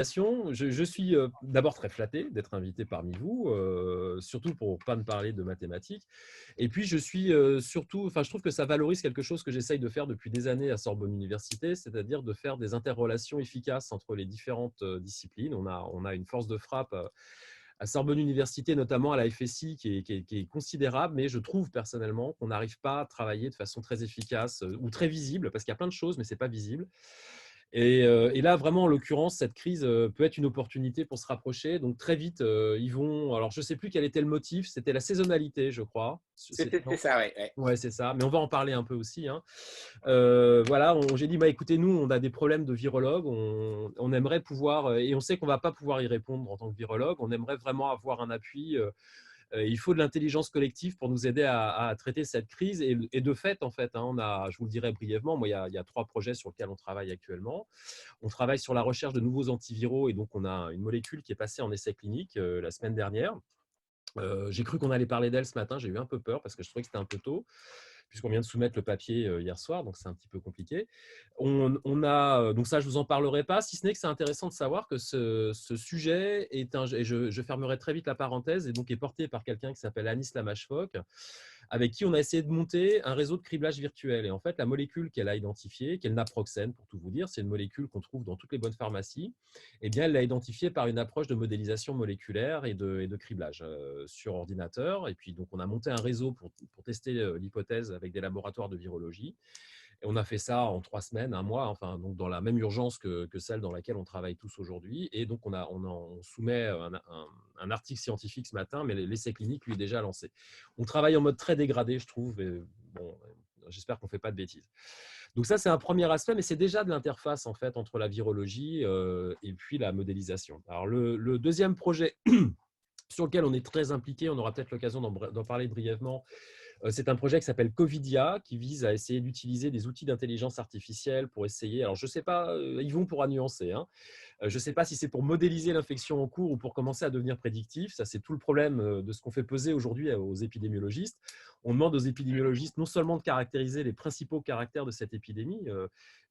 Je suis d'abord très flatté d'être invité parmi vous, surtout pour ne pas me parler de mathématiques. Et puis, je suis surtout, enfin, je trouve que ça valorise quelque chose que j'essaye de faire depuis des années à Sorbonne Université, c'est-à-dire de faire des interrelations efficaces entre les différentes disciplines. On a une force de frappe à Sorbonne Université, notamment à la FSI, qui est considérable, mais je trouve personnellement qu'on n'arrive pas à travailler de façon très efficace ou très visible, parce qu'il y a plein de choses, mais ce n'est pas visible. Et là, vraiment, en l'occurrence, cette crise peut être une opportunité pour se rapprocher. Donc, très vite, ils vont. Alors, je ne sais plus quel était le motif. C'était la saisonnalité, je crois. C'est Non. ça, ouais, ouais. Ouais, c'est ça. Mais on va en parler un peu aussi, hein. Voilà, j'ai dit, bah, écoutez, nous, on a des problèmes de virologue. On aimerait pouvoir, et on sait qu'on ne va pas pouvoir y répondre en tant que virologue. On aimerait vraiment avoir un appui. Il faut de l'intelligence collective pour nous aider à traiter cette crise. Et de fait, en fait, hein, je vous le dirai brièvement, moi, il y a 3 projets sur lesquels on travaille actuellement. On travaille sur la recherche de nouveaux antiviraux et donc on a une molécule qui est passée en essai clinique la semaine dernière. J'ai cru qu'on allait parler d'elle ce matin, j'ai eu un peu peur parce que je trouvais que c'était un peu tôt, puisqu'on vient de soumettre le papier hier soir, donc c'est un petit peu compliqué. On a, donc ça, je ne vous en parlerai pas, si ce n'est que c'est intéressant de savoir que ce sujet est et je fermerai très vite la parenthèse, et donc est porté par quelqu'un qui s'appelle Anis Lamachfok, avec qui on a essayé de monter un réseau de criblage virtuel. Et en fait, la molécule qu'elle a identifiée, qui est le naproxène, pour tout vous dire, c'est une molécule qu'on trouve dans toutes les bonnes pharmacies, eh bien, elle l'a identifiée par une approche de modélisation moléculaire et de criblage sur ordinateur. Et puis, donc, on a monté un réseau pour tester l'hypothèse avec des laboratoires de virologie. Et on a fait ça en 3 semaines, un mois, enfin, donc dans la même urgence que celle dans laquelle on travaille tous aujourd'hui. Et donc, on soumet un article scientifique ce matin, mais l'essai clinique, lui, est déjà lancé. On travaille en mode très dégradé, je trouve. Et bon, j'espère qu'on ne fait pas de bêtises. Donc ça, c'est un premier aspect, mais c'est déjà de l'interface en fait entre la virologie et puis la modélisation. Alors le deuxième projet sur lequel on est très impliqué, on aura peut-être l'occasion d'en parler brièvement, c'est un projet qui s'appelle Covidia, qui vise à essayer d'utiliser des outils d'intelligence artificielle pour essayer, alors je ne sais pas, Yvon pourra nuancer, hein, je ne sais pas si c'est pour modéliser l'infection en cours ou pour commencer à devenir prédictif. Ça, c'est tout le problème de ce qu'on fait peser aujourd'hui aux épidémiologistes. On demande aux épidémiologistes non seulement de caractériser les principaux caractères de cette épidémie,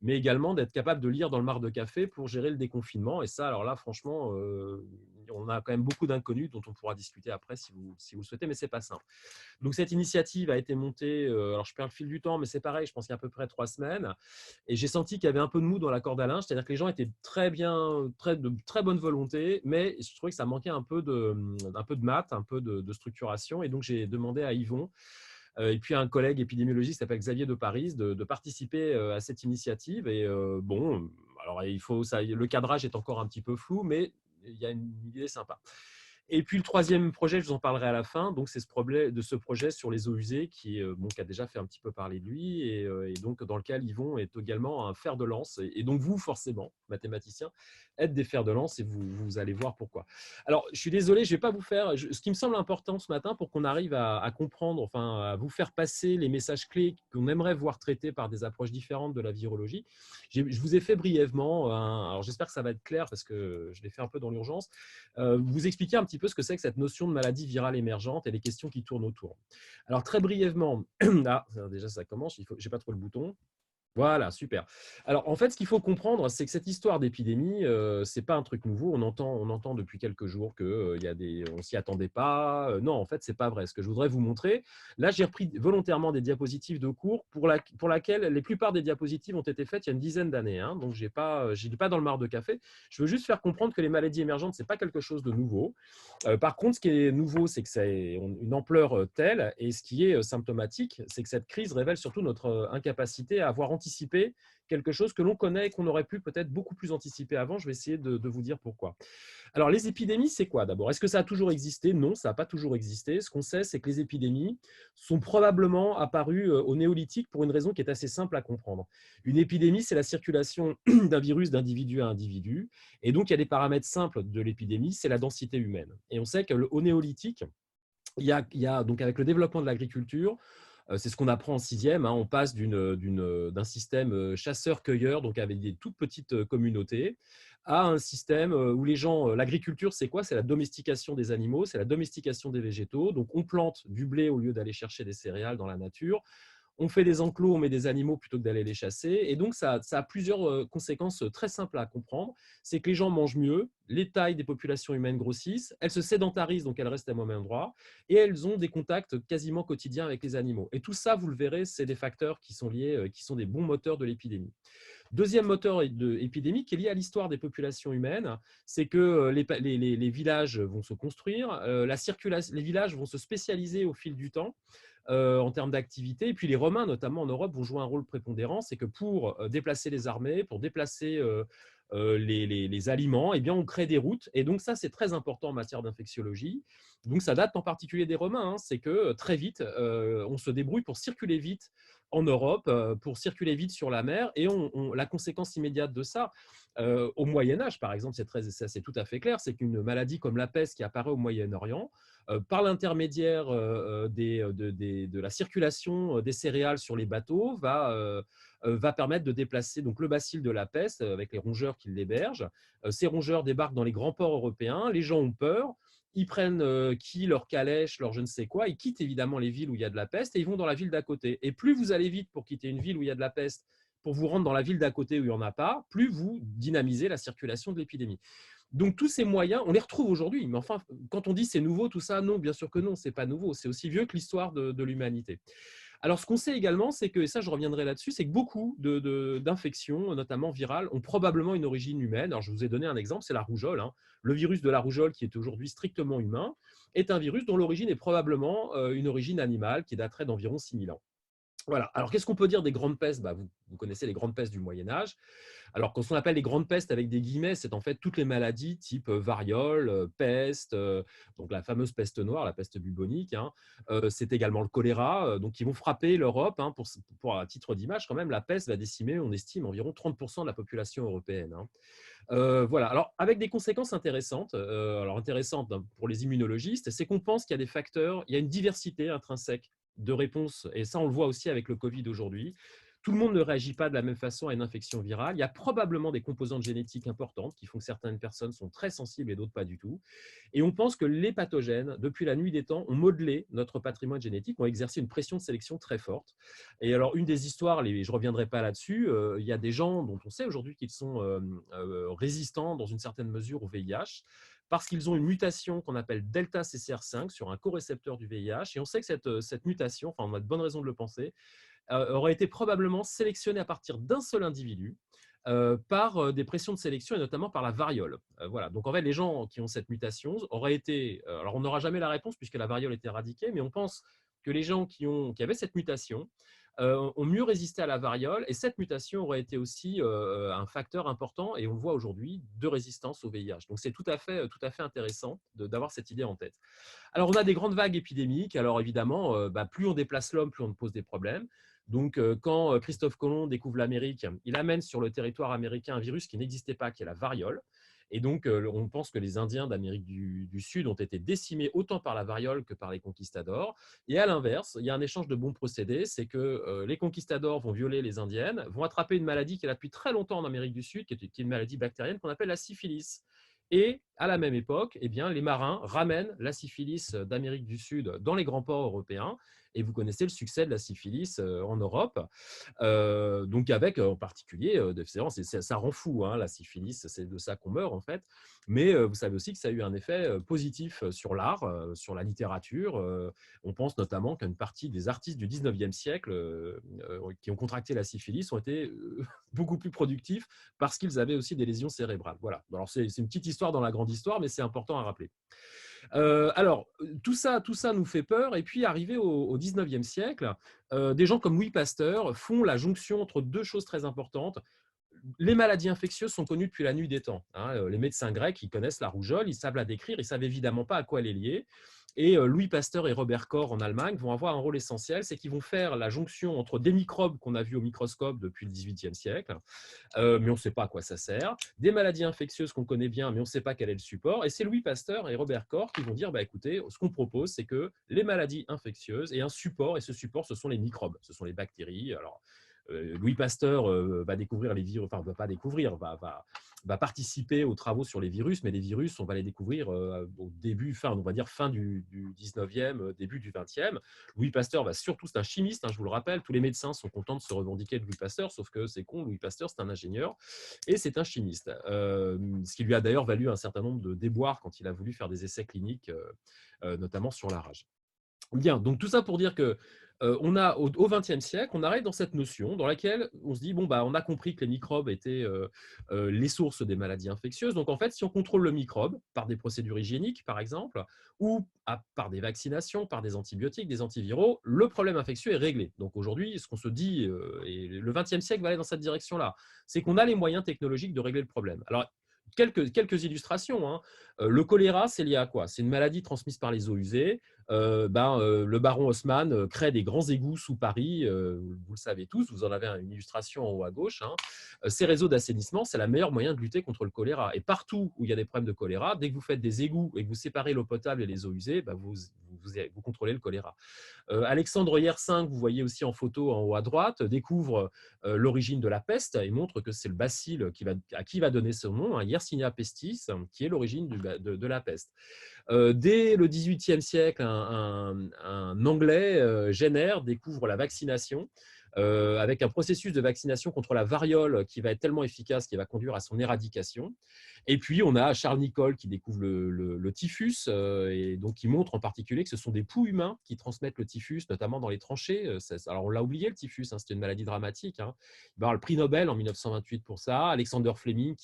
mais également d'être capable de lire dans le marc de café pour gérer le déconfinement. Et ça, alors là, franchement, on a quand même beaucoup d'inconnus dont on pourra discuter après si vous le souhaitez, mais ce n'est pas simple. Donc, cette initiative a été montée, alors je perds le fil du temps, mais c'est pareil, je pense qu'il y a à peu près 3 semaines. Et j'ai senti qu'il y avait un peu de mou dans la corde à linge, c'est-à-dire que les gens étaient très bien, de très bonne volonté, mais je trouvais que ça manquait un peu de maths, un peu de structuration. Et donc, j'ai demandé à Yvon et puis à un collègue épidémiologiste qui s'appelle Xavier de Paris de participer à cette initiative. Et bon, alors le cadrage est encore un petit peu flou, mais il y a une idée sympa. Et puis le troisième projet, je vous en parlerai à la fin, donc c'est ce projet sur les eaux usées qui a déjà fait un petit peu parler de lui et donc dans lequel Yvon est également un fer de lance. Et donc vous, forcément, mathématiciens, êtes des fers de lance et vous allez voir pourquoi. Alors, je suis désolé, je ne vais pas vous faire… Ce qui me semble important ce matin pour qu'on arrive à comprendre, enfin à vous faire passer les messages clés qu'on aimerait voir traités par des approches différentes de la virologie, je vous ai fait brièvement, alors j'espère que ça va être clair parce que je l'ai fait un peu dans l'urgence, vous expliquer un petit peu ce que c'est que cette notion de maladie virale émergente et les questions qui tournent autour. Alors très brièvement, déjà ça commence, je n'ai pas trop le bouton. Voilà, super. Alors, en fait, ce qu'il faut comprendre, c'est que cette histoire d'épidémie, ce n'est pas un truc nouveau. On entend depuis quelques jours qu'on ne s'y attendait pas. Non, en fait, ce n'est pas vrai. Ce que je voudrais vous montrer, là, j'ai repris volontairement des diapositives de cours pour laquelle la plupart des diapositives ont été faites il y a une dizaine d'années, hein. Donc, je n'ai pas dans le mar de café. Je veux juste faire comprendre que les maladies émergentes, ce n'est pas quelque chose de nouveau. Par contre, ce qui est nouveau, c'est que ça a une ampleur telle, et ce qui est symptomatique, c'est que cette crise révèle surtout notre incapacité à avoir anticipé quelque chose que l'on connaît et qu'on aurait pu peut-être beaucoup plus anticiper avant. Je vais essayer de vous dire pourquoi. Alors, les épidémies, c'est quoi d'abord? Est-ce que ça a toujours existé? Non, ça n'a pas toujours existé. Ce qu'on sait, c'est que les épidémies sont probablement apparues au néolithique pour une raison qui est assez simple à comprendre. Une épidémie, c'est la circulation d'un virus d'individu à individu. Et donc, il y a des paramètres simples de l'épidémie, c'est la densité humaine. Et on sait qu'au néolithique, il y a donc avec le développement de l'agriculture, c'est ce qu'on apprend en sixième, hein, on passe d'un système chasseur-cueilleur, donc avec des toutes petites communautés, à un système où les gens, l'agriculture, c'est quoi? C'est la domestication des animaux, c'est la domestication des végétaux. Donc, on plante du blé au lieu d'aller chercher des céréales dans la nature. On fait des enclos, on met des animaux plutôt que d'aller les chasser. Et donc, ça a plusieurs conséquences très simples à comprendre. C'est que les gens mangent mieux, les tailles des populations humaines grossissent, elles se sédentarisent, donc elles restent à au même endroit, et elles ont des contacts quasiment quotidiens avec les animaux. Et tout ça, vous le verrez, c'est des facteurs qui sont liés, qui sont des bons moteurs de l'épidémie. Deuxième moteur épidémique qui est lié à l'histoire des populations humaines, c'est que les villages vont se construire, les villages vont se spécialiser au fil du temps en termes d'activité. Et puis les Romains, notamment en Europe, vont jouer un rôle prépondérant. C'est que pour déplacer les armées, pour déplacer les aliments, eh bien, on crée des routes. Et donc ça, c'est très important en matière d'infectiologie. Donc ça date en particulier des Romains. Hein. C'est que très vite, on se débrouille pour circuler vite en Europe, pour circuler vite sur la mer. Et la conséquence immédiate de ça, au Moyen-Âge, par exemple, c'est tout à fait clair, c'est qu'une maladie comme la peste qui apparaît au Moyen-Orient, par l'intermédiaire de la circulation des céréales sur les bateaux, va permettre de déplacer donc, le bacille de la peste avec les rongeurs qui l'hébergent. Ces rongeurs débarquent dans les grands ports européens, les gens ont peur, ils prennent leur calèche, leur je ne sais quoi, ils quittent évidemment les villes où il y a de la peste et ils vont dans la ville d'à côté. Et plus vous allez vite pour quitter une ville où il y a de la peste, pour vous rendre dans la ville d'à côté où il n'y en a pas, plus vous dynamisez la circulation de l'épidémie. Donc tous ces moyens, on les retrouve aujourd'hui. Mais enfin, quand on dit c'est nouveau tout ça, non, bien sûr que non, c'est pas nouveau. C'est aussi vieux que l'histoire de l'humanité. Alors, ce qu'on sait également, c'est que, et ça je reviendrai là-dessus, c'est que beaucoup d'infections, notamment virales, ont probablement une origine humaine. Alors, je vous ai donné un exemple, c'est la rougeole. Hein. Le virus de la rougeole, qui est aujourd'hui strictement humain, est un virus dont l'origine est probablement une origine animale qui daterait d'environ 6000 ans. Voilà. Alors, qu'est-ce qu'on peut dire des grandes pestes? Vous connaissez les grandes pestes du Moyen-Âge. Alors, quand on appelle les grandes pestes avec des guillemets, c'est en fait toutes les maladies type variole, peste, donc la fameuse peste noire, la peste bubonique. Hein. C'est également le choléra, donc qui vont frapper l'Europe. Hein, à titre d'image, quand même, la peste va décimer, on estime, environ 30% de la population européenne. Hein. Voilà. Alors, avec des conséquences intéressantes, pour les immunologistes, c'est qu'on pense qu'il y a des facteurs, il y a une diversité intrinsèque de réponses, et ça, on le voit aussi avec le Covid aujourd'hui. Tout le monde ne réagit pas de la même façon à une infection virale. Il y a probablement des composantes génétiques importantes qui font que certaines personnes sont très sensibles et d'autres pas du tout. Et on pense que les pathogènes, depuis la nuit des temps, ont modelé notre patrimoine génétique, ont exercé une pression de sélection très forte. Et alors, une des histoires, je ne reviendrai pas là-dessus, il y a des gens dont on sait aujourd'hui qu'ils sont résistants dans une certaine mesure au VIH parce qu'ils ont une mutation qu'on appelle delta CCR5 sur un corécepteur du VIH. Et on sait que cette mutation, enfin, on a de bonnes raisons de le penser, aurait été probablement sélectionnée à partir d'un seul individu par des pressions de sélection et notamment par la variole. Voilà. Donc en fait, les gens qui ont cette mutation auraient été… alors on n'aura jamais la réponse puisque la variole est éradiquée, mais on pense que les gens qui avaient cette mutation ont mieux résisté à la variole et cette mutation aurait été aussi un facteur important, et on le voit aujourd'hui, de résistance au VIH. Donc c'est tout à fait intéressant d'avoir cette idée en tête. Alors on a des grandes vagues épidémiques, alors évidemment, plus on déplace l'homme, plus on pose des problèmes. Donc, quand Christophe Colomb découvre l'Amérique, il amène sur le territoire américain un virus qui n'existait pas, qui est la variole. Et donc, on pense que les Indiens d'Amérique du Sud ont été décimés autant par la variole que par les conquistadors. Et à l'inverse, il y a un échange de bons procédés, c'est que les conquistadors vont violer les Indiennes, vont attraper une maladie qui est là depuis très longtemps en Amérique du Sud, qui est une maladie bactérienne qu'on appelle la syphilis. Et à la même époque, eh bien, les marins ramènent la syphilis d'Amérique du Sud dans les grands ports européens. Et vous connaissez le succès de la syphilis en Europe. Donc avec en particulier, ça rend fou, hein, la syphilis, c'est de ça qu'on meurt en fait. Mais vous savez aussi que ça a eu un effet positif sur l'art, sur la littérature. On pense notamment qu'une partie des artistes du 19e siècle qui ont contracté la syphilis ont été beaucoup plus productifs parce qu'ils avaient aussi des lésions cérébrales. Voilà. Alors c'est une petite histoire dans la grande histoire, mais c'est important à rappeler. Alors, tout ça nous fait peur. Et puis, arrivé au 19e siècle, des gens comme Louis Pasteur font la jonction entre deux choses très importantes. Les maladies infectieuses sont connues depuis la nuit des temps. Hein. Les médecins grecs, ils connaissent la rougeole, ils savent la décrire, ils ne savent évidemment pas à quoi elle est liée. Et Louis Pasteur et Robert Koch en Allemagne vont avoir un rôle essentiel, c'est qu'ils vont faire la jonction entre des microbes qu'on a vus au microscope depuis le XVIIIe siècle, mais on ne sait pas à quoi ça sert, des maladies infectieuses qu'on connaît bien, mais on ne sait pas quel est le support. Et c'est Louis Pasteur et Robert Koch qui vont dire, écoutez, ce qu'on propose, c'est que les maladies infectieuses aient un support, et ce support, ce sont les microbes, ce sont les bactéries. Alors, Louis Pasteur va découvrir les virus, enfin, va pas découvrir, va participer aux travaux sur les virus, mais les virus, on va les découvrir au début, on va dire fin du 19e, début du 20e. Louis Pasteur va surtout, c'est un chimiste, hein, je vous le rappelle, tous les médecins sont contents de se revendiquer de Louis Pasteur, sauf que c'est con, Louis Pasteur, c'est un ingénieur et c'est un chimiste. Ce qui lui a d'ailleurs valu un certain nombre de déboires quand il a voulu faire des essais cliniques, notamment sur la rage. Bien, donc tout ça pour dire que on a au XXe siècle, on arrive dans cette notion dans laquelle on se dit bon bah on a compris que les microbes étaient les sources des maladies infectieuses. Donc en fait, si on contrôle le microbe par des procédures hygiéniques par exemple, ou par des vaccinations, par des antibiotiques, des antiviraux, le problème infectieux est réglé. Donc aujourd'hui, ce qu'on se dit, et le XXe siècle va aller dans cette direction-là, c'est qu'on a les moyens technologiques de régler le problème. Alors quelques illustrations, hein. Le choléra, c'est lié à quoi? C'est une maladie transmise par les eaux usées. Le baron Haussmann crée des grands égouts sous Paris, vous le savez tous, vous en avez une illustration en haut à gauche, hein. Ces réseaux d'assainissement, c'est le meilleur moyen de lutter contre le choléra. Et partout où il y a des problèmes de choléra, dès que vous faites des égouts et que vous séparez l'eau potable et les eaux usées, vous contrôlez le choléra. Alexandre Yersin, que vous voyez aussi en photo en haut à droite, découvre l'origine de la peste et montre que c'est le bacille à qui va donner son nom, hein, Yersinia pestis, qui est l'origine de la peste. Dès le XVIIIe siècle, un Anglais, Jenner, découvre la vaccination avec un processus de vaccination contre la variole qui va être tellement efficace qu'il va conduire à son éradication. Et puis, on a Charles Nicholl qui découvre le typhus et donc qui montre en particulier que ce sont des poux humains qui transmettent le typhus, notamment dans les tranchées. Alors, on l'a oublié, le typhus, hein, c'était une maladie dramatique, hein. Il va avoir le prix Nobel en 1928 pour ça. Alexander Fleming,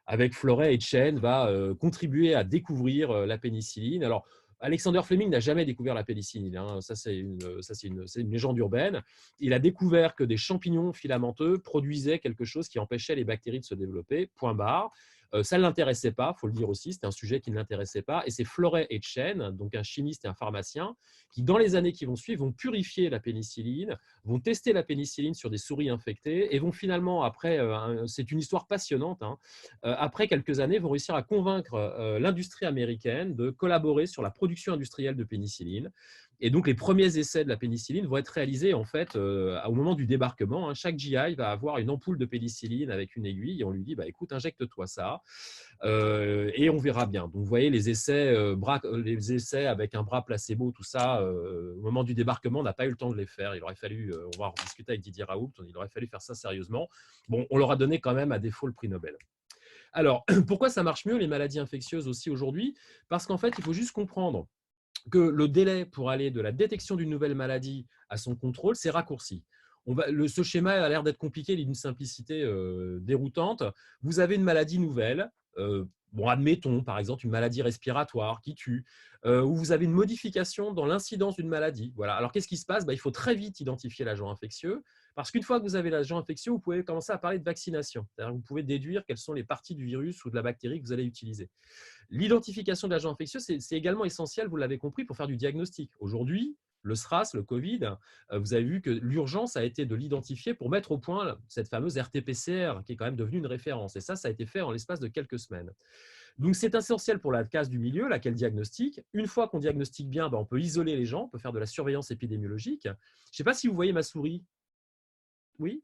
avec Florey et Chen, va contribuer à découvrir la pénicilline. Alors, Alexander Fleming n'a jamais découvert la pénicilline, hein. Ça, c'est une légende urbaine. Il a découvert que des champignons filamenteux produisaient quelque chose qui empêchait les bactéries de se développer, point barre. Ça ne l'intéressait pas, il faut le dire aussi, c'était un sujet qui ne l'intéressait pas. Et c'est Florey et Chen, donc un chimiste et un pharmacien, qui, dans les années qui vont suivre, vont purifier la pénicilline, vont tester la pénicilline sur des souris infectées et vont finalement, après, c'est une histoire passionnante, hein, après quelques années, vont réussir à convaincre l'industrie américaine de collaborer sur la production industrielle de pénicilline. Et donc, les premiers essais de la pénicilline vont être réalisés en fait au moment du débarquement, hein. Chaque GI va avoir une ampoule de pénicilline avec une aiguille et on lui dit bah, écoute, injecte-toi ça et on verra bien. Donc, vous voyez les essais avec un bras placebo, tout ça, au moment du débarquement, on n'a pas eu le temps de les faire. Il aurait fallu, on va en discuter avec Didier Raoult, il aurait fallu faire ça sérieusement. Bon, on leur a donné quand même à défaut le prix Nobel. Alors, pourquoi ça marche mieux les maladies infectieuses aussi aujourd'hui? Parce qu'en fait, il faut juste comprendre que le délai pour aller de la détection d'une nouvelle maladie à son contrôle, c'est raccourci. Ce schéma a l'air d'être compliqué, il est d'une simplicité déroutante. Vous avez une maladie nouvelle, admettons par exemple une maladie respiratoire qui tue, où vous avez une modification dans l'incidence d'une maladie. Voilà. Alors qu'est-ce qui se passe? Il faut très vite identifier l'agent infectieux, parce qu'une fois que vous avez l'agent infectieux, vous pouvez commencer à parler de vaccination. Vous pouvez déduire quelles sont les parties du virus ou de la bactérie que vous allez utiliser. L'identification de l'agent infectieux, c'est également essentiel, vous l'avez compris, pour faire du diagnostic. Aujourd'hui, le SRAS, le Covid, vous avez vu que l'urgence a été de l'identifier pour mettre au point cette fameuse RT-PCR qui est quand même devenue une référence. Et ça a été fait en l'espace de quelques semaines. Donc, c'est essentiel pour la case du milieu, laquelle diagnostique. Une fois qu'on diagnostique bien, on peut isoler les gens, on peut faire de la surveillance épidémiologique. Je ne sais pas si vous voyez ma souris. Oui?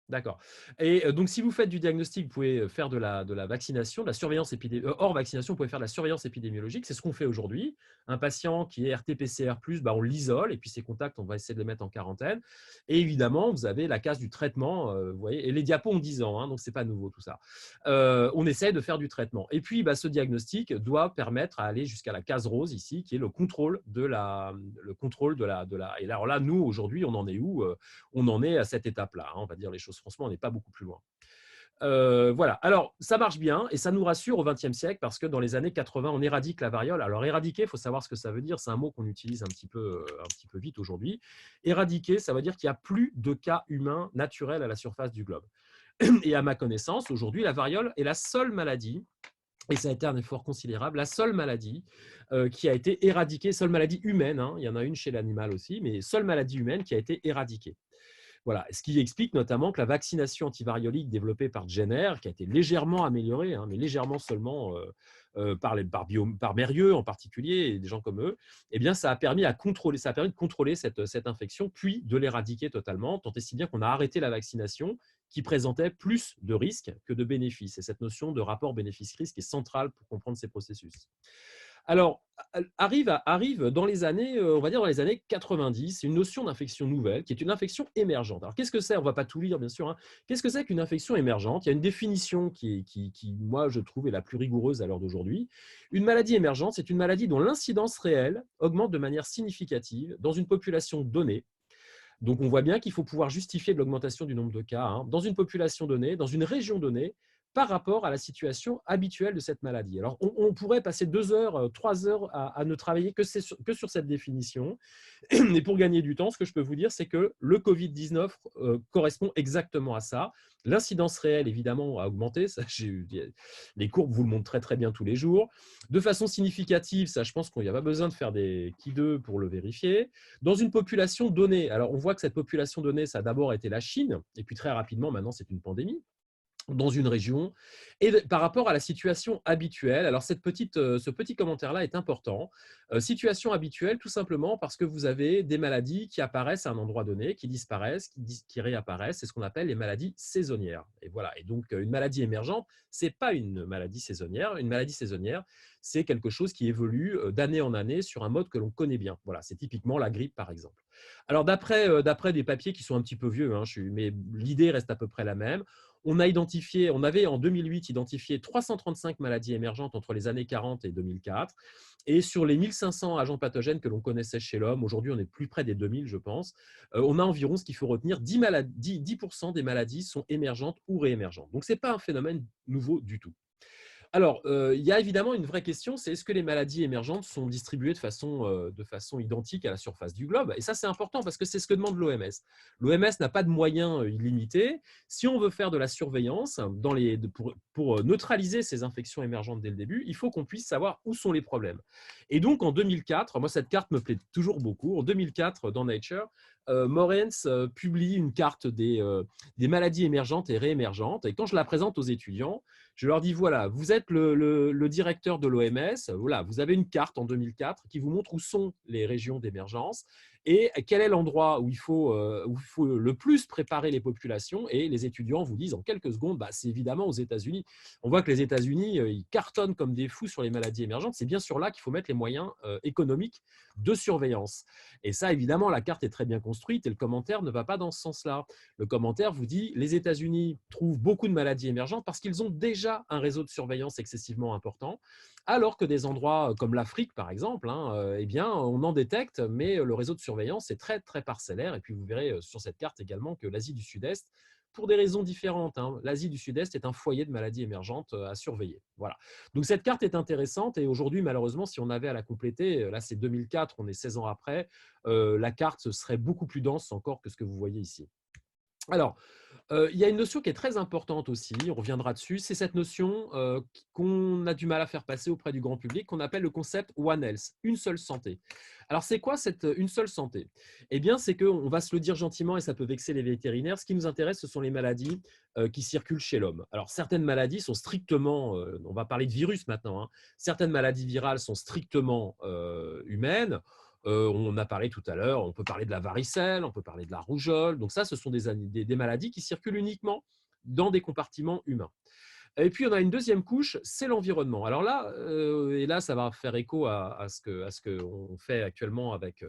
D'accord. Et donc, si vous faites du diagnostic, vous pouvez faire de la vaccination, de la surveillance épidémiologique. Hors vaccination, vous pouvez faire de la surveillance épidémiologique. C'est ce qu'on fait aujourd'hui. Un patient qui est RT-PCR+, on l'isole et puis ses contacts, on va essayer de les mettre en quarantaine. Et évidemment, vous avez la case du traitement. Vous voyez, et les diapos ont 10 ans, hein, donc ce n'est pas nouveau tout ça. On essaie de faire du traitement. Et puis, ce diagnostic doit permettre à aller jusqu'à la case rose ici, qui est le contrôle de la. Et alors là, nous, aujourd'hui, on en est où? On en est à cette étape-là, hein, on va dire les choses franchement, on n'est pas beaucoup plus loin. Voilà, alors ça marche bien et ça nous rassure au XXe siècle parce que dans les années 80, on éradique la variole. Alors éradiquer, il faut savoir ce que ça veut dire, c'est un mot qu'on utilise un petit peu vite aujourd'hui. Éradiquer, ça veut dire qu'il n'y a plus de cas humains naturels à la surface du globe. Et à ma connaissance, aujourd'hui, la variole est la seule maladie, et ça a été un effort considérable, la seule maladie qui a été éradiquée, seule maladie humaine, hein, il y en a une chez l'animal aussi, mais seule maladie humaine qui a été éradiquée. Voilà, ce qui explique notamment que la vaccination antivariolique développée par Jenner, qui a été légèrement améliorée, hein, mais légèrement seulement par Mérieux en particulier et des gens comme eux, eh bien, ça a permis de contrôler cette infection, puis de l'éradiquer totalement, tant et si bien qu'on a arrêté la vaccination qui présentait plus de risques que de bénéfices. Et cette notion de rapport bénéfice-risque est centrale pour comprendre ces processus. Alors, arrive dans les années, on va dire dans les années 90, une notion d'infection nouvelle qui est une infection émergente. Alors, qu'est-ce que c'est? On ne va pas tout lire, bien sûr, hein. Qu'est-ce que c'est qu'une infection émergente? Il y a une définition qui, moi, je trouve, est la plus rigoureuse à l'heure d'aujourd'hui. Une maladie émergente, c'est une maladie dont l'incidence réelle augmente de manière significative dans une population donnée. Donc, on voit bien qu'il faut pouvoir justifier de l'augmentation du nombre de cas, hein, dans une population donnée, dans une région donnée, par rapport à la situation habituelle de cette maladie. Alors, on pourrait passer 2 heures, 3 heures à ne travailler que sur cette définition. Et pour gagner du temps, ce que je peux vous dire, c'est que le Covid-19 correspond exactement à ça. L'incidence réelle, évidemment, a augmenté. Ça, les courbes vous le montrent très, très bien tous les jours. De façon significative, ça, je pense qu'il n'y a pas besoin de faire des qui-deux pour le vérifier. Dans une population donnée, alors on voit que cette population donnée, ça a d'abord été la Chine, et puis très rapidement, maintenant, c'est une pandémie dans une région, et par rapport à la situation habituelle. Alors, ce petit commentaire-là est important. Situation habituelle, tout simplement parce que vous avez des maladies qui apparaissent à un endroit donné, qui disparaissent, qui réapparaissent. C'est ce qu'on appelle les maladies saisonnières. Et voilà. Et donc, une maladie émergente, ce n'est pas une maladie saisonnière. Une maladie saisonnière, c'est quelque chose qui évolue d'année en année sur un mode que l'on connaît bien. Voilà, c'est typiquement la grippe, par exemple. Alors, d'après des papiers qui sont un petit peu vieux, hein, mais l'idée reste à peu près la même. On avait en 2008 identifié 335 maladies émergentes entre les années 40 et 2004. Et sur les 1500 agents pathogènes que l'on connaissait chez l'homme, aujourd'hui on est plus près des 2000, je pense, on a environ, ce qu'il faut retenir, 10% des maladies sont émergentes ou réémergentes. Donc ce n'est pas un phénomène nouveau du tout. Alors, il y a évidemment une vraie question, c'est est-ce que les maladies émergentes sont distribuées de façon identique à la surface du globe? Et ça, c'est important parce que c'est ce que demande l'OMS. L'OMS n'a pas de moyens illimités. Si on veut faire de la surveillance pour neutraliser ces infections émergentes dès le début, il faut qu'on puisse savoir où sont les problèmes. Et donc, en 2004, moi, cette carte me plaît toujours beaucoup. En 2004, dans Nature, Morens publie une carte des maladies émergentes et réémergentes. Et quand je la présente aux étudiants, je leur dis, voilà, vous êtes le directeur de l'OMS, voilà, vous avez une carte en 2004 qui vous montre où sont les régions d'émergence et quel est l'endroit où il faut le plus préparer les populations. Et les étudiants vous disent en quelques secondes, bah, c'est évidemment aux États-Unis. On voit que les États-Unis, ils cartonnent comme des fous sur les maladies émergentes. C'est bien sûr là qu'il faut mettre les moyens économiques de surveillance. Et ça, évidemment, la carte est très bien construite et le commentaire ne va pas dans ce sens-là. Le commentaire vous dit, les États-Unis trouvent beaucoup de maladies émergentes parce qu'ils ont déjà un réseau de surveillance excessivement important, alors que des endroits comme l'Afrique, par exemple, hein, eh bien, on en détecte, mais le réseau de surveillance est très, très parcellaire. Et puis, vous verrez sur cette carte également que l'Asie du Sud-Est, pour des raisons différentes, hein, l'Asie du Sud-Est est un foyer de maladies émergentes à surveiller. Voilà. Donc, cette carte est intéressante. Et aujourd'hui, malheureusement, si on avait à la compléter, là, c'est 2004, on est 16 ans après, la carte serait beaucoup plus dense encore que ce que vous voyez ici. Alors, il y a une notion qui est très importante aussi, on reviendra dessus, c'est cette notion qu'on a du mal à faire passer auprès du grand public, qu'on appelle le concept One Health, une seule santé. Alors, c'est quoi cette une seule santé? Eh bien, c'est qu'on va se le dire gentiment et ça peut vexer les vétérinaires. Ce qui nous intéresse, ce sont les maladies qui circulent chez l'homme. Alors, certaines maladies sont strictement, on va parler de virus maintenant, hein, certaines maladies virales sont strictement humaines. On a parlé tout à l'heure, on peut parler de la varicelle, on peut parler de la rougeole. Donc ça, ce sont des maladies qui circulent uniquement dans des compartiments humains. Et puis, on a une deuxième couche, c'est l'environnement. Alors là, et là, ça va faire écho à ce qu'on fait actuellement avec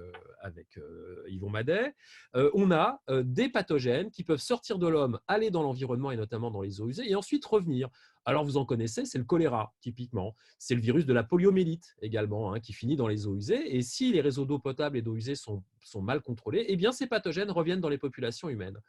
Yvon Madet. On a des pathogènes qui peuvent sortir de l'homme, aller dans l'environnement et notamment dans les eaux usées, et ensuite revenir. Alors, vous en connaissez, c'est le choléra, typiquement. C'est le virus de la poliomyélite également, hein, qui finit dans les eaux usées. Et si les réseaux d'eau potable et d'eau usée sont mal contrôlés, eh bien, ces pathogènes reviennent dans les populations humaines.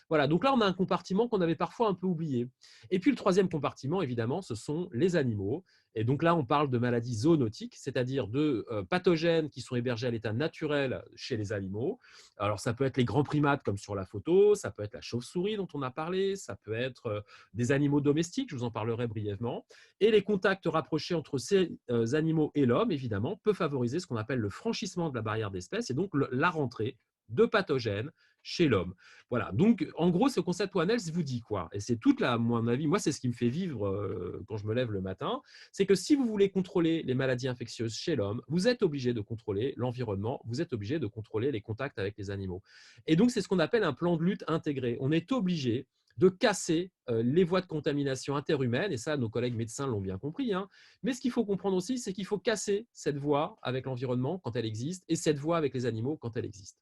Voilà, donc là, on a un compartiment qu'on avait parfois un peu oublié. Et puis, le troisième compartiment, évidemment, ce sont les animaux. Et donc là, on parle de maladies zoonotiques, c'est-à-dire de pathogènes qui sont hébergés à l'état naturel chez les animaux. Alors, ça peut être les grands primates, comme sur la photo, ça peut être la chauve-souris dont on a parlé, ça peut être des animaux domestiques, je vous en parlerai brièvement. Et les contacts rapprochés entre ces animaux et l'homme, évidemment, peut favoriser ce qu'on appelle le franchissement de la barrière d'espèce et donc la rentrée de pathogènes chez l'homme. Voilà, donc en gros, ce concept One Health vous dit quoi? Et c'est toute la, à mon avis, moi, c'est ce qui me fait vivre quand je me lève le matin, c'est que si vous voulez contrôler les maladies infectieuses chez l'homme, vous êtes obligé de contrôler l'environnement, vous êtes obligé de contrôler les contacts avec les animaux. Et donc, c'est ce qu'on appelle un plan de lutte intégré. On est obligé de casser les voies de contamination interhumaine, et ça, nos collègues médecins l'ont bien compris, hein. Mais ce qu'il faut comprendre aussi, c'est qu'il faut casser cette voie avec l'environnement quand elle existe, et cette voie avec les animaux quand elle existe.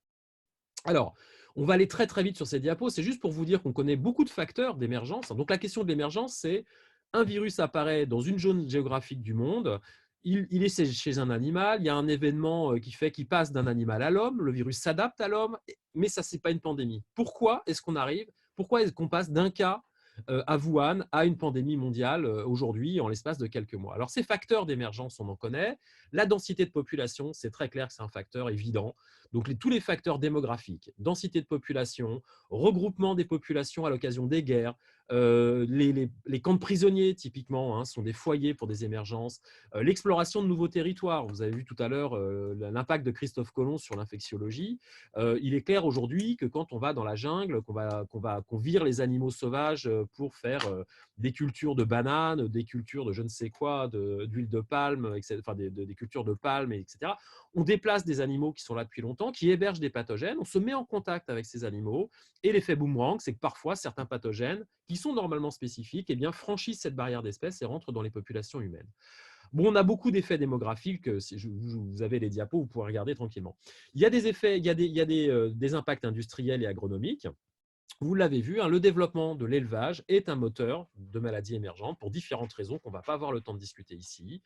Alors, on va aller très très vite sur ces diapos. C'est juste pour vous dire qu'on connaît beaucoup de facteurs d'émergence. Donc, la question de l'émergence, c'est un virus apparaît dans une zone géographique du monde. Il est chez un animal. Il y a un événement qui fait qu'il passe d'un animal à l'homme. Le virus s'adapte à l'homme, mais ça, c'est pas une pandémie. Pourquoi est-ce qu'on arrive? Pourquoi est-ce qu'on passe d'un cas à Wuhan à une pandémie mondiale aujourd'hui en l'espace de quelques mois? Alors, ces facteurs d'émergence, on en connaît. La densité de population, c'est très clair que c'est un facteur évident. Donc, tous les facteurs démographiques, densité de population, regroupement des populations à l'occasion des guerres, les camps de prisonniers, typiquement, hein, sont des foyers pour des émergences, l'exploration de nouveaux territoires. Vous avez vu tout à l'heure l'impact de Christophe Colomb sur l'infectiologie. Il est clair aujourd'hui que quand on va dans la jungle, qu'on vire les animaux sauvages pour faire des cultures de bananes, des cultures de je ne sais quoi, d'huile de palme, etc., enfin des cultures de palme, etc. On déplace des animaux qui sont là depuis longtemps, qui hébergent des pathogènes, on se met en contact avec ces animaux, et l'effet boomerang, c'est que parfois, certains pathogènes, qui sont normalement spécifiques, eh bien, franchissent cette barrière d'espèces et rentrent dans les populations humaines. Bon, on a beaucoup d'effets démographiques. Si vous avez les diapos, vous pouvez regarder tranquillement. Il y a des effets, il y a des impacts industriels et agronomiques. Vous l'avez vu, hein, le développement de l'élevage est un moteur de maladies émergentes pour différentes raisons qu'on ne va pas avoir le temps de discuter ici.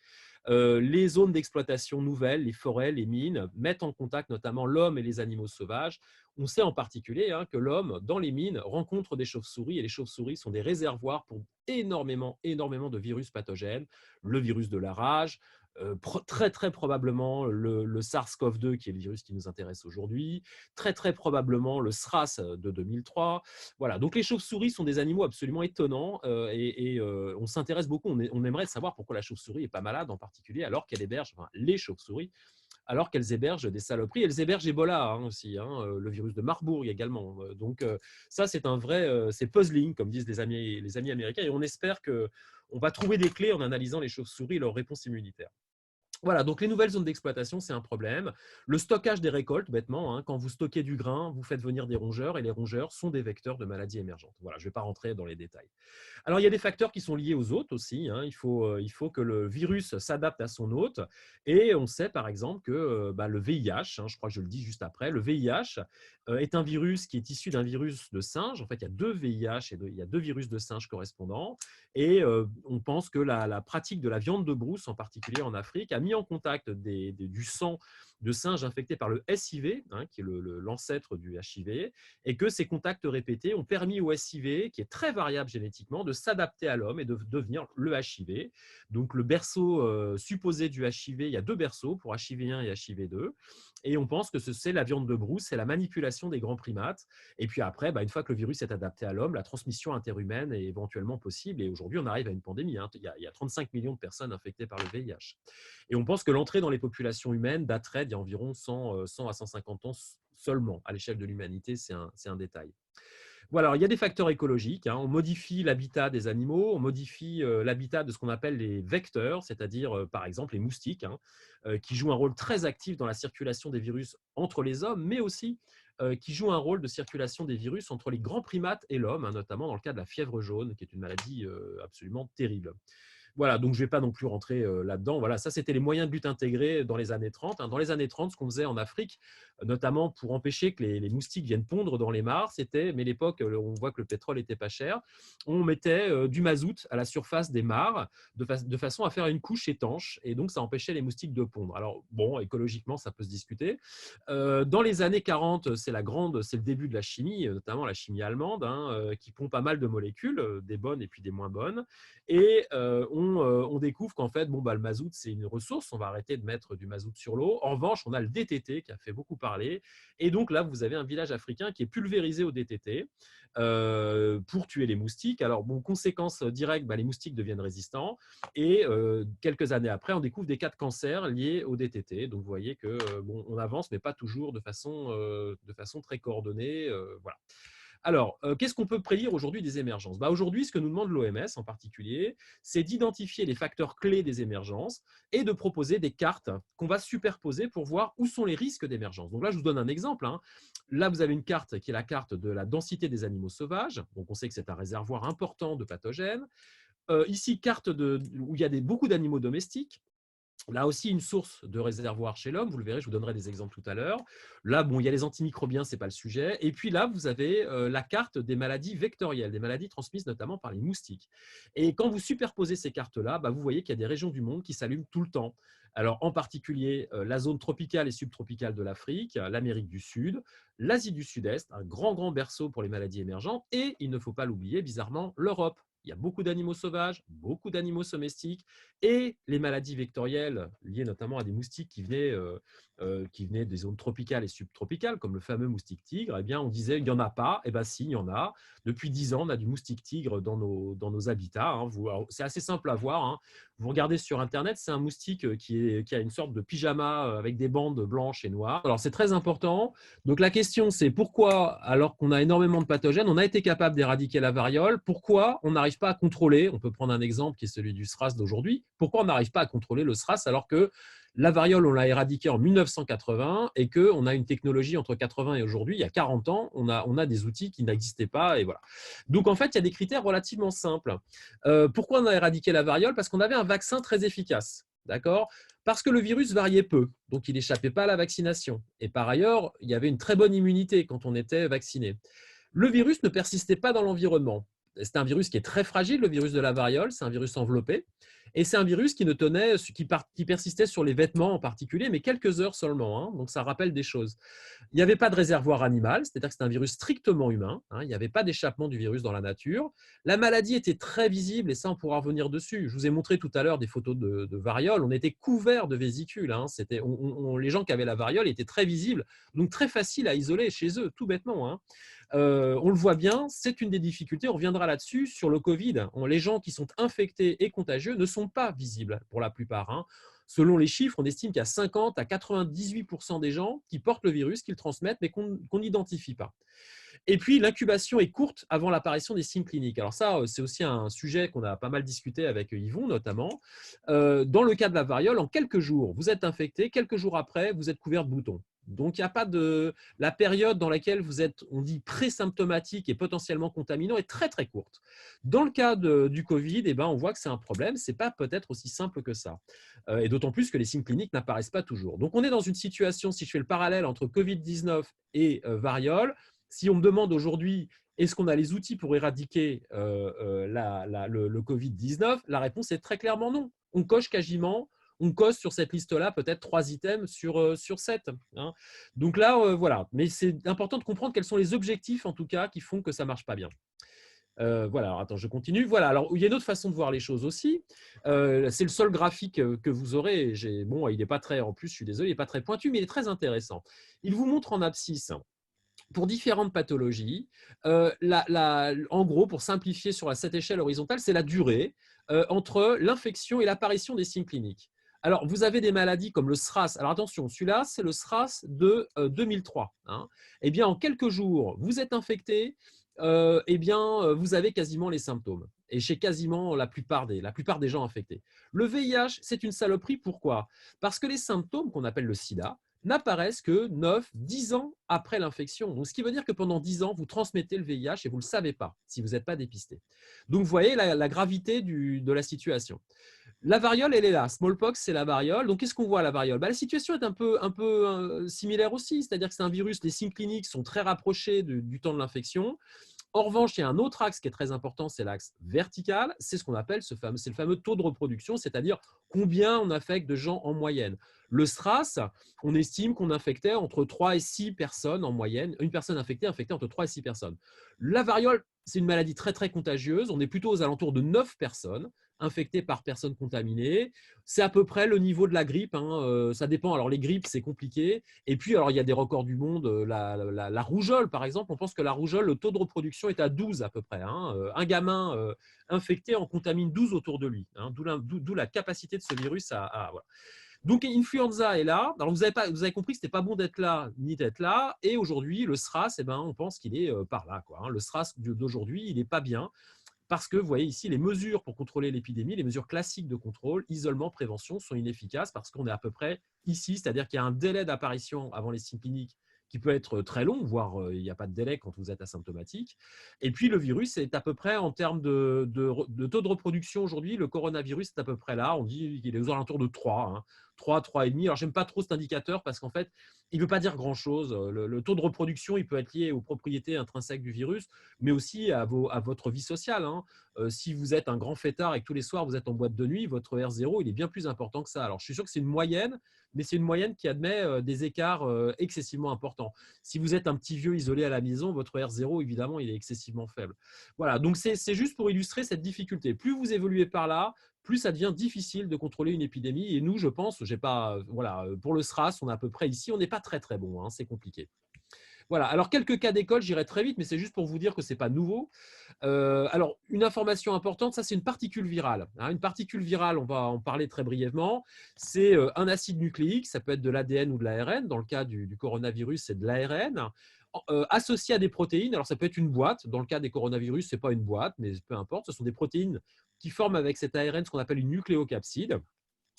Les zones d'exploitation nouvelles, les forêts, les mines, mettent en contact notamment l'homme et les animaux sauvages. On sait en particulier hein, que l'homme, dans les mines, rencontre des chauves-souris, et les chauves-souris sont des réservoirs pour énormément de virus pathogènes, le virus de la rage, très très probablement le SARS-CoV-2, qui est le virus qui nous intéresse aujourd'hui, très très probablement le SRAS de 2003. Voilà, donc les chauves-souris sont des animaux absolument étonnants on s'intéresse beaucoup, on aimerait savoir pourquoi la chauve-souris n'est pas malade en particulier, alors qu'elle héberge, enfin, les chauves-souris, alors qu'elles hébergent des saloperies. Elles hébergent Ebola hein, aussi, hein, le virus de Marburg également. Donc ça, c'est un vrai, c'est puzzling, comme disent les amis américains, et on espère qu'on va trouver des clés en analysant les chauves-souris et leur réponse immunitaire. Voilà, donc les nouvelles zones d'exploitation, c'est un problème. Le stockage des récoltes, bêtement, hein, quand vous stockez du grain, vous faites venir des rongeurs, et les rongeurs sont des vecteurs de maladies émergentes. Voilà, je ne vais pas rentrer dans les détails. Alors, il y a des facteurs qui sont liés aux hôtes aussi, hein. Il faut que le virus s'adapte à son hôte. Et on sait par exemple que le VIH, hein, je crois que je le dis juste après, le VIH est un virus qui est issu d'un virus de singe. En fait, il y a deux VIH et il y a deux virus de singe correspondants. Et on pense que la pratique de la viande de brousse, en particulier en Afrique, a mis en contact du sang de singes infectés par le SIV, hein, qui est l'ancêtre du HIV, et que ces contacts répétés ont permis au SIV, qui est très variable génétiquement, de s'adapter à l'homme et de devenir le HIV. Donc le berceau supposé du HIV, il y a deux berceaux pour HIV1 et HIV2, et on pense que c'est la viande de brousse, c'est la manipulation des grands primates. Et puis après, une fois que le virus est adapté à l'homme, la transmission interhumaine est éventuellement possible. Et aujourd'hui, on arrive à une pandémie, hein. Il y a 35 millions de personnes infectées par le VIH. Et on pense que l'entrée dans les populations humaines daterait d'il y a environ 100 à 150 ans seulement. À l'échelle de l'humanité, c'est un détail. Voilà, alors il y a des facteurs écologiques, hein. On modifie l'habitat des animaux, on modifie l'habitat de ce qu'on appelle les vecteurs, c'est-à-dire par exemple les moustiques, hein, qui jouent un rôle très actif dans la circulation des virus entre les hommes, mais aussi qui jouent un rôle de circulation des virus entre les grands primates et l'homme, hein, notamment dans le cas de la fièvre jaune, qui est une maladie absolument terrible. Voilà, donc je ne vais pas non plus rentrer là-dedans. Voilà, ça, c'était les moyens de lutte intégrés dans les années 30. Dans les années 30, ce qu'on faisait en Afrique, notamment pour empêcher que les moustiques viennent pondre dans les mares, c'était, mais à l'époque, on voit que le pétrole n'était pas cher, on mettait du mazout à la surface des mares de façon à faire une couche étanche, et donc ça empêchait les moustiques de pondre. Alors, bon, écologiquement, ça peut se discuter. Dans les années 40, c'est le début de la chimie, notamment la chimie allemande, hein, qui pond pas mal de molécules, des bonnes et puis des moins bonnes. Et on on découvre qu'en fait, bon, bah, le mazout, c'est une ressource. On va arrêter de mettre du mazout sur l'eau. En revanche, on a le DTT qui a fait beaucoup parler. Et donc là, vous avez un village africain qui est pulvérisé au DTT pour tuer les moustiques. Alors, bon, conséquence directe, bah, les moustiques deviennent résistants. Et quelques années après, on découvre des cas de cancer liés au DTT. Donc, vous voyez que bon, on avance, mais pas toujours de façon très coordonnée. Voilà. Alors, qu'est-ce qu'on peut prédire aujourd'hui des émergences? Aujourd'hui, ce que nous demande l'OMS en particulier, c'est d'identifier les facteurs clés des émergences et de proposer des cartes qu'on va superposer pour voir où sont les risques d'émergence. Donc là, je vous donne un exemple, hein. Là, vous avez une carte qui est la carte de la densité des animaux sauvages. Donc, on sait que c'est un réservoir important de pathogènes. Ici, carte où il y a beaucoup d'animaux domestiques. Là aussi, une source de réservoir chez l'homme, vous le verrez, je vous donnerai des exemples tout à l'heure. Là, bon, il y a les antimicrobiens, ce n'est pas le sujet. Et puis là, vous avez la carte des maladies vectorielles, des maladies transmises notamment par les moustiques. Et quand vous superposez ces cartes-là, vous voyez qu'il y a des régions du monde qui s'allument tout le temps. Alors, en particulier, la zone tropicale et subtropicale de l'Afrique, l'Amérique du Sud, l'Asie du Sud-Est, un grand berceau pour les maladies émergentes, et il ne faut pas l'oublier, bizarrement, l'Europe. Il y a beaucoup d'animaux sauvages, beaucoup d'animaux domestiques, et les maladies vectorielles liées notamment à des moustiques qui venaient des zones tropicales et subtropicales, comme le fameux moustique tigre. Eh bien, on disait il n'y en a pas. Eh bien, si, il y en a. Depuis 10 ans, on a du moustique tigre dans nos habitats, hein. C'est assez simple à voir, hein. Vous regardez sur Internet, c'est un moustique qui a une sorte de pyjama avec des bandes blanches et noires. Alors, c'est très important. Donc, la question, c'est pourquoi, alors qu'on a énormément de pathogènes, on a été capable d'éradiquer la variole, pourquoi on n'arrive pas à contrôler? On peut prendre un exemple qui est celui du SRAS d'aujourd'hui. Pourquoi on n'arrive pas à contrôler le SRAS alors que la variole, on l'a éradiquée en 1980 et qu'on a une technologie entre 80 et aujourd'hui, il y a 40 ans, on a des outils qui n'existaient pas. Et voilà. Donc, en fait, il y a des critères relativement simples. Pourquoi on a éradiqué la variole? Parce qu'on avait un vaccin très efficace. D'accord? Parce que le virus variait peu, donc il n'échappait pas à la vaccination. Et par ailleurs, il y avait une très bonne immunité quand on était vacciné. Le virus ne persistait pas dans l'environnement. C'est un virus qui est très fragile, le virus de la variole, c'est un virus enveloppé. Et c'est un virus qui persistait sur les vêtements en particulier, mais quelques heures seulement, hein, donc ça rappelle des choses. Il n'y avait pas de réservoir animal, c'est-à-dire que c'est un virus strictement humain, hein, il n'y avait pas d'échappement du virus dans la nature. La maladie était très visible, et ça, on pourra revenir dessus. Je vous ai montré tout à l'heure des photos de variole, on était couverts de vésicules, hein, les gens qui avaient la variole étaient très visibles, donc très facile à isoler chez eux, tout bêtement, hein. On le voit bien, c'est une des difficultés, on reviendra là-dessus, sur le Covid. Les gens qui sont infectés et contagieux ne sont pas visibles pour la plupart, hein. Selon les chiffres, on estime qu'il y a 50 à 98% des gens qui portent le virus, qui le transmettent, mais qu'on n'identifie pas. Et puis, l'incubation est courte avant l'apparition des signes cliniques. Alors ça, c'est aussi un sujet qu'on a pas mal discuté avec Yvon, notamment. Dans le cas de la variole, en quelques jours, vous êtes infecté, quelques jours après, vous êtes couvert de boutons. Donc, il n'y a pas de… La période dans laquelle vous êtes, on dit, présymptomatique et potentiellement contaminant est très, très courte. Dans le cas du Covid, on voit que c'est un problème. Ce n'est pas peut-être aussi simple que ça. Et d'autant plus que les signes cliniques n'apparaissent pas toujours. Donc, on est dans une situation, si je fais le parallèle entre Covid-19 et variole, si on me demande aujourd'hui, est-ce qu'on a les outils pour éradiquer le Covid-19 ? La réponse est très clairement non. On coche sur cette liste-là peut-être 3 items sur 7. Hein. Donc là, voilà. Mais c'est important de comprendre quels sont les objectifs, en tout cas, qui font que ça ne marche pas bien. Voilà, alors attends, je continue. Voilà, alors il y a une autre façon de voir les choses aussi. C'est le seul graphique que vous aurez. Bon, il n'est pas très, en plus, je suis désolé, il n'est pas très pointu, mais il est très intéressant. Il vous montre en abscisse, pour différentes pathologies, en gros, pour simplifier sur cette échelle horizontale, c'est la durée entre l'infection et l'apparition des signes cliniques. Alors, vous avez des maladies comme le SRAS. Alors, attention, celui-là, c'est le SRAS de 2003. Hein. Eh bien, en quelques jours, vous êtes infecté, vous avez quasiment les symptômes. Et chez quasiment la plupart des gens infectés. Le VIH, c'est une saloperie. Pourquoi? Parce que les symptômes qu'on appelle le sida n'apparaissent que 9, 10 ans après l'infection. Donc, ce qui veut dire que pendant 10 ans, vous transmettez le VIH et vous ne le savez pas si vous n'êtes pas dépisté. Donc, vous voyez la gravité de la situation. La variole, elle est là. Smallpox, c'est la variole. Donc, qu'est-ce qu'on voit à la variole? La situation est un peu similaire aussi. C'est-à-dire que c'est un virus, les signes cliniques sont très rapprochés du temps de l'infection. En revanche, il y a un autre axe qui est très important, c'est l'axe vertical. C'est ce qu'on appelle c'est le fameux taux de reproduction, c'est-à-dire combien on infecte de gens en moyenne. Le SRAS, on estime qu'on infectait entre 3 et 6 personnes en moyenne. Une personne infectée entre 3 et 6 personnes. La variole, c'est une maladie très, très contagieuse. On est plutôt aux alentours de 9 personnes. infectés par personnes contaminées. C'est à peu près le niveau de la grippe, hein, ça dépend. Alors les grippes, c'est compliqué. Et puis, alors il y a des records du monde. La rougeole, par exemple, on pense que la rougeole, le taux de reproduction est à 12 à peu près, hein. Un gamin infecté en contamine 12 autour de lui, hein, d'où la capacité de ce virus voilà. Donc, influenza est là. Alors, vous avez compris que ce n'était pas bon d'être là ni d'être là. Et aujourd'hui, le SRAS, eh ben, on pense qu'il est par là, quoi, hein. Le SRAS d'aujourd'hui, il n'est pas bien. Parce que, vous voyez ici, les mesures pour contrôler l'épidémie, les mesures classiques de contrôle, isolement, prévention, sont inefficaces parce qu'on est à peu près ici, c'est-à-dire qu'il y a un délai d'apparition avant les signes cliniques qui peut être très long, voire il n'y a pas de délai quand vous êtes asymptomatique. Et puis le virus est à peu près en termes de taux de reproduction aujourd'hui, le coronavirus est à peu près là, on dit qu'il est aux alentours de 3, hein, 3, 3,5. Alors j'aime pas trop cet indicateur parce qu'en fait, il ne veut pas dire grand-chose. Le taux de reproduction, il peut être lié aux propriétés intrinsèques du virus, mais aussi à votre vie sociale, hein. Si vous êtes un grand fêtard et que tous les soirs vous êtes en boîte de nuit, votre R0 il est bien plus important que ça. Alors je suis sûr que c'est une moyenne, mais c'est une moyenne qui admet des écarts excessivement importants. Si vous êtes un petit vieux isolé à la maison, votre R0 évidemment il est excessivement faible. Voilà, donc c'est juste pour illustrer cette difficulté. Plus vous évoluez par là, plus ça devient difficile de contrôler une épidémie. Et nous, je pense, j'ai pas, voilà, pour le SRAS, on est à peu près ici, on n'est pas très très bon, hein, c'est compliqué. Voilà, alors quelques cas d'école, j'irai très vite, mais c'est juste pour vous dire que ce n'est pas nouveau. Alors, une information importante, ça c'est une particule virale, hein. Une particule virale, on va en parler très brièvement, c'est un acide nucléique, ça peut être de l'ADN ou de l'ARN, dans le cas du coronavirus, c'est de l'ARN, associé à des protéines. Alors ça peut être une boîte, dans le cas des coronavirus, ce n'est pas une boîte, mais peu importe, ce sont des protéines qui forment avec cet ARN ce qu'on appelle une nucléocapside.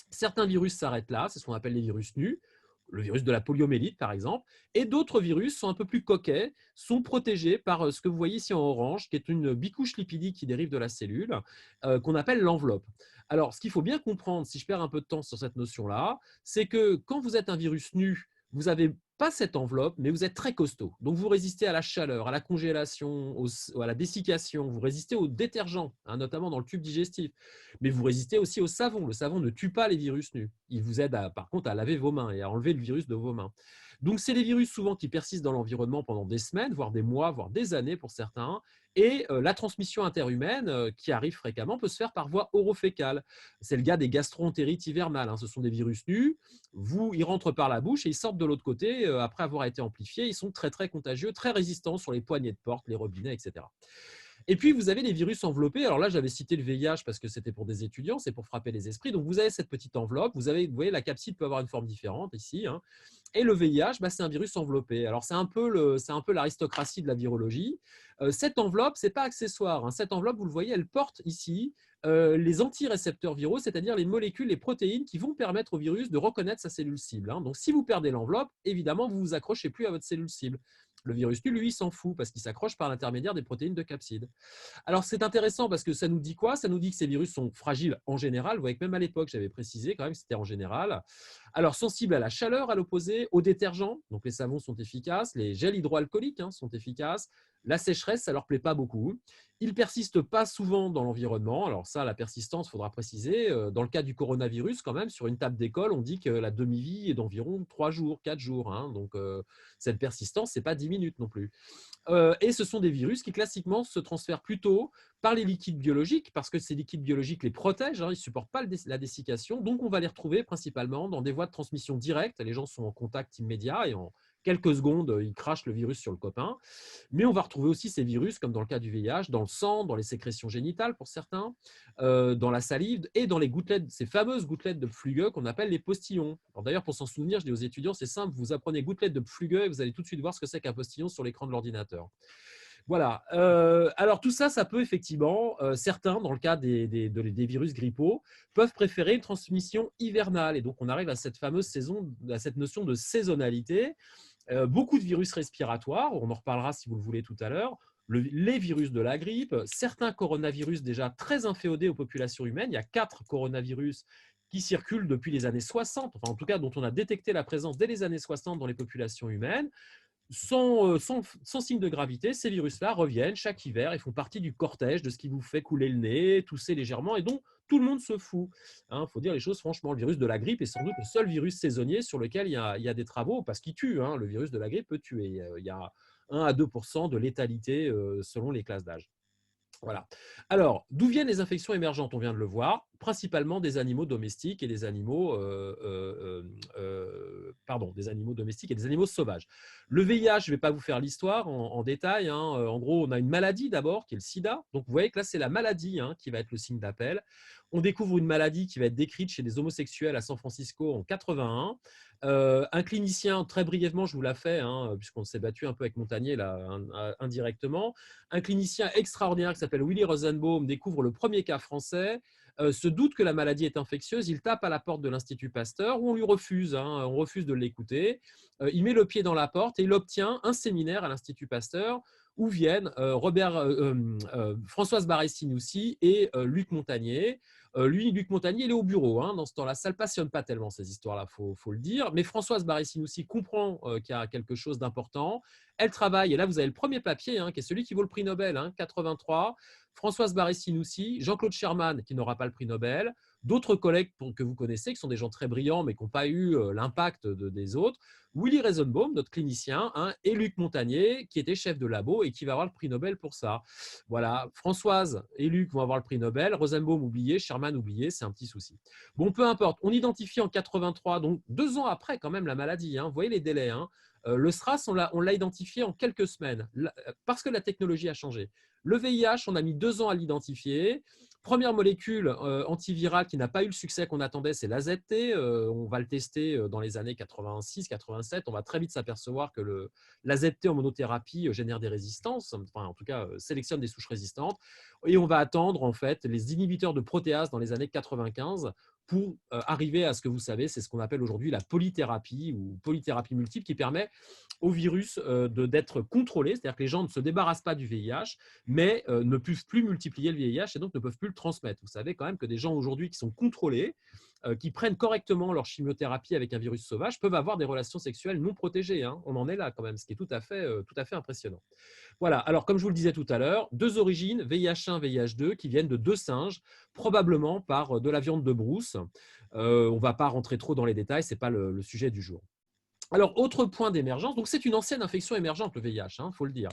Certains virus s'arrêtent là, c'est ce qu'on appelle les virus nus, le virus de la poliomyélite par exemple, et d'autres virus sont un peu plus coquets, sont protégés par ce que vous voyez ici en orange, qui est une bicouche lipidique qui dérive de la cellule, qu'on appelle l'enveloppe. Alors, ce qu'il faut bien comprendre, si je perds un peu de temps sur cette notion-là, c'est que quand vous êtes un virus nu, vous n'avez pas cette enveloppe, mais vous êtes très costaud. Donc, vous résistez à la chaleur, à la congélation, à la dessiccation, vous résistez aux détergents, hein, notamment dans le tube digestif. Mais vous résistez aussi au savon. Le savon ne tue pas les virus nus. Il vous aide, par contre, à laver vos mains et à enlever le virus de vos mains. Donc, c'est des virus souvent qui persistent dans l'environnement pendant des semaines, voire des mois, voire des années pour certains. Et la transmission interhumaine, qui arrive fréquemment, peut se faire par voie orofécale. C'est le cas des gastroentérites hivernales, hein. Ce sont des virus nus. Ils rentrent par la bouche et ils sortent de l'autre côté. Après avoir été amplifiés, ils sont très, très contagieux, très résistants sur les poignées de porte, les robinets, etc. Et puis, vous avez les virus enveloppés. Alors là, j'avais cité le VIH parce que c'était pour des étudiants, c'est pour frapper les esprits. Donc, vous avez cette petite enveloppe. Vous voyez, la capside peut avoir une forme différente ici, hein. Et le VIH, c'est un virus enveloppé. Alors, c'est un peu l'aristocratie de la virologie. Cette enveloppe, ce n'est pas accessoire, hein. Cette enveloppe, vous le voyez, elle porte ici les antirécepteurs viraux, c'est-à-dire les molécules, les protéines qui vont permettre au virus de reconnaître sa cellule cible, hein. Donc, si vous perdez l'enveloppe, évidemment, vous ne vous accrochez plus à votre cellule cible. Le virus, lui, il s'en fout parce qu'il s'accroche par l'intermédiaire des protéines de capside. Alors, c'est intéressant parce que ça nous dit quoi? Ça nous dit que ces virus sont fragiles en général. Vous voyez que même à l'époque, j'avais précisé quand même que c'était en général. Alors, sensibles à la chaleur, à l'opposé, aux détergents. Donc, les savons sont efficaces. Les gels hydroalcooliques, hein, sont efficaces. La sécheresse, ça ne leur plaît pas beaucoup. Ils ne persistent pas souvent dans l'environnement. Alors ça, la persistance, il faudra préciser. Dans le cas du coronavirus, quand même, sur une table d'école, on dit que la demi-vie est d'environ 3 jours, 4 jours, hein. Donc, cette persistance, ce n'est pas 10 minutes non plus. Et ce sont des virus qui classiquement se transfèrent plutôt par les liquides biologiques, parce que ces liquides biologiques les protègent, hein, ils ne supportent pas la dessiccation, donc on va les retrouver principalement dans des voies de transmission directe. Les gens sont en contact immédiat et en quelques secondes, ils crachent le virus sur le copain. Mais on va retrouver aussi ces virus, comme dans le cas du VIH, dans le sang, dans les sécrétions génitales pour certains, dans la salive et dans les gouttelettes, ces fameuses gouttelettes de Pfluge qu'on appelle les postillons. Alors d'ailleurs, pour s'en souvenir, je dis aux étudiants, c'est simple, vous apprenez gouttelettes de Pfluge et vous allez tout de suite voir ce que c'est qu'un postillon sur l'écran de l'ordinateur. Voilà. Alors tout ça, ça peut effectivement, certains, dans le cas des virus grippaux, peuvent préférer une transmission hivernale. Et donc on arrive à cette fameuse saison, à cette notion de saisonnalité. Beaucoup de virus respiratoires, on en reparlera si vous le voulez tout à l'heure, les virus de la grippe, certains coronavirus déjà très inféodés aux populations humaines. Il y a 4 coronavirus qui circulent depuis les années 60, enfin en tout cas dont on a détecté la présence dès les années 60 dans les populations humaines. Sans signe de gravité, ces virus-là reviennent chaque hiver et font partie du cortège de ce qui vous fait couler le nez, tousser légèrement et dont tout le monde se fout. Il faut dire les choses franchement, le virus de la grippe est sans doute le seul virus saisonnier sur lequel il y a des travaux parce qu'il tue, hein. Le virus de la grippe peut tuer. Il y a 1 à 2% de létalité selon les classes d'âge. Voilà. Alors, d'où viennent les infections émergentes? On vient de le voir, principalement des animaux domestiques et des animaux domestiques et des animaux sauvages. Le VIH, je ne vais pas vous faire l'histoire en détail, hein. En gros, on a une maladie d'abord qui est le sida. Donc, vous voyez que là, c'est la maladie, hein, qui va être le signe d'appel. On découvre une maladie qui va être décrite chez des homosexuels à San Francisco en 81. Un clinicien, très brièvement, je vous la fais, hein, puisqu'on s'est battu un peu avec Montagnier là, indirectement. Un clinicien extraordinaire qui s'appelle Willy Rosenbaum découvre le premier cas français, se doute que la maladie est infectieuse, il tape à la porte de l'Institut Pasteur où on lui refuse, hein, on refuse de l'écouter. Il met le pied dans la porte et il obtient un séminaire à l'Institut Pasteur où viennent Françoise Barré-Sinoussi et Luc Montagnier. Lui, Luc Montagnier, il est au bureau, hein, dans ce temps-là. Ça ne le passionne pas tellement, ces histoires-là, faut le dire. Mais Françoise Barré-Sinoussi comprend qu'il y a quelque chose d'important. Elle travaille, et là, vous avez le premier papier, hein, qui est celui qui vaut le prix Nobel, hein, 83. Françoise Barré-Sinoussi, Jean-Claude Sherman, qui n'aura pas le prix Nobel, d'autres collègues que vous connaissez, qui sont des gens très brillants, mais qui n'ont pas eu l'impact des autres, Willy Rosenbaum, notre clinicien, hein, et Luc Montagnier, qui était chef de labo et qui va avoir le prix Nobel pour ça. Voilà, Françoise et Luc vont avoir le prix Nobel, Rosenbaum oublié, Sherman oublié, c'est un petit souci. Bon, peu importe, on identifie en 83, donc 2 ans après quand même la maladie, hein, vous voyez les délais, hein. Le SRAS, on l'a identifié en quelques semaines, parce que la technologie a changé. Le VIH, on a mis 2 ans à l'identifier. Première molécule antivirale qui n'a pas eu le succès qu'on attendait, c'est l'AZT. On va le tester dans les années 86-87. On va très vite s'apercevoir que l'AZT en monothérapie génère des résistances, enfin en tout cas sélectionne des souches résistantes. Et on va attendre en fait les inhibiteurs de protéase dans les années 95 pour arriver à ce que vous savez, c'est ce qu'on appelle aujourd'hui la polythérapie ou polythérapie multiple qui permet au virus d'être contrôlé, c'est-à-dire que les gens ne se débarrassent pas du VIH, mais ne peuvent plus multiplier le VIH et donc ne peuvent plus le transmettre. Vous savez quand même que des gens aujourd'hui qui sont contrôlés, qui prennent correctement leur chimiothérapie avec un virus sauvage, peuvent avoir des relations sexuelles non protégées, hein. On en est là quand même, ce qui est tout à fait impressionnant. Voilà, alors comme je vous le disais tout à l'heure, 2 origines, VIH1, VIH2, qui viennent de 2 singes, probablement par de la viande de brousse. On ne va pas rentrer trop dans les détails, ce n'est pas le sujet du jour. Alors, autre point d'émergence, donc c'est une ancienne infection émergente, le VIH, il faut le dire,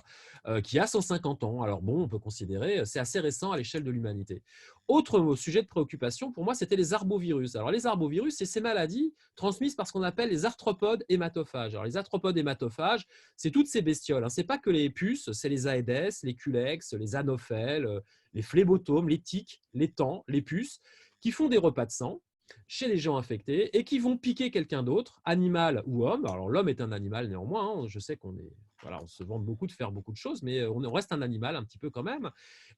qui a 150 ans. Alors bon, on peut considérer, c'est assez récent à l'échelle de l'humanité. Autre sujet de préoccupation, pour moi, c'était les arbovirus. Alors les arbovirus, c'est ces maladies transmises par ce qu'on appelle les arthropodes hématophages. Alors les arthropodes hématophages, c'est toutes ces bestioles, hein. Ce n'est pas que les puces, c'est les Aedes, les Culex, les Anophèles, les phlébotomes, les tiques, les tans, les puces, qui font des repas de sang chez les gens infectés et qui vont piquer quelqu'un d'autre, animal ou homme. Alors l'homme est un animal néanmoins, hein. Je sais on se vante beaucoup de faire beaucoup de choses, mais on reste un animal un petit peu quand même.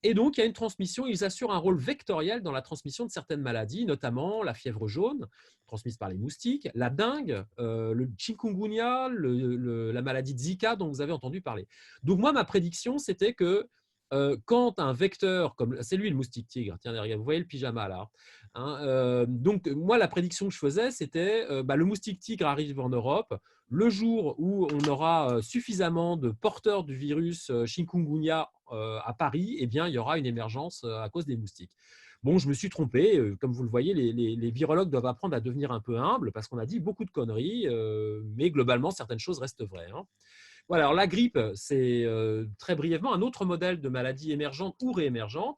Et donc il y a une transmission, ils assurent un rôle vectoriel dans la transmission de certaines maladies, notamment la fièvre jaune, transmise par les moustiques, la dengue, le chikungunya, la maladie de Zika dont vous avez entendu parler. Donc moi, ma prédiction, c'était que quand un vecteur, comme c'est lui le moustique tigre, tiens, vous voyez le pyjama là, hein, donc moi la prédiction que je faisais c'était le moustique tigre arrive en Europe le jour où on aura suffisamment de porteurs du virus chikungunya à Paris, eh bien il y aura une émergence à cause des moustiques. Bon, je me suis trompé, comme vous le voyez, les virologues doivent apprendre à devenir un peu humbles parce qu'on a dit beaucoup de conneries, mais globalement certaines choses restent vraies, hein. Voilà, alors la grippe, c'est très brièvement un autre modèle de maladie émergente ou réémergente.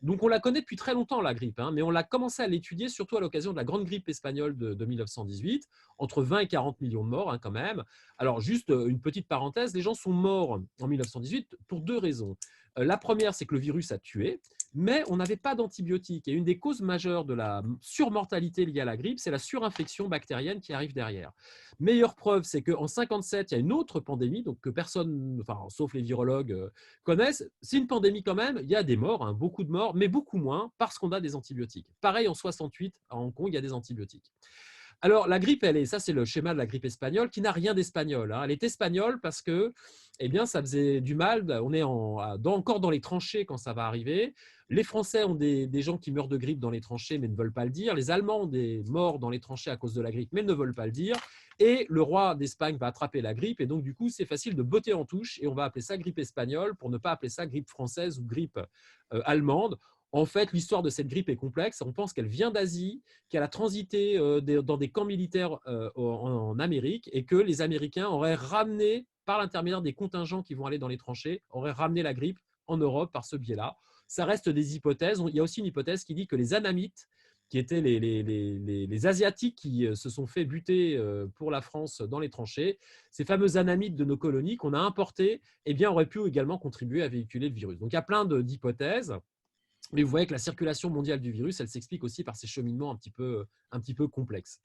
Donc on la connaît depuis très longtemps, la grippe, hein, mais on l'a commencé à l'étudier surtout à l'occasion de la grande grippe espagnole de 1918, entre 20 et 40 millions de morts, hein, quand même. Alors juste une petite parenthèse, les gens sont morts en 1918 pour 2 raisons. La première, c'est que le virus a tué, mais on n'avait pas d'antibiotiques. Et une des causes majeures de la surmortalité liée à la grippe, c'est la surinfection bactérienne qui arrive derrière. Meilleure preuve, c'est qu'en 57, il y a une autre pandémie, donc que personne, enfin, sauf les virologues, connaissent. C'est une pandémie quand même, il y a des morts, hein, beaucoup de morts, mais beaucoup moins parce qu'on a des antibiotiques. Pareil, en 68, à Hong Kong, il y a des antibiotiques. Alors, la grippe, ça c'est le schéma de la grippe espagnole qui n'a rien d'espagnol, hein. Elle est espagnole parce que eh bien, ça faisait du mal. On est encore dans les tranchées quand ça va arriver. Les Français ont des gens qui meurent de grippe dans les tranchées mais ne veulent pas le dire. Les Allemands ont des morts dans les tranchées à cause de la grippe mais ne veulent pas le dire. Et le roi d'Espagne va attraper la grippe et donc du coup, c'est facile de botter en touche et on va appeler ça grippe espagnole pour ne pas appeler ça grippe française ou grippe allemande. En fait, l'histoire de cette grippe est complexe. On pense qu'elle vient d'Asie, qu'elle a transité dans des camps militaires en Amérique et que les Américains auraient ramené, par l'intermédiaire des contingents qui vont aller dans les tranchées, auraient ramené la grippe en Europe par ce biais-là. ça reste des hypothèses. Il y a aussi une hypothèse qui dit que les Anamites, qui étaient les Asiatiques qui se sont fait buter pour la France dans les tranchées, ces fameux Anamites de nos colonies qu'on a importés, eh bien, auraient pu également contribuer à véhiculer le virus. Donc, il y a plein d'hypothèses. Mais vous voyez que la circulation mondiale du virus, elle s'explique aussi par ces cheminements un petit peu complexes.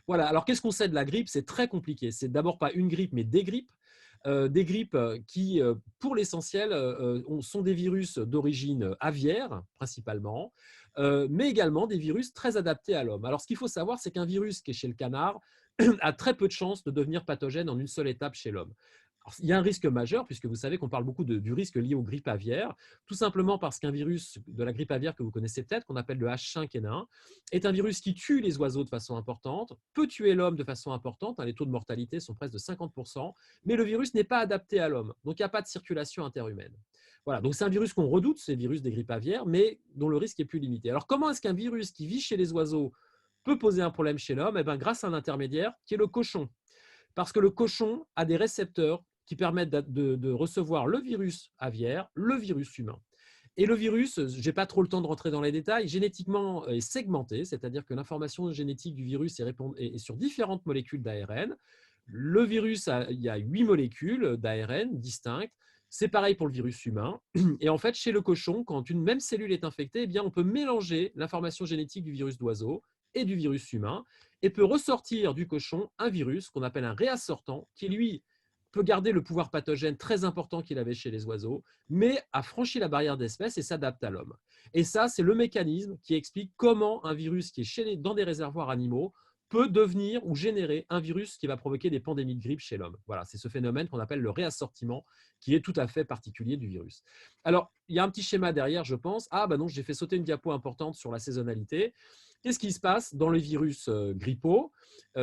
Voilà, alors qu'est-ce qu'on sait de la grippe? C'est très compliqué. C'est d'abord pas une grippe, mais des grippes. Des grippes qui, pour l'essentiel, sont des virus d'origine aviaire, principalement, mais également des virus très adaptés à l'homme. Alors, ce qu'il faut savoir, c'est qu'un virus qui est chez le canard a très peu de chances de devenir pathogène en une seule étape chez l'homme. Il y a un risque majeur, puisque vous savez qu'on parle beaucoup du risque lié aux grippes aviaires, tout simplement parce qu'un virus de la grippe aviaire que vous connaissez peut-être, qu'on appelle le H5N1, est un virus qui tue les oiseaux de façon importante, peut tuer l'homme de façon importante, les taux de mortalité sont presque de 50%, mais le virus n'est pas adapté à l'homme, donc il n'y a pas de circulation interhumaine. Voilà, donc c'est un virus qu'on redoute, c'est le virus des grippes aviaires, mais dont le risque est plus limité. Alors comment est-ce qu'un virus qui vit chez les oiseaux peut poser un problème chez l'homme? Eh bien, grâce à un intermédiaire qui est le cochon. Parce que le cochon a des récepteurs qui permettent de recevoir le virus aviaire, le virus humain. Et le virus, je n'ai pas trop le temps de rentrer dans les détails, génétiquement est segmenté, c'est-à-dire que l'information génétique du virus est sur différentes molécules d'ARN. Le virus, il y a 8 molécules d'ARN distinctes. C'est pareil pour le virus humain. Et en fait, chez le cochon, quand une même cellule est infectée, eh bien, on peut mélanger l'information génétique du virus d'oiseau et du virus humain et peut ressortir du cochon un virus qu'on appelle un réassortant qui, lui, peut garder le pouvoir pathogène très important qu'il avait chez les oiseaux, mais a franchi la barrière d'espèce et s'adapte à l'homme. Et ça, c'est le mécanisme qui explique comment un virus qui est dans des réservoirs animaux peut devenir ou générer un virus qui va provoquer des pandémies de grippe chez l'homme. Voilà, c'est ce phénomène qu'on appelle le réassortiment, qui est tout à fait particulier du virus. Alors, il y a un petit schéma derrière, je pense. Ah, ben non, j'ai fait sauter une diapo importante sur la saisonnalité. Qu'est-ce qui se passe dans le virus grippaux?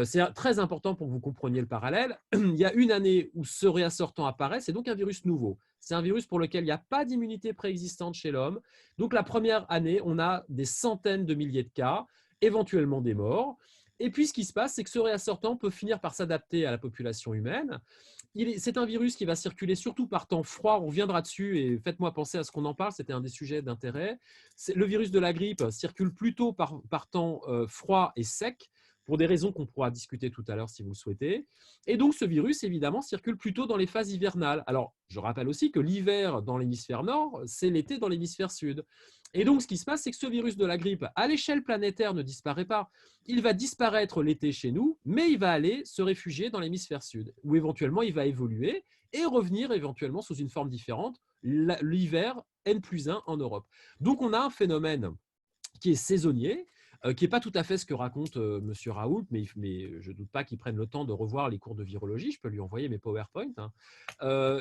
C'est très important pour que vous compreniez le parallèle. Il y a une année où ce réassortant apparaît, c'est donc un virus nouveau. C'est un virus pour lequel il n'y a pas d'immunité préexistante chez l'homme. Donc la première année, on a des centaines de milliers de cas, éventuellement des morts. Et puis ce qui se passe, c'est que ce réassortant peut finir par s'adapter à la population humaine. C'est un virus qui va circuler surtout par temps froid. On reviendra dessus et faites-moi penser à ce qu'on en parle. C'était un des sujets d'intérêt. Le virus de la grippe circule plutôt par temps froid et sec, pour des raisons qu'on pourra discuter tout à l'heure si vous le souhaitez. Et donc, ce virus, évidemment, circule plutôt dans les phases hivernales. Alors, je rappelle aussi que l'hiver dans l'hémisphère nord, c'est l'été dans l'hémisphère sud. Et donc, ce qui se passe, c'est que ce virus de la grippe, à l'échelle planétaire, ne disparaît pas. Il va disparaître l'été chez nous, mais il va aller se réfugier dans l'hémisphère sud, où éventuellement, il va évoluer et revenir éventuellement sous une forme différente l'hiver N+1 en Europe. Donc, on a un phénomène qui est saisonnier, qui n'est pas tout à fait ce que raconte M. Raoult, mais je ne doute pas qu'il prenne le temps de revoir les cours de virologie. Je peux lui envoyer mes PowerPoint.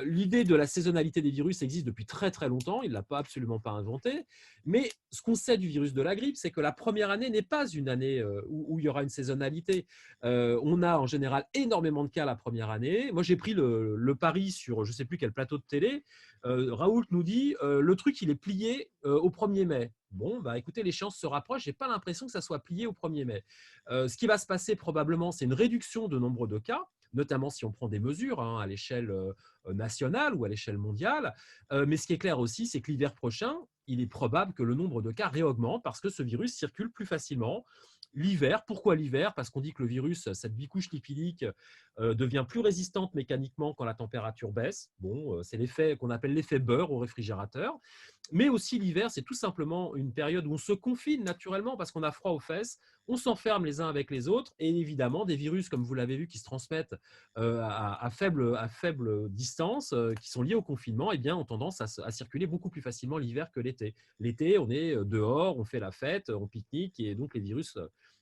L'idée de la saisonnalité des virus existe depuis très très longtemps. Il ne l'a pas absolument pas inventé. Mais ce qu'on sait du virus de la grippe, c'est que la première année n'est pas une année où il y aura une saisonnalité. On a en général énormément de cas la première année. Moi, j'ai pris le pari sur je ne sais plus quel plateau de télé. Raoult nous dit le truc, il est plié au 1er mai. Bon, bah, écoutez, l'échéance se rapproche. Je n'ai pas l'impression que ça soit plié au 1er mai. Ce qui va se passer probablement, c'est une réduction de nombre de cas, notamment si on prend des mesures à l'échelle nationale ou à l'échelle mondiale. Mais ce qui est clair aussi, c'est que l'hiver prochain, il est probable que le nombre de cas réaugmente parce que ce virus circule plus facilement. L'hiver, pourquoi l'hiver? Parce qu'on dit que le virus, cette bicouche lipidique, devient plus résistante mécaniquement quand la température baisse. Bon, c'est l'effet qu'on appelle l'effet beurre au réfrigérateur. Mais aussi l'hiver, c'est tout simplement une période où on se confine naturellement parce qu'on a froid aux fesses, on s'enferme les uns avec les autres et évidemment des virus, comme vous l'avez vu, qui se transmettent à faible distance, qui sont liés au confinement, eh bien, ont tendance à circuler beaucoup plus facilement l'hiver que l'été. L'été, on est dehors, on fait la fête, on pique-nique et donc les virus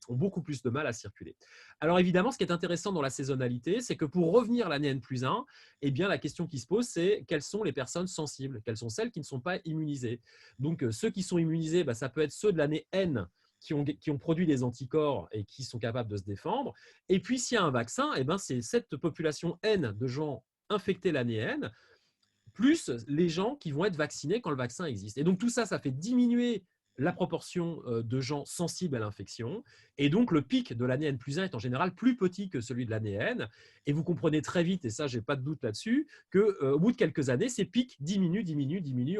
ont beaucoup plus de mal à circuler. Alors évidemment, ce qui est intéressant dans la saisonnalité, c'est que pour revenir à l'année N+1, eh bien, la question qui se pose, c'est quelles sont les personnes sensibles? Quelles sont celles qui ne sont pas immunisées? Donc, ceux qui sont immunisés, ça peut être ceux de l'année N qui ont produit des anticorps et qui sont capables de se défendre. Et puis, s'il y a un vaccin, eh c'est cette population N de gens infectés l'année N, plus les gens qui vont être vaccinés quand le vaccin existe. Et donc, tout ça, ça fait diminuer la proportion de gens sensibles à l'infection. Et donc, le pic de l'année N+1 est en général plus petit que celui de l'année N. Et vous comprenez très vite, et ça, je n'ai pas de doute là-dessus, qu'au bout de quelques années, ces pics diminuent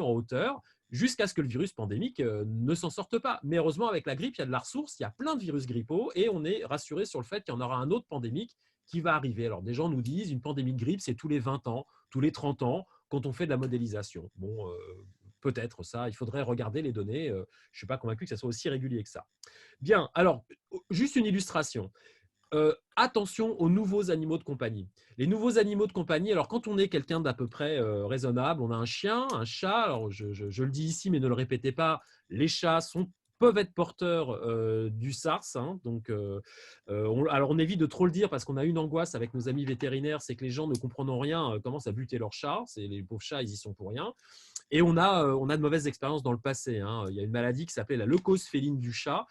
en hauteur jusqu'à ce que le virus pandémique ne s'en sorte pas. Mais heureusement, avec la grippe, il y a de la ressource, il y a plein de virus grippaux et on est rassuré sur le fait qu'il y en aura un autre pandémique qui va arriver. Alors, des gens nous disent une pandémie de grippe, c'est tous les 20 ans, tous les 30 ans, quand on fait de la modélisation. Bon, peut-être ça, il faudrait regarder les données. Je ne suis pas convaincu que ça soit aussi régulier que ça. Bien, alors, juste une illustration. Attention aux nouveaux animaux de compagnie. Les nouveaux animaux de compagnie, alors quand on est quelqu'un d'à peu près raisonnable, on a un chien, un chat, alors je le dis ici, mais ne le répétez pas, les chats peuvent être porteurs du SARS. Hein, donc, alors on évite de trop le dire parce qu'on a une angoisse avec nos amis vétérinaires, c'est que les gens ne comprenant rien commencent à buter leurs chats. Les pauvres chats, ils y sont pour rien. Et on a de mauvaises expériences dans le passé. Hein. Il y a une maladie qui s'appelait la leucose féline du chat,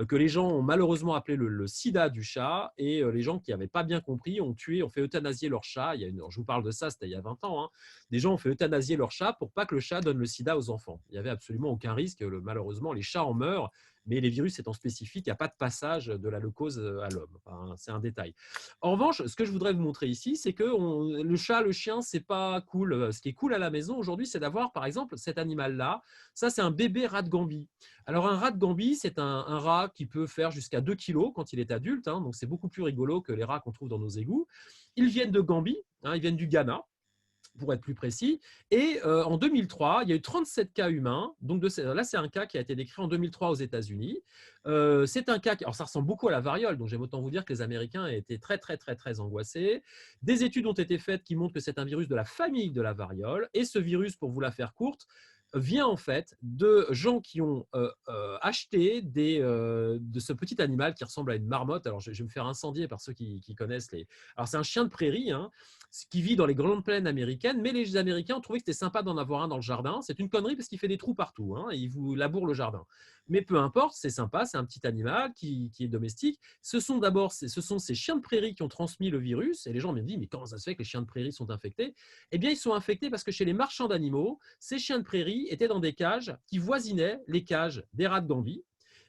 que les gens ont malheureusement appelé le sida du chat, et les gens qui n'avaient pas bien compris ont fait euthanasier leur chat. Je vous parle de ça, c'était il y a 20 ans. Hein. Des gens ont fait euthanasier leur chat pour pas que le chat donne le sida aux enfants. Il n'y avait absolument aucun risque. Malheureusement, les chats en meurent, mais les virus étant spécifiques, il n'y a pas de passage de la leucose à l'homme. Enfin, c'est un détail. En revanche, ce que je voudrais vous montrer ici, c'est que le chat, le chien, c'est pas cool. Ce qui est cool à la maison aujourd'hui, c'est d'avoir, par exemple, cet animal-là. Ça, c'est un bébé rat de Gambie. Alors, un rat de Gambie, c'est un rat qui peut faire jusqu'à 2 kilos quand il est adulte. Hein, donc, c'est beaucoup plus rigolo que les rats qu'on trouve dans nos égouts. Ils viennent de Gambie, hein, ils viennent du Ghana, pour être plus précis. Et en 2003, il y a eu 37 cas humains. Donc là, c'est un cas qui a été décrit en 2003 aux États-Unis. C'est un cas alors ça ressemble beaucoup à la variole, donc j'aime autant vous dire que les Américains étaient très, très, très, très angoissés. Des études ont été faites qui montrent que c'est un virus de la famille de la variole. Et ce virus, pour vous la faire courte, vient en fait de gens qui ont acheté de ce petit animal qui ressemble à une marmotte. Alors, je vais me faire incendier par ceux qui connaissent les… Alors, c'est un chien de prairie, hein, qui vit dans les grandes plaines américaines, mais les Américains ont trouvé que c'était sympa d'en avoir un dans le jardin. C'est une connerie parce qu'il fait des trous partout, hein, et il vous laboure le jardin. Mais peu importe, c'est sympa, c'est un petit animal qui est domestique. Ce sont ces chiens de prairie qui ont transmis le virus, et les gens me disent, mais comment ça se fait que les chiens de prairie sont infectés? Eh bien, ils sont infectés parce que chez les marchands d'animaux, ces chiens de prairie étaient dans des cages qui voisinaient les cages des rats de Gambie.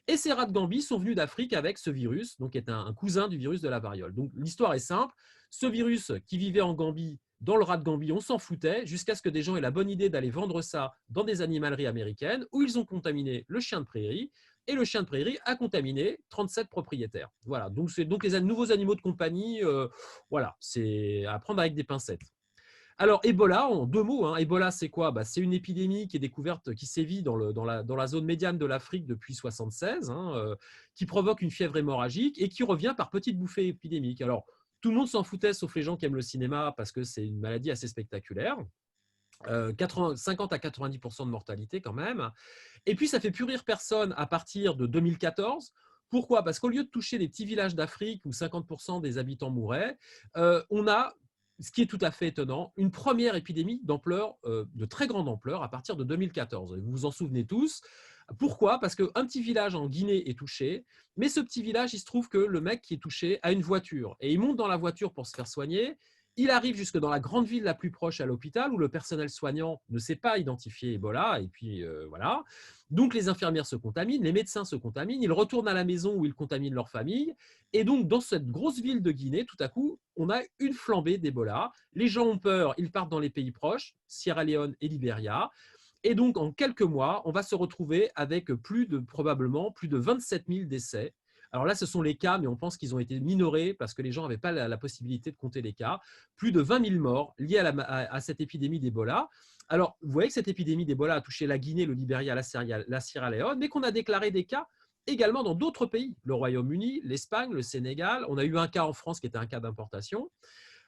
Et ces rats de Gambie sont venus d'Afrique avec ce virus, donc qui est un cousin du virus de la variole. Donc l'histoire est simple. Ce virus qui vivait en Gambie, dans le rat de Gambie, on s'en foutait jusqu'à ce que des gens aient la bonne idée d'aller vendre ça dans des animaleries américaines où ils ont contaminé le chien de prairie. Et le chien de prairie a contaminé 37 propriétaires. Voilà, donc les nouveaux animaux de compagnie, voilà, c'est à prendre avec des pincettes. Alors, Ebola, en 2 mots, hein, Ebola, c'est quoi? C'est une épidémie qui est découverte, qui sévit dans la zone médiane de l'Afrique depuis 1976, hein, qui provoque une fièvre hémorragique et qui revient par petites bouffées épidémiques. Alors, tout le monde s'en foutait, sauf les gens qui aiment le cinéma, parce que c'est une maladie assez spectaculaire. 50 à 90% de mortalité quand même. Et puis, ça fait plus rire personne à partir de 2014. Pourquoi? Parce qu'au lieu de toucher les petits villages d'Afrique où 50% des habitants mouraient, on a, ce qui est tout à fait étonnant, une première épidémie d'ampleur, de très grande ampleur, à partir de 2014. Vous vous en souvenez tous. Pourquoi? Parce qu'un petit village en Guinée est touché, mais ce petit village, il se trouve que le mec qui est touché a une voiture. Et il monte dans la voiture pour se faire soigner. Il arrive jusque dans la grande ville la plus proche à l'hôpital où le personnel soignant ne sait pas identifier Ebola. Et puis voilà. Donc les infirmières se contaminent, les médecins se contaminent, ils retournent à la maison où ils contaminent leur famille. Et donc dans cette grosse ville de Guinée, tout à coup, on a une flambée d'Ebola. Les gens ont peur, ils partent dans les pays proches, Sierra Leone et Libéria. Et donc en quelques mois, on va se retrouver avec probablement plus de 27 000 décès. Alors là, ce sont les cas, mais on pense qu'ils ont été minorés parce que les gens n'avaient pas la possibilité de compter les cas. Plus de 20 000 morts liés à cette épidémie d'Ebola. Alors, vous voyez que cette épidémie d'Ebola a touché la Guinée, le Libéria, la Sierra Leone, mais qu'on a déclaré des cas également dans d'autres pays, le Royaume-Uni, l'Espagne, le Sénégal. On a eu un cas en France qui était un cas d'importation.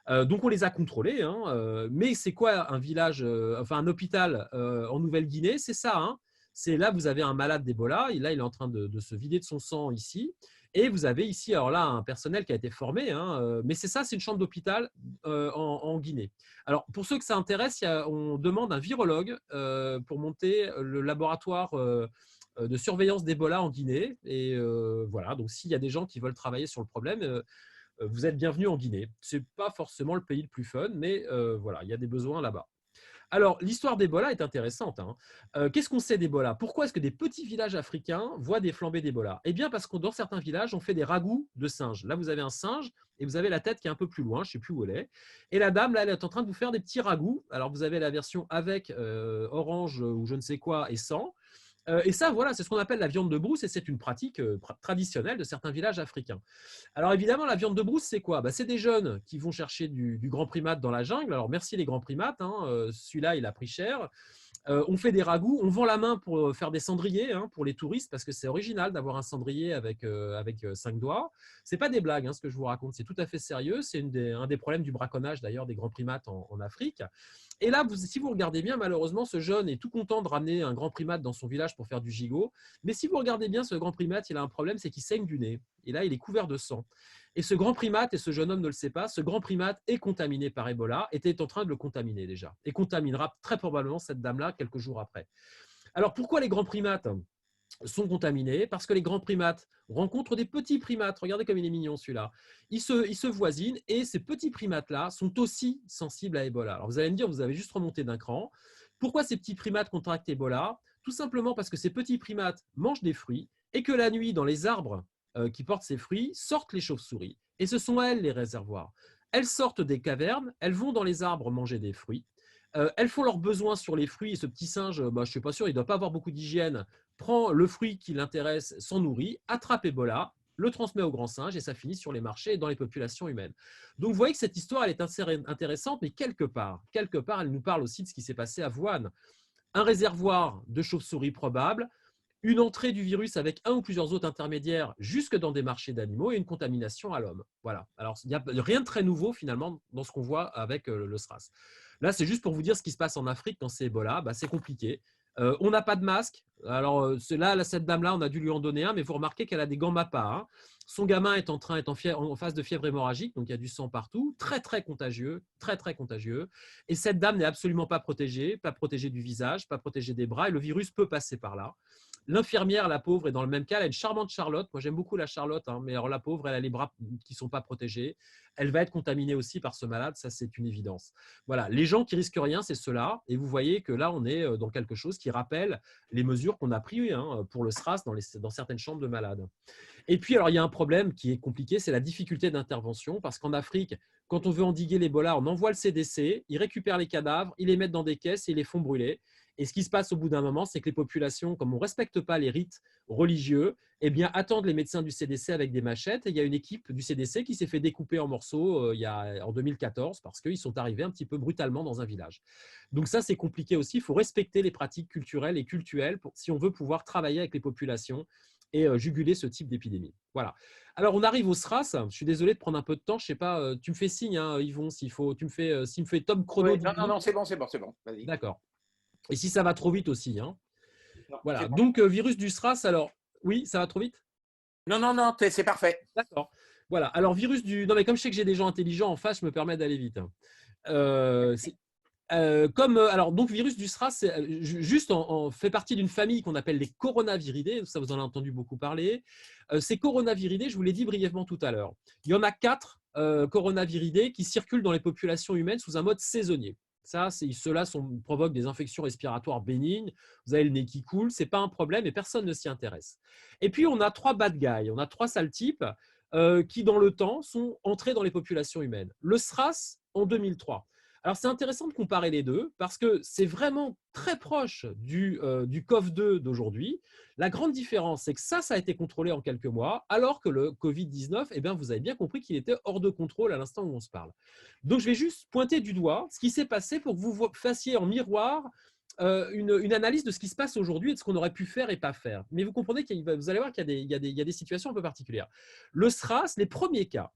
Donc on les a contrôlés, hein, mais c'est quoi un village, enfin un hôpital en Nouvelle-Guinée? C'est ça, hein. C'est là, vous avez un malade d'Ebola, et là il est en train de se vider de son sang ici, et vous avez ici alors là un personnel qui a été formé, hein, mais c'est ça, c'est une chambre d'hôpital en Guinée. Alors pour ceux que ça intéresse, on demande un virologue pour monter le laboratoire de surveillance d'Ebola en Guinée, et voilà, donc s'il y a des gens qui veulent travailler sur le problème, vous êtes bienvenus en Guinée. Ce n'est pas forcément le pays le plus fun, mais voilà, il y a des besoins là-bas. Alors, l'histoire d'Ebola est intéressante, hein. Qu'est-ce qu'on sait d'Ebola? Pourquoi est-ce que des petits villages africains voient des flambées d'Ebola? Eh bien, parce que dans certains villages, on fait des ragoûts de singes. Là, vous avez un singe et vous avez la tête qui est un peu plus loin, je ne sais plus où elle est. Et la dame, là, elle est en train de vous faire des petits ragoûts. Alors, vous avez la version avec orange ou je ne sais quoi et sans. Et ça, voilà, c'est ce qu'on appelle la viande de brousse et c'est une pratique traditionnelle de certains villages africains. Alors évidemment, la viande de brousse, c'est quoi? C'est des jeunes qui vont chercher du grand primate dans la jungle. Alors merci les grands primates, hein, celui-là, il a pris cher. On fait des ragoûts, on vend la main pour faire des cendriers, hein, pour les touristes, parce que c'est original d'avoir un cendrier avec 5 doigts. C'est pas des blagues, hein, ce que je vous raconte, c'est tout à fait sérieux. C'est un des problèmes du braconnage d'ailleurs des grands primates en Afrique. Et là, si vous regardez bien, malheureusement, ce jeune est tout content de ramener un grand primate dans son village pour faire du gigot. Mais si vous regardez bien, ce grand primate, il a un problème, c'est qu'il saigne du nez. Et là, il est couvert de sang. Et ce grand primate, et ce jeune homme ne le sait pas, ce grand primate est contaminé par Ebola, était en train de le contaminer déjà, et contaminera très probablement cette dame-là quelques jours après. Alors pourquoi les grands primates sont contaminés? Parce que les grands primates rencontrent des petits primates. Regardez comme il est mignon celui-là. Ils se voisinent et ces petits primates-là sont aussi sensibles à Ebola. Alors vous allez me dire, vous avez juste remonté d'un cran. Pourquoi ces petits primates contractent Ebola? Tout simplement parce que ces petits primates mangent des fruits et que la nuit, dans les arbres qui portent ces fruits, sortent les chauves-souris. Et ce sont elles les réservoirs. Elles sortent des cavernes, elles vont dans les arbres manger des fruits. Elles font leurs besoins sur les fruits et ce petit singe, je ne suis pas sûr, il ne doit pas avoir beaucoup d'hygiène, prend le fruit qui l'intéresse, s'en nourrit, attrape Ebola, le transmet au grand singe et ça finit sur les marchés et dans les populations humaines. Donc vous voyez que cette histoire, elle est intéressante, mais quelque part, elle nous parle aussi de ce qui s'est passé à Wuhan. Un réservoir de chauves-souris probable, une entrée du virus avec un ou plusieurs autres intermédiaires jusque dans des marchés d'animaux et une contamination à l'homme. Voilà. Alors, il n'y a rien de très nouveau finalement dans ce qu'on voit avec le SRAS. Là, c'est juste pour vous dire ce qui se passe en Afrique quand c'est Ebola. C'est compliqué. On n'a pas de masque. Alors, là, cette dame-là, on a dû lui en donner un, mais vous remarquez qu'elle a des gants MAPA, hein. Son gamin est en phase de fièvre hémorragique, donc il y a du sang partout, très très contagieux, très très contagieux. Et cette dame n'est absolument pas protégée du visage, pas protégée des bras, et le virus peut passer par là. L'infirmière, la pauvre, est dans le même cas. Elle a une charmante Charlotte. Moi, j'aime beaucoup la Charlotte, hein, mais alors la pauvre, elle a les bras qui ne sont pas protégés. Elle va être contaminée aussi par ce malade, ça c'est une évidence. Voilà, les gens qui risquent rien, c'est ceux-là. Et vous voyez que là, on est dans quelque chose qui rappelle les mesures qu'on a prises, hein, pour le SRAS dans certaines chambres de malades. Et puis, alors, il y a un problème qui est compliqué, c'est la difficulté d'intervention, parce qu'en Afrique, quand on veut endiguer l'Ebola, on envoie le CDC, ils récupèrent les cadavres, ils les mettent dans des caisses et ils les font brûler. Et ce qui se passe au bout d'un moment, c'est que les populations, comme on ne respecte pas les rites religieux, eh bien, attendent les médecins du CDC avec des machettes. Et il y a une équipe du CDC qui s'est fait découper en morceaux en 2014 parce qu'ils sont arrivés un petit peu brutalement dans un village. Donc ça, c'est compliqué aussi. Il faut respecter les pratiques culturelles et cultuelles si on veut pouvoir travailler avec les populations et juguler ce type d'épidémie. Voilà. Alors, on arrive au SRAS. Je suis désolé de prendre un peu de temps. Je sais pas, tu me fais signe, hein, Yvon, s'il me fait top chrono. Oui, non, c'est bon, vas-y. D'accord. Et si ça va trop vite aussi, hein. Non, Voilà. bon. Donc, virus du SRAS, alors, oui, ça va trop vite? Non, c'est parfait. D'accord. Voilà. Alors, Non, mais comme je sais que j'ai des gens intelligents en face, je me permets d'aller vite, hein. Alors, donc, virus du SRAS, juste fait partie d'une famille qu'on appelle les coronaviridés. Ça, vous en avez entendu beaucoup parler. Ces coronaviridés, je vous l'ai dit brièvement tout à l'heure. Il y en a 4 coronaviridés qui circulent dans les populations humaines sous un mode saisonnier. Ceux-là provoquent des infections respiratoires bénignes. Vous avez le nez qui coule, ce n'est pas un problème et personne ne s'y intéresse. Et puis, on a 3 bad guys, on a 3 sales types qui, dans le temps, sont entrés dans les populations humaines. Le SRAS, en 2003. Alors, c'est intéressant de comparer les deux parce que c'est vraiment très proche du COV2 d'aujourd'hui. La grande différence, c'est que ça a été contrôlé en quelques mois, alors que le Covid-19, eh bien, vous avez bien compris qu'il était hors de contrôle à l'instant où on se parle. Donc, je vais juste pointer du doigt ce qui s'est passé pour que vous fassiez en miroir une analyse de ce qui se passe aujourd'hui et de ce qu'on aurait pu faire et pas faire. Mais vous comprenez vous allez voir qu'il y a des situations un peu particulières. Le SRAS, les premiers cas,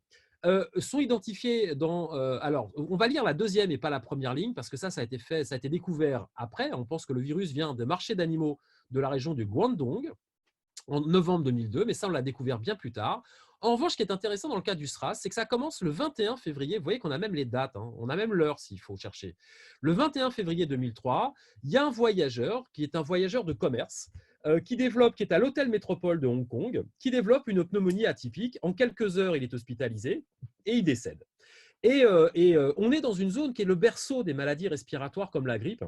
sont identifiés dans… alors, on va lire la deuxième et pas la première ligne parce que ça a été découvert après. On pense que le virus vient de marchés d'animaux de la région du Guangdong en novembre 2002, mais ça, on l'a découvert bien plus tard. En revanche, ce qui est intéressant dans le cas du SRAS, c'est que ça commence le 21 février. Vous voyez qu'on a même les dates, hein, on a même l'heure s'il faut chercher. Le 21 février 2003, il y a un voyageur qui est un voyageur de commerce qui est à l'hôtel Métropole de Hong Kong, qui développe une pneumonie atypique. En quelques heures, il est hospitalisé et il décède. On est dans une zone qui est le berceau des maladies respiratoires comme la grippe.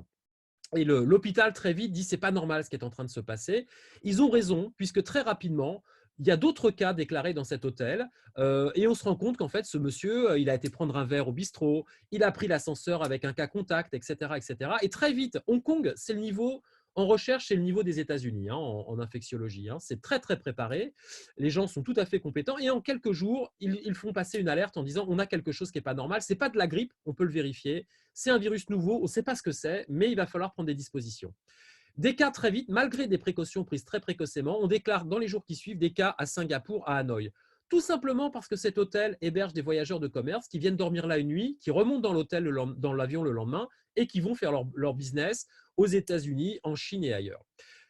Et l'hôpital, très vite, dit c'est pas normal ce qui est en train de se passer. Ils ont raison, puisque très rapidement, il y a d'autres cas déclarés dans cet hôtel. Et on se rend compte qu'en fait, ce monsieur, il a été prendre un verre au bistrot, il a pris l'ascenseur avec un cas contact, etc., etc. Et très vite, Hong Kong, c'est le niveau. En recherche, c'est le niveau des États-Unis en infectiologie. C'est très, très préparé. Les gens sont tout à fait compétents. Et en quelques jours, ils font passer une alerte en disant on a quelque chose qui n'est pas normal. Ce n'est pas de la grippe, on peut le vérifier. C'est un virus nouveau, on ne sait pas ce que c'est, mais il va falloir prendre des dispositions. Des cas très vite, malgré des précautions prises très précocement, on déclare dans les jours qui suivent des cas à Singapour, à Hanoï. Tout simplement parce que cet hôtel héberge des voyageurs de commerce qui viennent dormir là une nuit, qui remontent dans l'hôtel, dans l'avion le lendemain et qui vont faire leur business aux États-Unis, en Chine et ailleurs.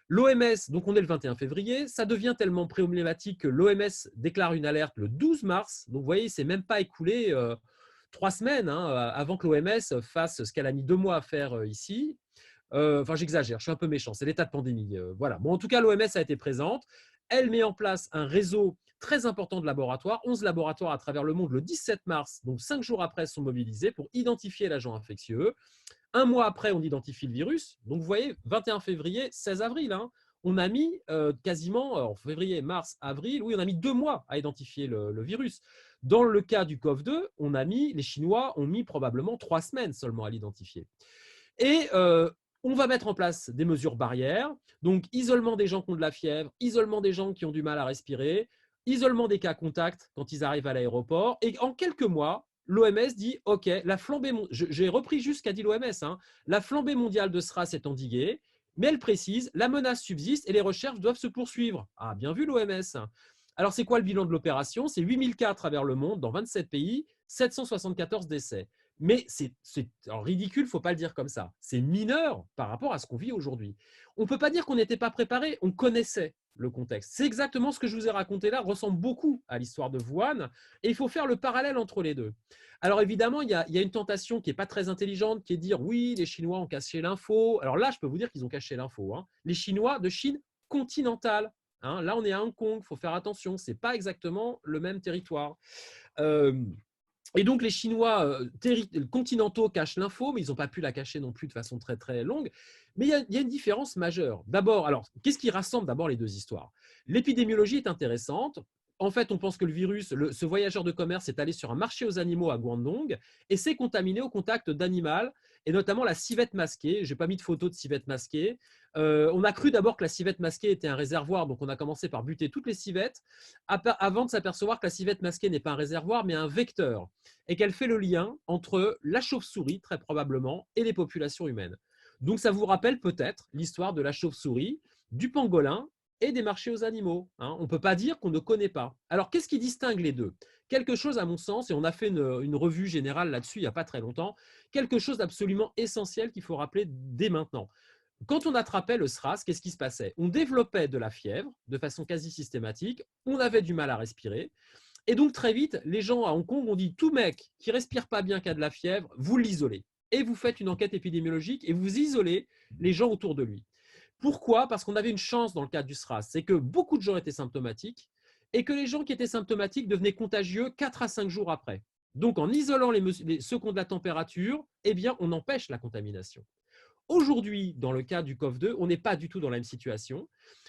L'OMS, donc on est le 21 février, ça devient tellement problématique que l'OMS déclare une alerte le 12 mars. Donc vous voyez, c'est même pas écoulé 3 semaines avant que l'OMS fasse ce qu'elle a mis 2 mois à faire ici. Enfin, j'exagère, je suis un peu méchant, c'est l'état de pandémie. Voilà. Bon, en tout cas, l'OMS a été présente. Elle met en place un réseau très important de laboratoires. 11 laboratoires à travers le monde le 17 mars, donc 5 jours après, sont mobilisés pour identifier l'agent infectieux. Un mois après, on identifie le virus. Donc, vous voyez, 21 février, 16 avril, on a mis quasiment, en février, mars, avril, oui, on a mis 2 mois à identifier le virus. Dans le cas du COV2, les Chinois ont mis probablement 3 semaines seulement à l'identifier. Et on va mettre en place des mesures barrières, donc isolement des gens qui ont de la fièvre, isolement des gens qui ont du mal à respirer, isolement des cas contacts quand ils arrivent à l'aéroport. Et en quelques mois, l'OMS dit « Ok, la flambée, j'ai repris juste ce qu'a dit l'OMS, la flambée mondiale de SRAS est endiguée, mais elle précise, la menace subsiste et les recherches doivent se poursuivre. » Ah, bien vu l'OMS. Alors, c'est quoi le bilan de l'opération? C'est 8000 cas à travers le monde, dans 27 pays, 774 décès. Mais c'est ridicule, il ne faut pas le dire comme ça. C'est mineur par rapport à ce qu'on vit aujourd'hui. On ne peut pas dire qu'on n'était pas préparé, on connaissait le contexte. C'est exactement ce que je vous ai raconté là, ressemble beaucoup à l'histoire de Wuhan, et il faut faire le parallèle entre les deux. Alors évidemment, il y a une tentation qui n'est pas très intelligente, qui est de dire oui, les Chinois ont caché l'info. Alors là, je peux vous dire qu'ils ont caché l'info. Les Chinois de Chine continentale. Là, on est à Hong Kong, il faut faire attention, ce n'est pas exactement le même territoire. Et donc, les Chinois continentaux cachent l'info, mais ils n'ont pas pu la cacher non plus de façon très, très longue. Mais il y a une différence majeure. D'abord, alors, qu'est-ce qui rassemble d'abord les deux histoires? L'épidémiologie est intéressante. En fait, on pense que le virus, ce voyageur de commerce est allé sur un marché aux animaux à Guangdong et s'est contaminé au contact d'animal, et notamment la civette masquée. Je n'ai pas mis de photo de civette masquée. On a cru d'abord que la civette masquée était un réservoir, donc on a commencé par buter toutes les civettes, avant de s'apercevoir que la civette masquée n'est pas un réservoir, mais un vecteur, et qu'elle fait le lien entre la chauve-souris, très probablement, et les populations humaines. Donc ça vous rappelle peut-être l'histoire de la chauve-souris, du pangolin et des marchés aux animaux. On ne peut pas dire qu'on ne connaît pas. Alors qu'est-ce qui distingue les deux? Quelque chose, à mon sens, et on a fait une revue générale là-dessus il n'y a pas très longtemps, quelque chose d'absolument essentiel qu'il faut rappeler dès maintenant. Quand on attrapait le SRAS, qu'est-ce qui se passait? On développait de la fièvre de façon quasi systématique, on avait du mal à respirer, et donc très vite, les gens à Hong Kong ont dit tout mec qui respire pas bien, qui a de la fièvre, vous l'isolez. Et vous faites une enquête épidémiologique et vous isolez les gens autour de lui. Pourquoi? Parce qu'on avait une chance dans le cadre du SRAS, c'est que beaucoup de gens étaient symptomatiques et que les gens qui étaient symptomatiques devenaient contagieux 4 à 5 jours après. Donc en isolant ceux qui ont de la température, eh bien, on empêche la contamination. Aujourd'hui, dans le cas du COV2, on n'est pas du tout dans la même situation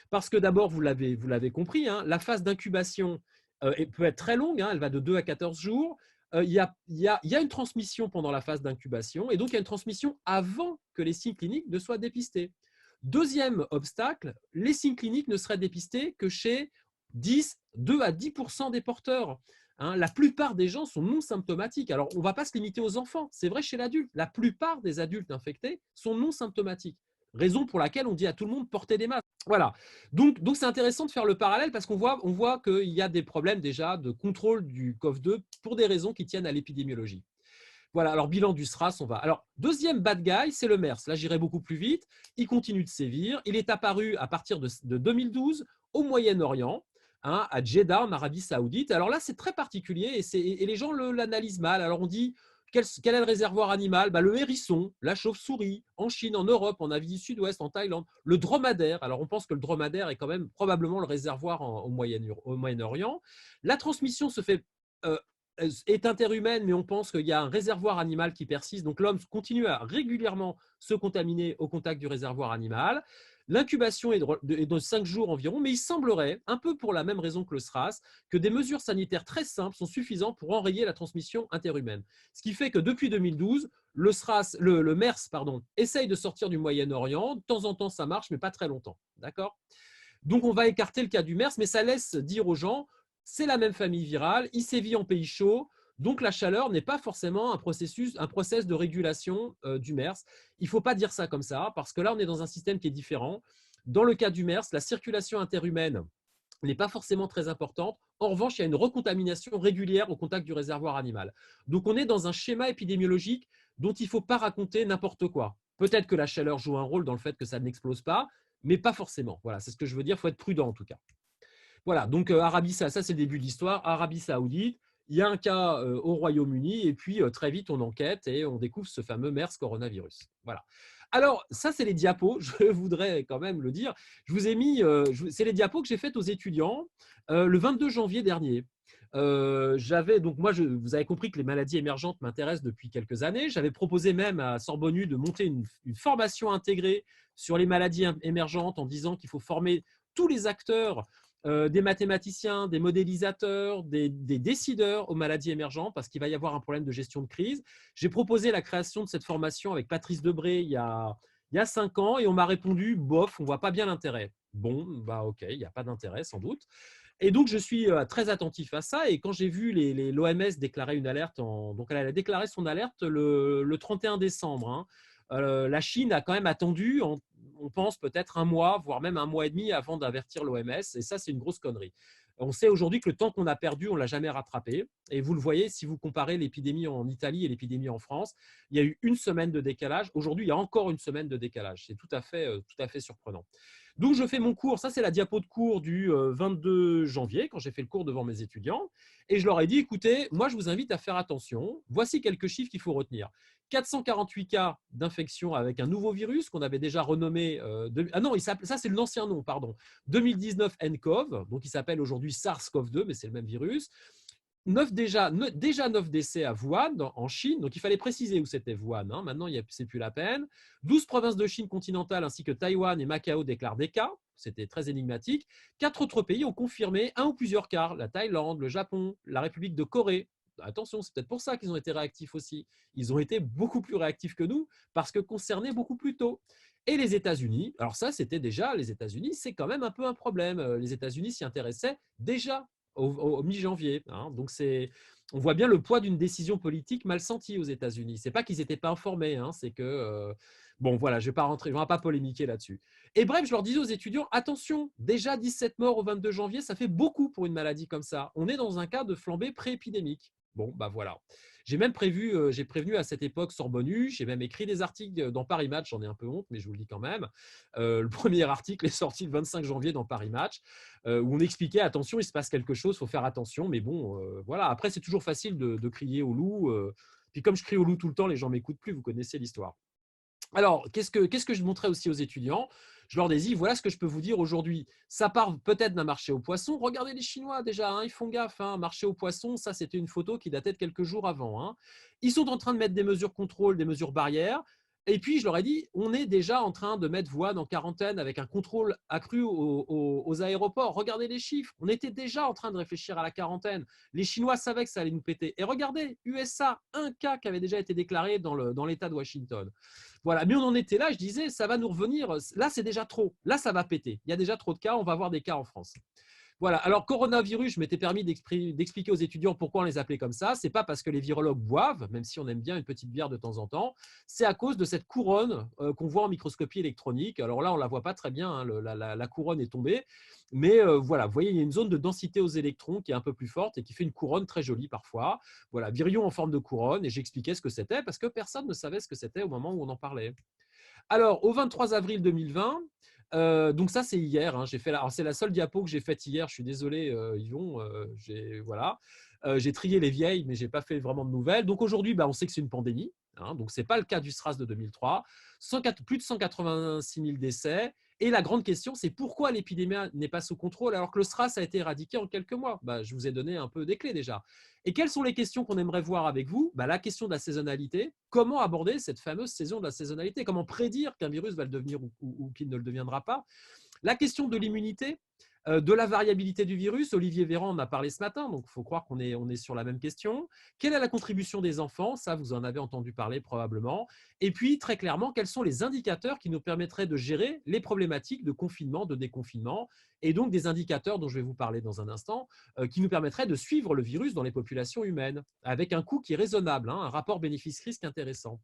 parce que d'abord, vous l'avez compris, la phase d'incubation peut être très longue, elle va de 2 à 14 jours. Il y a une transmission pendant la phase d'incubation et donc il y a une transmission avant que les signes cliniques ne soient dépistés. Deuxième obstacle, les signes cliniques ne seraient dépistés que chez 2 à 10% des porteurs. La plupart des gens sont non symptomatiques. Alors, on ne va pas se limiter aux enfants. C'est vrai chez l'adulte. La plupart des adultes infectés sont non symptomatiques. Raison pour laquelle on dit à tout le monde portez des masques. Voilà. Donc c'est intéressant de faire le parallèle parce qu'on voit qu'il y a des problèmes déjà de contrôle du COV2 pour des raisons qui tiennent à l'épidémiologie. Voilà, alors bilan du SRAS, on va. Alors, deuxième bad guy, c'est le MERS. Là, j'irai beaucoup plus vite. Il continue de sévir. Il est apparu à partir de 2012 au Moyen-Orient, à Jeddah, en Arabie Saoudite. Alors là, c'est très particulier et les gens l'analysent mal. Alors, on dit quel est le réservoir animal? Le hérisson, la chauve-souris, en Chine, en Europe, en Asie du Sud-Ouest, en Thaïlande. Le dromadaire. Alors, on pense que le dromadaire est quand même probablement le réservoir au Moyen-Orient. La transmission se fait est interhumaine, mais on pense qu'il y a un réservoir animal qui persiste. Donc l'homme continue à régulièrement se contaminer au contact du réservoir animal. L'incubation est de 5 jours environ, mais il semblerait, un peu pour la même raison que le SRAS, que des mesures sanitaires très simples sont suffisantes pour enrayer la transmission interhumaine. Ce qui fait que depuis 2012, le MERS essaye de sortir du Moyen-Orient. De temps en temps, ça marche, mais pas très longtemps. D'accord ? Donc, on va écarter le cas du MERS, mais ça laisse dire aux gens, c'est la même famille virale, il sévit en pays chaud, donc la chaleur n'est pas forcément un process de régulation du MERS. Il ne faut pas dire ça comme ça, parce que là, on est dans un système qui est différent. Dans le cas du MERS, la circulation interhumaine n'est pas forcément très importante. En revanche, il y a une recontamination régulière au contact du réservoir animal. Donc, on est dans un schéma épidémiologique dont il ne faut pas raconter n'importe quoi. Peut-être que la chaleur joue un rôle dans le fait que ça n'explose pas, mais pas forcément. Voilà, c'est ce que je veux dire. Il faut être prudent en tout cas. Voilà, donc Arabie, ça c'est le début de l'histoire. Arabie Saoudite, il y a un cas au Royaume-Uni et puis très vite on enquête et on découvre ce fameux MERS coronavirus. Voilà. Alors, ça, c'est les diapos, je voudrais quand même le dire. Je vous ai mis, c'est les diapos que j'ai faites aux étudiants le 22 janvier dernier. Donc moi, vous avez compris que les maladies émergentes m'intéressent depuis quelques années. J'avais proposé même à Sorbonne U de monter une formation intégrée sur les maladies émergentes en disant qu'il faut former tous les acteurs, des mathématiciens, des modélisateurs, des décideurs aux maladies émergentes parce qu'il va y avoir un problème de gestion de crise. J'ai proposé la création de cette formation avec Patrice Debré il y a 5 ans et on m'a répondu, bof, on ne voit pas bien l'intérêt. Bon, bah ok, il n'y a pas d'intérêt sans doute. Et donc, je suis très attentif à ça. Et quand j'ai vu l'OMS déclarer une alerte, donc elle a déclaré son alerte le 31 décembre. Hein. La Chine a quand même attendu, on pense peut-être un mois, voire même un mois et demi avant d'avertir l'OMS. Et ça, c'est une grosse connerie. On sait aujourd'hui que le temps qu'on a perdu, on ne l'a jamais rattrapé. Et vous le voyez, si vous comparez l'épidémie en Italie et l'épidémie en France, il y a eu une semaine de décalage. Aujourd'hui, il y a encore une semaine de décalage. C'est tout à fait surprenant. Donc, je fais mon cours. Ça, c'est la diapo de cours du 22 janvier, quand j'ai fait le cours devant mes étudiants. Et je leur ai dit, écoutez, moi, je vous invite à faire attention. Voici quelques chiffres qu'il faut retenir. 448 cas d'infection avec un nouveau virus qu'on avait déjà renommé. Ça, c'est l'ancien nom, pardon. 2019 nCoV, donc il s'appelle aujourd'hui SARS-CoV-2, mais c'est le même virus. 9 décès à Wuhan, en Chine. Donc, il fallait préciser où c'était Wuhan. Hein. Maintenant, ce n'est plus la peine. 12 provinces de Chine continentale ainsi que Taïwan et Macao déclarent des cas. C'était très énigmatique. 4 autres pays ont confirmé un ou plusieurs cas. La Thaïlande, le Japon, la République de Corée. Attention, c'est peut-être pour ça qu'ils ont été réactifs aussi. Ils ont été beaucoup plus réactifs que nous parce que concernés beaucoup plus tôt. Et les États-Unis, alors ça, c'était déjà, les États-Unis, c'est quand même un peu un problème. Les États-Unis s'y intéressaient déjà au mi-janvier. Hein. Donc, on voit bien le poids d'une décision politique mal sentie aux États-Unis. Ce n'est pas qu'ils n'étaient pas informés, hein, c'est que… bon, voilà, je ne vais pas rentrer, je ne vais pas polémiquer là-dessus. Et bref, je leur disais aux étudiants, attention, déjà 17 morts au 22 janvier, ça fait beaucoup pour une maladie comme ça. On est dans un cas de flambée pré-épidémique. Bon, bah voilà. J'ai même prévenu à cette époque Sorbonne U, j'ai même écrit des articles dans Paris Match, j'en ai un peu honte, mais je vous le dis quand même. Le premier article est sorti le 25 janvier dans Paris Match, où on expliquait, attention, il se passe quelque chose, il faut faire attention, mais bon, voilà. Après, c'est toujours facile de crier au loup. Puis comme je crie au loup tout le temps, les gens ne m'écoutent plus, vous connaissez l'histoire. Alors, qu'est-ce que je montrais aussi aux étudiants? Je leur dis, voilà ce que je peux vous dire aujourd'hui. Ça part peut-être d'un marché aux poissons. Regardez les Chinois déjà, hein, ils font gaffe. Hein, marché aux poissons, ça c'était une photo qui datait de quelques jours avant. Hein. Ils sont en train de mettre des mesures contrôle, des mesures barrières. Et puis, je leur ai dit, on est déjà en train de mettre Wuhan en quarantaine avec un contrôle accru aux aéroports. Regardez les chiffres. On était déjà en train de réfléchir à la quarantaine. Les Chinois savaient que ça allait nous péter. Et regardez, USA, un cas qui avait déjà été déclaré dans l'État de Washington. Voilà, mais on en était là, je disais, ça va nous revenir. Là, c'est déjà trop. Là, ça va péter. Il y a déjà trop de cas, on va avoir des cas en France. Voilà, alors coronavirus, je m'étais permis d'expliquer aux étudiants pourquoi on les appelait comme ça. Ce n'est pas parce que les virologues boivent, même si on aime bien une petite bière de temps en temps, c'est à cause de cette couronne qu'on voit en microscopie électronique. Alors là, on ne la voit pas très bien, hein, la couronne est tombée. Mais voilà, vous voyez, il y a une zone de densité aux électrons qui est un peu plus forte et qui fait une couronne très jolie parfois. Voilà, virion en forme de couronne, et j'expliquais ce que c'était parce que personne ne savait ce que c'était au moment où on en parlait. Alors, au 23 avril 2020, donc ça, c'est hier. Hein, c'est la seule diapo que j'ai faite hier. Je suis désolé, Yvon. Voilà. J'ai trié les vieilles, mais je n'ai pas fait vraiment de nouvelles. Donc aujourd'hui, on sait que c'est une pandémie. Hein, donc, ce n'est pas le cas du SRAS de 2003. Plus de 186 000 décès. Et la grande question, c'est pourquoi l'épidémie n'est pas sous contrôle alors que le SRAS a été éradiqué en quelques mois. Je vous ai donné un peu des clés déjà. Et quelles sont les questions qu'on aimerait voir avec vous? La question de la saisonnalité. Comment aborder cette fameuse saison de la saisonnalité? Comment prédire qu'un virus va le devenir ou qu'il ne le deviendra pas? La question de l'immunité, de la variabilité du virus. Olivier Véran en a parlé ce matin, donc il faut croire qu'on est sur la même question. Quelle est la contribution des enfants? Ça, vous en avez entendu parler probablement. Et puis, très clairement, quels sont les indicateurs qui nous permettraient de gérer les problématiques de confinement, de déconfinement, et donc des indicateurs dont je vais vous parler dans un instant, qui nous permettraient de suivre le virus dans les populations humaines, avec un coût qui est raisonnable, un rapport bénéfice-risque intéressant.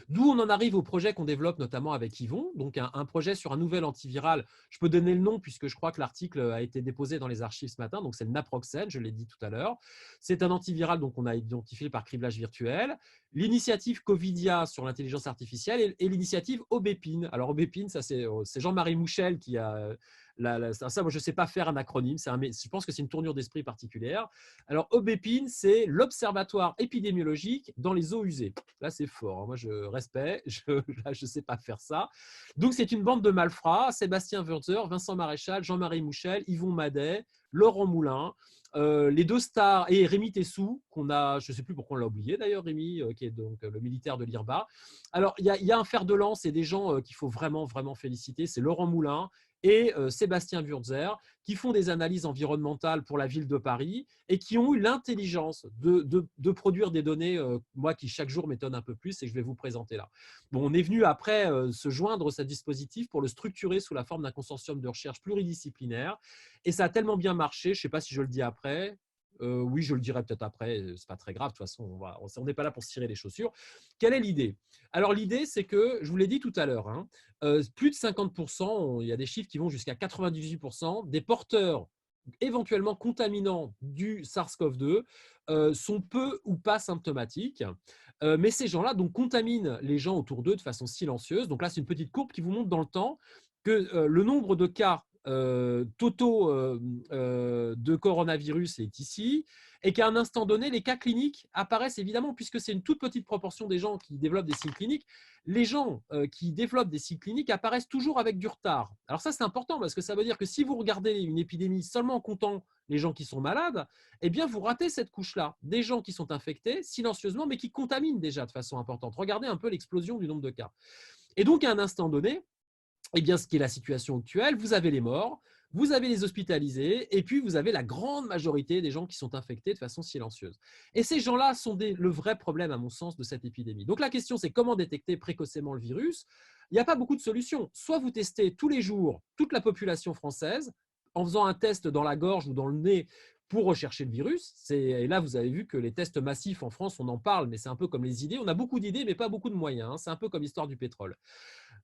D'où on en arrive au projet qu'on développe notamment avec Yvon, donc un projet sur un nouvel antiviral. Je peux donner le nom puisque je crois que l'article a été déposé dans les archives ce matin, donc c'est le naproxène, je l'ai dit tout à l'heure. C'est un antiviral qu'on a identifié par criblage virtuel. L'initiative Covidia sur l'intelligence artificielle et l'initiative Aubépine. Alors Aubépine, ça c'est Jean-Marie Mouchel qui a… ça, moi, je ne sais pas faire un acronyme, je pense que c'est une tournure d'esprit particulière. Alors, Aubépine, c'est l'Observatoire épidémiologique dans les eaux usées. Là, c'est fort. Moi, je respecte. Je ne sais pas faire ça. Donc, c'est une bande de malfrats. Sébastien Wurzer, Vincent Maréchal, Jean-Marie Mouchel, Yvon Madet, Laurent Moulin, les deux stars et Rémi Tessou, qu'on a, je ne sais plus pourquoi on l'a oublié d'ailleurs, Rémi, qui est donc le militaire de l'IRBA. Alors, il y a un fer de lance et des gens qu'il faut vraiment, vraiment féliciter. C'est Laurent Moulin et Sébastien Wurzer, qui font des analyses environnementales pour la ville de Paris et qui ont eu l'intelligence de produire des données, moi qui chaque jour m'étonne un peu plus et que je vais vous présenter là. Bon, on est venu après se joindre à ce dispositif pour le structurer sous la forme d'un consortium de recherche pluridisciplinaire et ça a tellement bien marché, je ne sais pas si je le dis après. Oui, je le dirai peut-être après, ce n'est pas très grave, de toute façon, on n'est pas là pour se tirer les chaussures. Quelle est l'idée? Alors l'idée, c'est que, je vous l'ai dit tout à l'heure, plus de 50%, il y a des chiffres qui vont jusqu'à 98% des porteurs éventuellement contaminants du SARS-CoV-2 sont peu ou pas symptomatiques. Mais ces gens-là donc, contaminent les gens autour d'eux de façon silencieuse. Donc là, c'est une petite courbe qui vous montre dans le temps que le nombre de cas totaux de coronavirus est ici et qu'à un instant donné, les cas cliniques apparaissent évidemment puisque c'est une toute petite proportion des gens qui développent des signes cliniques. Les gens qui développent des signes cliniques apparaissent toujours avec du retard. Alors ça, c'est important parce que ça veut dire que si vous regardez une épidémie seulement en comptant les gens qui sont malades, eh bien, vous ratez cette couche-là. Des gens qui sont infectés silencieusement mais qui contaminent déjà de façon importante. Regardez un peu l'explosion du nombre de cas. Et donc, à un instant donné, eh bien, ce qui est la situation actuelle, vous avez les morts, vous avez les hospitalisés, et puis vous avez la grande majorité des gens qui sont infectés de façon silencieuse. Et ces gens-là sont le vrai problème, à mon sens, de cette épidémie. Donc la question, c'est comment détecter précocement le virus? Il n'y a pas beaucoup de solutions. Soit vous testez tous les jours toute la population française en faisant un test dans la gorge ou dans le nez pour rechercher le virus. Et là, vous avez vu que les tests massifs en France, on en parle, mais c'est un peu comme les idées. On a beaucoup d'idées, mais pas beaucoup de moyens. C'est un peu comme l'histoire du pétrole.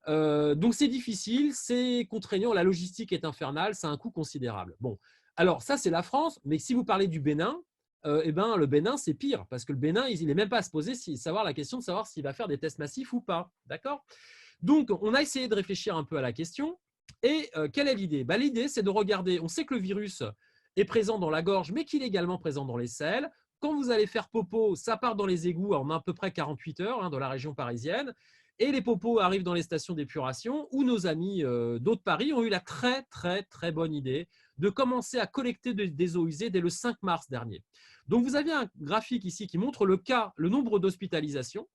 Donc, c'est difficile, c'est contraignant, la logistique est infernale, ça a un coût considérable. Bon, alors ça, c'est la France, mais si vous parlez du Bénin, eh ben, le Bénin, c'est pire, parce que le Bénin, il n'est même pas à se poser la question de savoir s'il va faire des tests massifs ou pas. D'accord? Donc, on a essayé de réfléchir un peu à la question. Et quelle est l'idée? L'idée, c'est de regarder, on sait que le virus est présent dans la gorge, mais qu'il est également présent dans les selles. Quand vous allez faire popo, ça part dans les égouts en à peu près 48 heures dans la région parisienne. Et les popos arrivent dans les stations d'épuration où nos amis d'Eau de Paris ont eu la très, très, très bonne idée de commencer à collecter des eaux usées dès le 5 mars dernier. Donc, vous avez un graphique ici qui montre le nombre d'hospitalisations.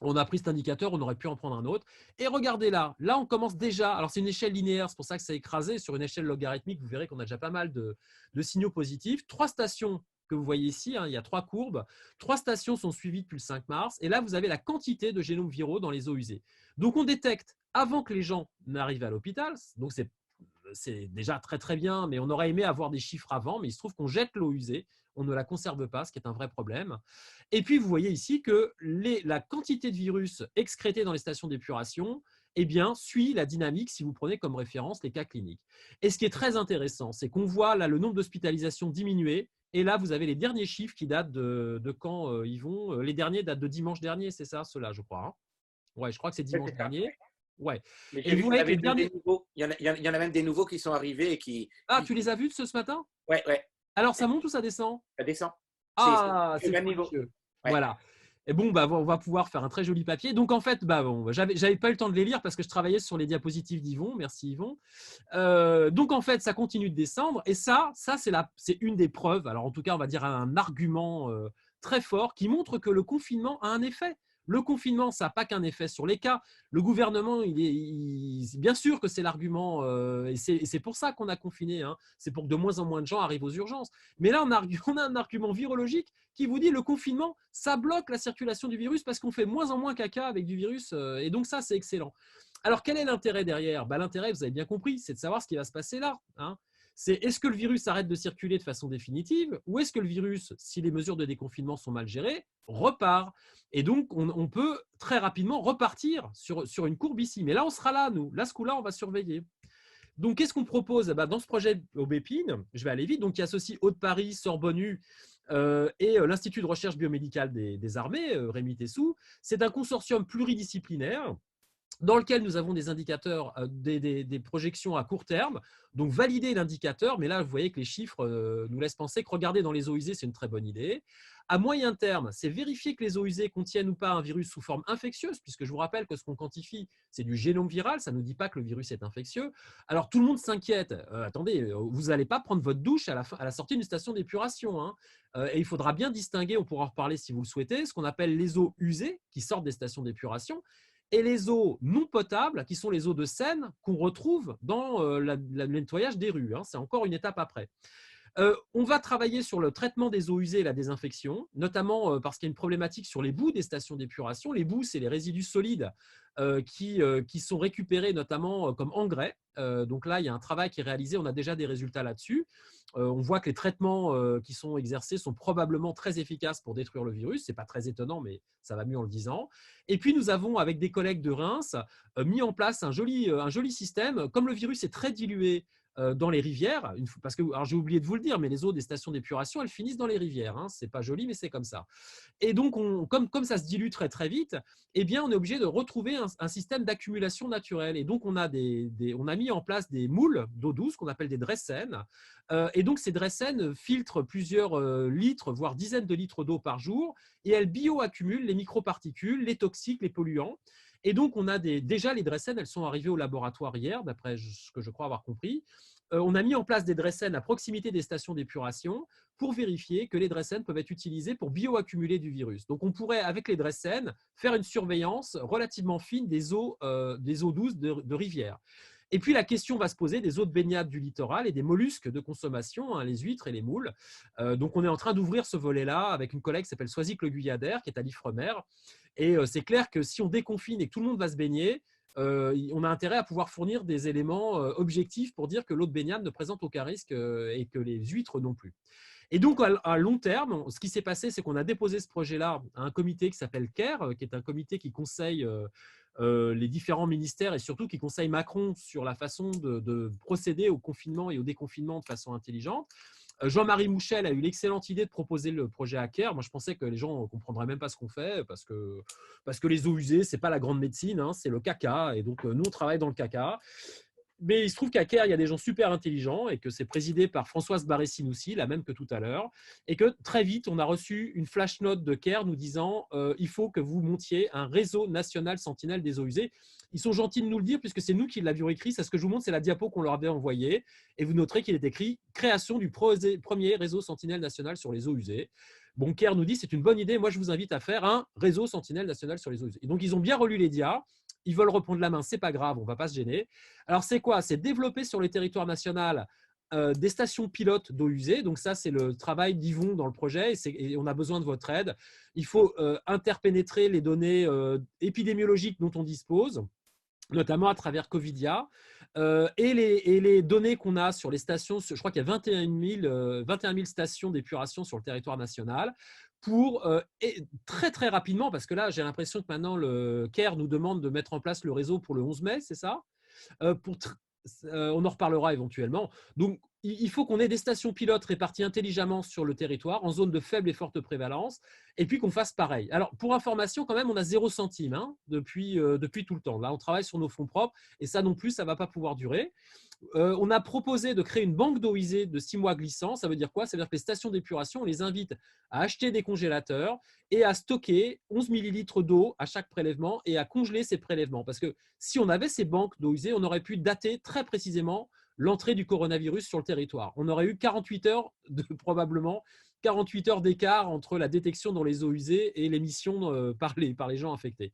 On a pris cet indicateur, on aurait pu en prendre un autre. Et regardez là, on commence déjà. Alors, c'est une échelle linéaire, c'est pour ça que c'est écrasé. Sur une échelle logarithmique, vous verrez qu'on a déjà pas mal de signaux positifs. 3 stations que vous voyez ici, il y a 3 courbes. 3 stations sont suivies depuis le 5 mars. Et là, vous avez la quantité de génomes viraux dans les eaux usées. Donc, on détecte avant que les gens n'arrivent à l'hôpital. Donc, c'est déjà très, très bien, mais on aurait aimé avoir des chiffres avant. Mais il se trouve qu'on jette l'eau usée. On ne la conserve pas, ce qui est un vrai problème. Et puis, vous voyez ici que la quantité de virus excrétés dans les stations d'épuration suit la dynamique si vous prenez comme référence les cas cliniques. Et ce qui est très intéressant, c'est qu'on voit là le nombre d'hospitalisations diminuer. Et là, vous avez les derniers chiffres qui datent de quand ils vont. Les derniers datent de dimanche dernier, c'est ça, ceux-là, je crois. Ouais, je crois que c'est dimanche dernier. Ouais. Mais Et vous voyez que les derniers… il y en a même des nouveaux qui sont arrivés et qui… tu les as vus ce matin? Ouais. Alors, ça monte ou ça descend? Ça descend. Ah, c'est le même niveau. prodigieux. Ouais. Voilà. Et bon, bah, on va pouvoir faire un très joli papier. Donc, en fait, bah, bon, j'avais pas eu le temps de les lire parce que je travaillais sur les diapositives d'Yvon. Merci Yvon. Donc, en fait, ça continue de descendre. Et c'est une des preuves. Alors, en tout cas, on va dire un argument très fort qui montre que le confinement a un effet. Le confinement, ça n'a pas qu'un effet sur les cas. Le gouvernement, bien sûr que c'est l'argument, et c'est pour ça qu'on a confiné. Hein. C'est pour que de moins en moins de gens arrivent aux urgences. Mais là, on a un argument virologique qui vous dit le confinement, ça bloque la circulation du virus parce qu'on fait moins en moins caca avec du virus. Et donc ça, c'est excellent. Alors, quel est l'intérêt derrière? L'intérêt, vous avez bien compris, c'est de savoir ce qui va se passer là. Hein. C'est est-ce que le virus arrête de circuler de façon définitive ou est-ce que le virus, si les mesures de déconfinement sont mal gérées, repart? Et donc, on peut très rapidement repartir sur une courbe ici. Mais là, on sera là, nous. Là, ce coup-là, on va surveiller. Donc, qu'est-ce qu'on propose? Dans ce projet Aubépine, je vais aller vite, donc, qui associe Haute-Paris, Sorbonne U et l'Institut de recherche biomédicale des armées, Rémi Tessou. C'est un consortium pluridisciplinaire dans lequel nous avons des indicateurs, des projections à court terme, donc valider l'indicateur, mais là, vous voyez que les chiffres nous laissent penser que regarder dans les eaux usées, c'est une très bonne idée. À moyen terme, c'est vérifier que les eaux usées contiennent ou pas un virus sous forme infectieuse, puisque je vous rappelle que ce qu'on quantifie, c'est du génome viral, ça ne nous dit pas que le virus est infectieux. Alors, tout le monde s'inquiète. Attendez, vous n'allez pas prendre votre douche à la sortie d'une station d'épuration. Hein. Et il faudra bien distinguer, on pourra en reparler si vous le souhaitez, ce qu'on appelle les eaux usées, qui sortent des stations d'épuration, et les eaux non potables, qui sont les eaux de Seine qu'on retrouve dans le nettoyage des rues. Hein. C'est encore une étape après. On va travailler sur le traitement des eaux usées et la désinfection, notamment parce qu'il y a une problématique sur les boues des stations d'épuration. Les boues, c'est les résidus solides qui sont récupérés notamment comme engrais. Donc là, il y a un travail qui est réalisé, on a déjà des résultats là-dessus. On voit que les traitements qui sont exercés sont probablement très efficaces pour détruire le virus. Ce n'est pas très étonnant, mais ça va mieux en le disant. Et puis, nous avons, avec des collègues de Reims, mis en place un joli système. Comme le virus est très dilué dans les rivières, parce que, alors j'ai oublié de vous le dire, mais les eaux des stations d'épuration, elles finissent dans les rivières. Hein. C'est pas joli, mais c'est comme ça. Et donc, comme ça se dilue très très vite, eh bien, on est obligé de retrouver un système d'accumulation naturelle. Et donc, on a mis en place des moules d'eau douce qu'on appelle des dressènes. Et donc, ces dressènes filtrent plusieurs litres, voire dizaines de litres d'eau par jour, et elles bioaccumulent les microparticules, les toxiques, les polluants. Et donc, on a déjà les dressènes, elles sont arrivées au laboratoire hier, d'après ce que je crois avoir compris. On a mis en place des dressènes à proximité des stations d'épuration pour vérifier que les dressènes peuvent être utilisées pour bioaccumuler du virus. Donc, on pourrait, avec les dressènes, faire une surveillance relativement fine des eaux douces de rivières. Et puis, la question va se poser des eaux de baignade du littoral et des mollusques de consommation, hein, les huîtres et les moules. Donc, on est en train d'ouvrir ce volet-là avec une collègue qui s'appelle Soisic Le Guyadère, qui est à l'Ifremer. Et c'est clair que si on déconfine et que tout le monde va se baigner, on a intérêt à pouvoir fournir des éléments objectifs pour dire que l'eau de baignade ne présente aucun risque et que les huîtres non plus. Et donc, à long terme, ce qui s'est passé, c'est qu'on a déposé ce projet-là à un comité qui s'appelle CARE, qui est un comité qui conseille les différents ministères et surtout qui conseille Macron sur la façon de procéder au confinement et au déconfinement de façon intelligente. Jean-Marie Mouchel a eu l'excellente idée de proposer le projet Hacker. Moi, je pensais que les gens ne comprendraient même pas ce qu'on fait parce que les eaux usées, ce n'est pas la grande médecine, hein, c'est le caca. Et donc, nous, on travaille dans le caca. Mais il se trouve qu'à Caire, il y a des gens super intelligents et que c'est présidé par Françoise Barré-Sinoussi, la même que tout à l'heure. Et que très vite, on a reçu une flash note de Caire nous disant il faut que vous montiez un réseau national sentinelle des eaux usées. Ils sont gentils de nous le dire puisque c'est nous qui l'avions écrit. Ça, ce que je vous montre, c'est la diapo qu'on leur avait envoyée. Et vous noterez qu'il est écrit création du premier réseau sentinelle national sur les eaux usées. Bon, Caire nous dit c'est une bonne idée. Moi, je vous invite à faire un réseau sentinelle national sur les eaux usées. Et donc, ils ont bien relu les dias. Ils veulent reprendre la main, c'est pas grave, on va pas se gêner. Alors, c'est quoi? C'est développer sur le territoire national des stations pilotes d'eau usée. Donc, ça, c'est le travail d'Yvon dans le projet et on a besoin de votre aide. Il faut interpénétrer les données épidémiologiques dont on dispose, notamment à travers Covidia, et les données qu'on a sur les stations, je crois qu'il y a 21 000 stations d'épuration sur le territoire national, pour très très rapidement, parce que là j'ai l'impression que maintenant le CARE nous demande de mettre en place le réseau pour le 11 mai, c'est ça? On en reparlera éventuellement. Donc, il faut qu'on ait des stations pilotes réparties intelligemment sur le territoire, en zone de faible et forte prévalence, et puis qu'on fasse pareil. Alors, pour information, quand même, on a 0 centime hein, depuis tout le temps. Là, on travaille sur nos fonds propres, et ça non plus, ça ne va pas pouvoir durer. On a proposé de créer une banque d'eau usée de 6 mois glissant. Ça veut dire quoi? Ça veut dire que les stations d'épuration, on les invite à acheter des congélateurs et à stocker 11 millilitres d'eau à chaque prélèvement et à congeler ces prélèvements. Parce que si on avait ces banques d'eau usée, on aurait pu dater très précisément l'entrée du coronavirus sur le territoire. On aurait eu 48 heures probablement 48 heures d'écart entre la détection dans les eaux usées et l'émission par les gens infectés.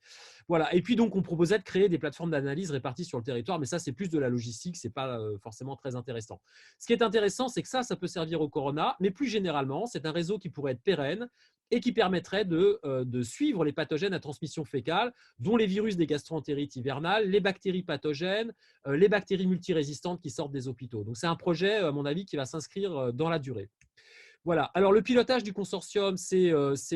Voilà. Et puis donc, on proposait de créer des plateformes d'analyse réparties sur le territoire, mais ça, c'est plus de la logistique, c'est pas forcément très intéressant. Ce qui est intéressant, c'est que ça peut servir au corona, mais plus généralement, c'est un réseau qui pourrait être pérenne et qui permettrait de suivre les pathogènes à transmission fécale, dont les virus des gastroentérites hivernales, les bactéries pathogènes, les bactéries multirésistantes qui sortent des hôpitaux. Donc, c'est un projet, à mon avis, qui va s'inscrire dans la durée. Voilà. Alors, le pilotage du consortium, c'est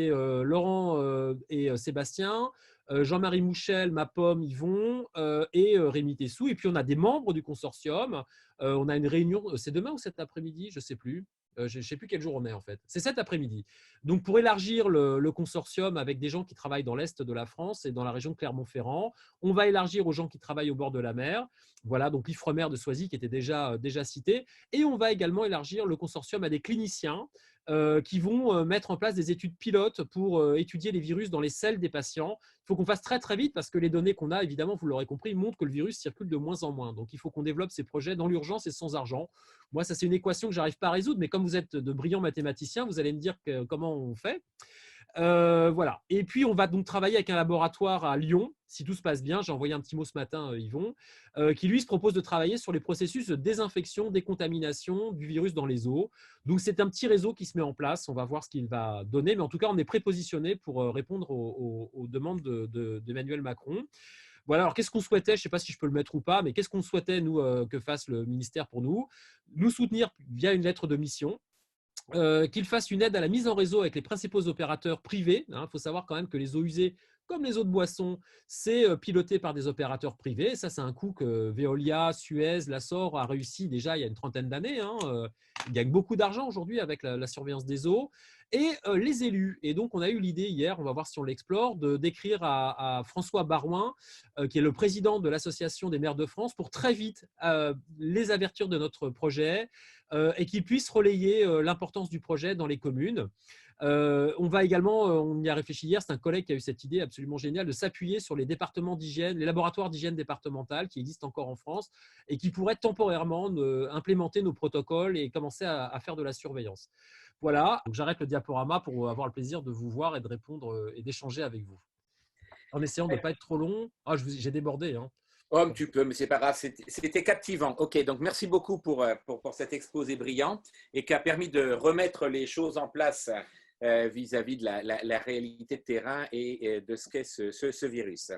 Laurent et Sébastien, Jean-Marie Mouchel, Mapom, Yvon et Rémi Tessou. Et puis, on a des membres du consortium. On a une réunion, c'est demain ou cet après-midi? Je ne sais plus. Je ne sais plus quel jour on est en fait. C'est cet après-midi. Donc, pour élargir le consortium avec des gens qui travaillent dans l'Est de la France et dans la région de Clermont-Ferrand, on va élargir aux gens qui travaillent au bord de la mer. Voilà, donc l'Ifremer de Soisy qui était déjà cité. Et on va également élargir le consortium à des cliniciens qui vont mettre en place des études pilotes pour étudier les virus dans les selles des patients. Il faut qu'on fasse très très vite parce que les données qu'on a, évidemment, vous l'aurez compris, montrent que le virus circule de moins en moins. Donc il faut qu'on développe ces projets dans l'urgence et sans argent. Moi, ça c'est une équation que j'arrive pas à résoudre, mais comme vous êtes de brillants mathématiciens, vous allez me dire comment on fait. Voilà. Et puis, on va donc travailler avec un laboratoire à Lyon, si tout se passe bien. J'ai envoyé un petit mot ce matin, Yvon, qui lui se propose de travailler sur les processus de désinfection, décontamination du virus dans les eaux. Donc, c'est un petit réseau qui se met en place. On va voir ce qu'il va donner. Mais en tout cas, on est prépositionné pour répondre aux demandes d'Emmanuel Macron. Voilà, alors qu'est-ce qu'on souhaitait? Je ne sais pas si je peux le mettre ou pas, mais qu'est-ce qu'on souhaitait, nous, que fasse le ministère pour nous? Nous soutenir via une lettre de mission. Qu'il fasse une aide à la mise en réseau avec les principaux opérateurs privés. Il faut savoir quand même que les eaux usées, comme les eaux de boisson, c'est piloté par des opérateurs privés. Ça, c'est un coup que Veolia, Suez, Lassor a réussi déjà il y a une trentaine d'années. Ils gagnent beaucoup d'argent aujourd'hui avec la surveillance des eaux. Et les élus. Et donc, on a eu l'idée hier, on va voir si on l'explore, d'écrire à François Barouin, qui est le président de l'Association des maires de France, pour très vite les avertir de notre projet et qu'ils puissent relayer l'importance du projet dans les communes. On va également, on y a réfléchi hier, c'est un collègue qui a eu cette idée absolument géniale de s'appuyer sur les départements d'hygiène, les laboratoires d'hygiène départementales qui existent encore en France et qui pourraient temporairement implémenter nos protocoles et commencer à faire de la surveillance. Voilà, donc j'arrête le diaporama pour avoir le plaisir de vous voir et de répondre et d'échanger avec vous. En essayant de ne pas être trop long. Ah, j'ai débordé. Oh, tu peux, mais c'est pas grave, c'était captivant. Ok, donc merci beaucoup pour cet exposé brillant et qui a permis de remettre les choses en place vis-à-vis de la réalité de terrain et de ce qu'est ce virus.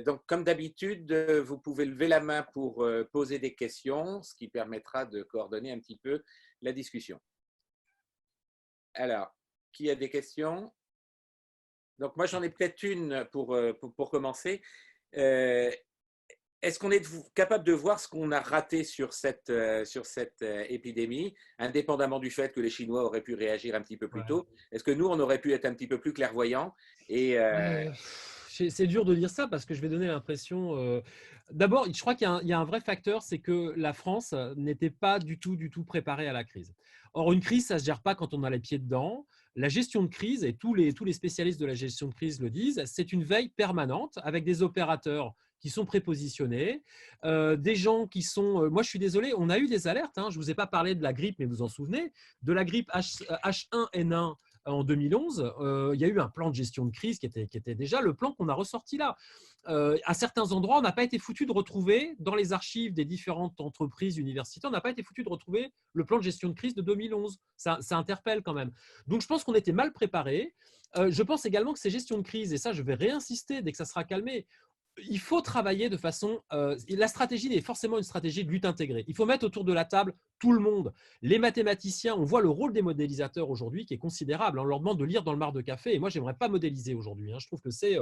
Donc, comme d'habitude, vous pouvez lever la main pour poser des questions, ce qui permettra de coordonner un petit peu la discussion. Alors, qui a des questions? Donc, moi, j'en ai peut-être une pour commencer. Est-ce qu'on est capable de voir ce qu'on a raté sur cette épidémie, indépendamment du fait que les Chinois auraient pu réagir un petit peu plus tôt? Est-ce que nous, on aurait pu être un petit peu plus clairvoyants C'est dur de dire ça parce que je vais donner l'impression… D'abord, je crois qu'il y a un vrai facteur, c'est que la France n'était pas du tout préparée à la crise. Or, une crise, ça ne se gère pas quand on a les pieds dedans. La gestion de crise, et tous les spécialistes de la gestion de crise le disent, c'est une veille permanente avec des opérateurs qui sont prépositionnés, des gens qui sont… moi, je suis désolé, on a eu des alertes. Je ne vous ai pas parlé de la grippe, mais vous en souvenez, de la grippe H1N1 en 2011, il y a eu un plan de gestion de crise qui était déjà le plan qu'on a ressorti là. À certains endroits, on n'a pas été foutu de retrouver, dans les archives des différentes entreprises universitaires, on n'a pas été foutu de retrouver le plan de gestion de crise de 2011. Ça interpelle quand même. Donc, je pense qu'on était mal préparé. Je pense également que ces gestions de crise, et ça, je vais réinsister dès que ça sera calmé, il faut travailler de façon… la stratégie est forcément une stratégie de lutte intégrée. Il faut mettre autour de la table tout le monde. Les mathématiciens, on voit le rôle des modélisateurs aujourd'hui qui est considérable. On leur demande de lire dans le mar de café. Et moi, je n'aimerais pas modéliser aujourd'hui. Je trouve que c'est…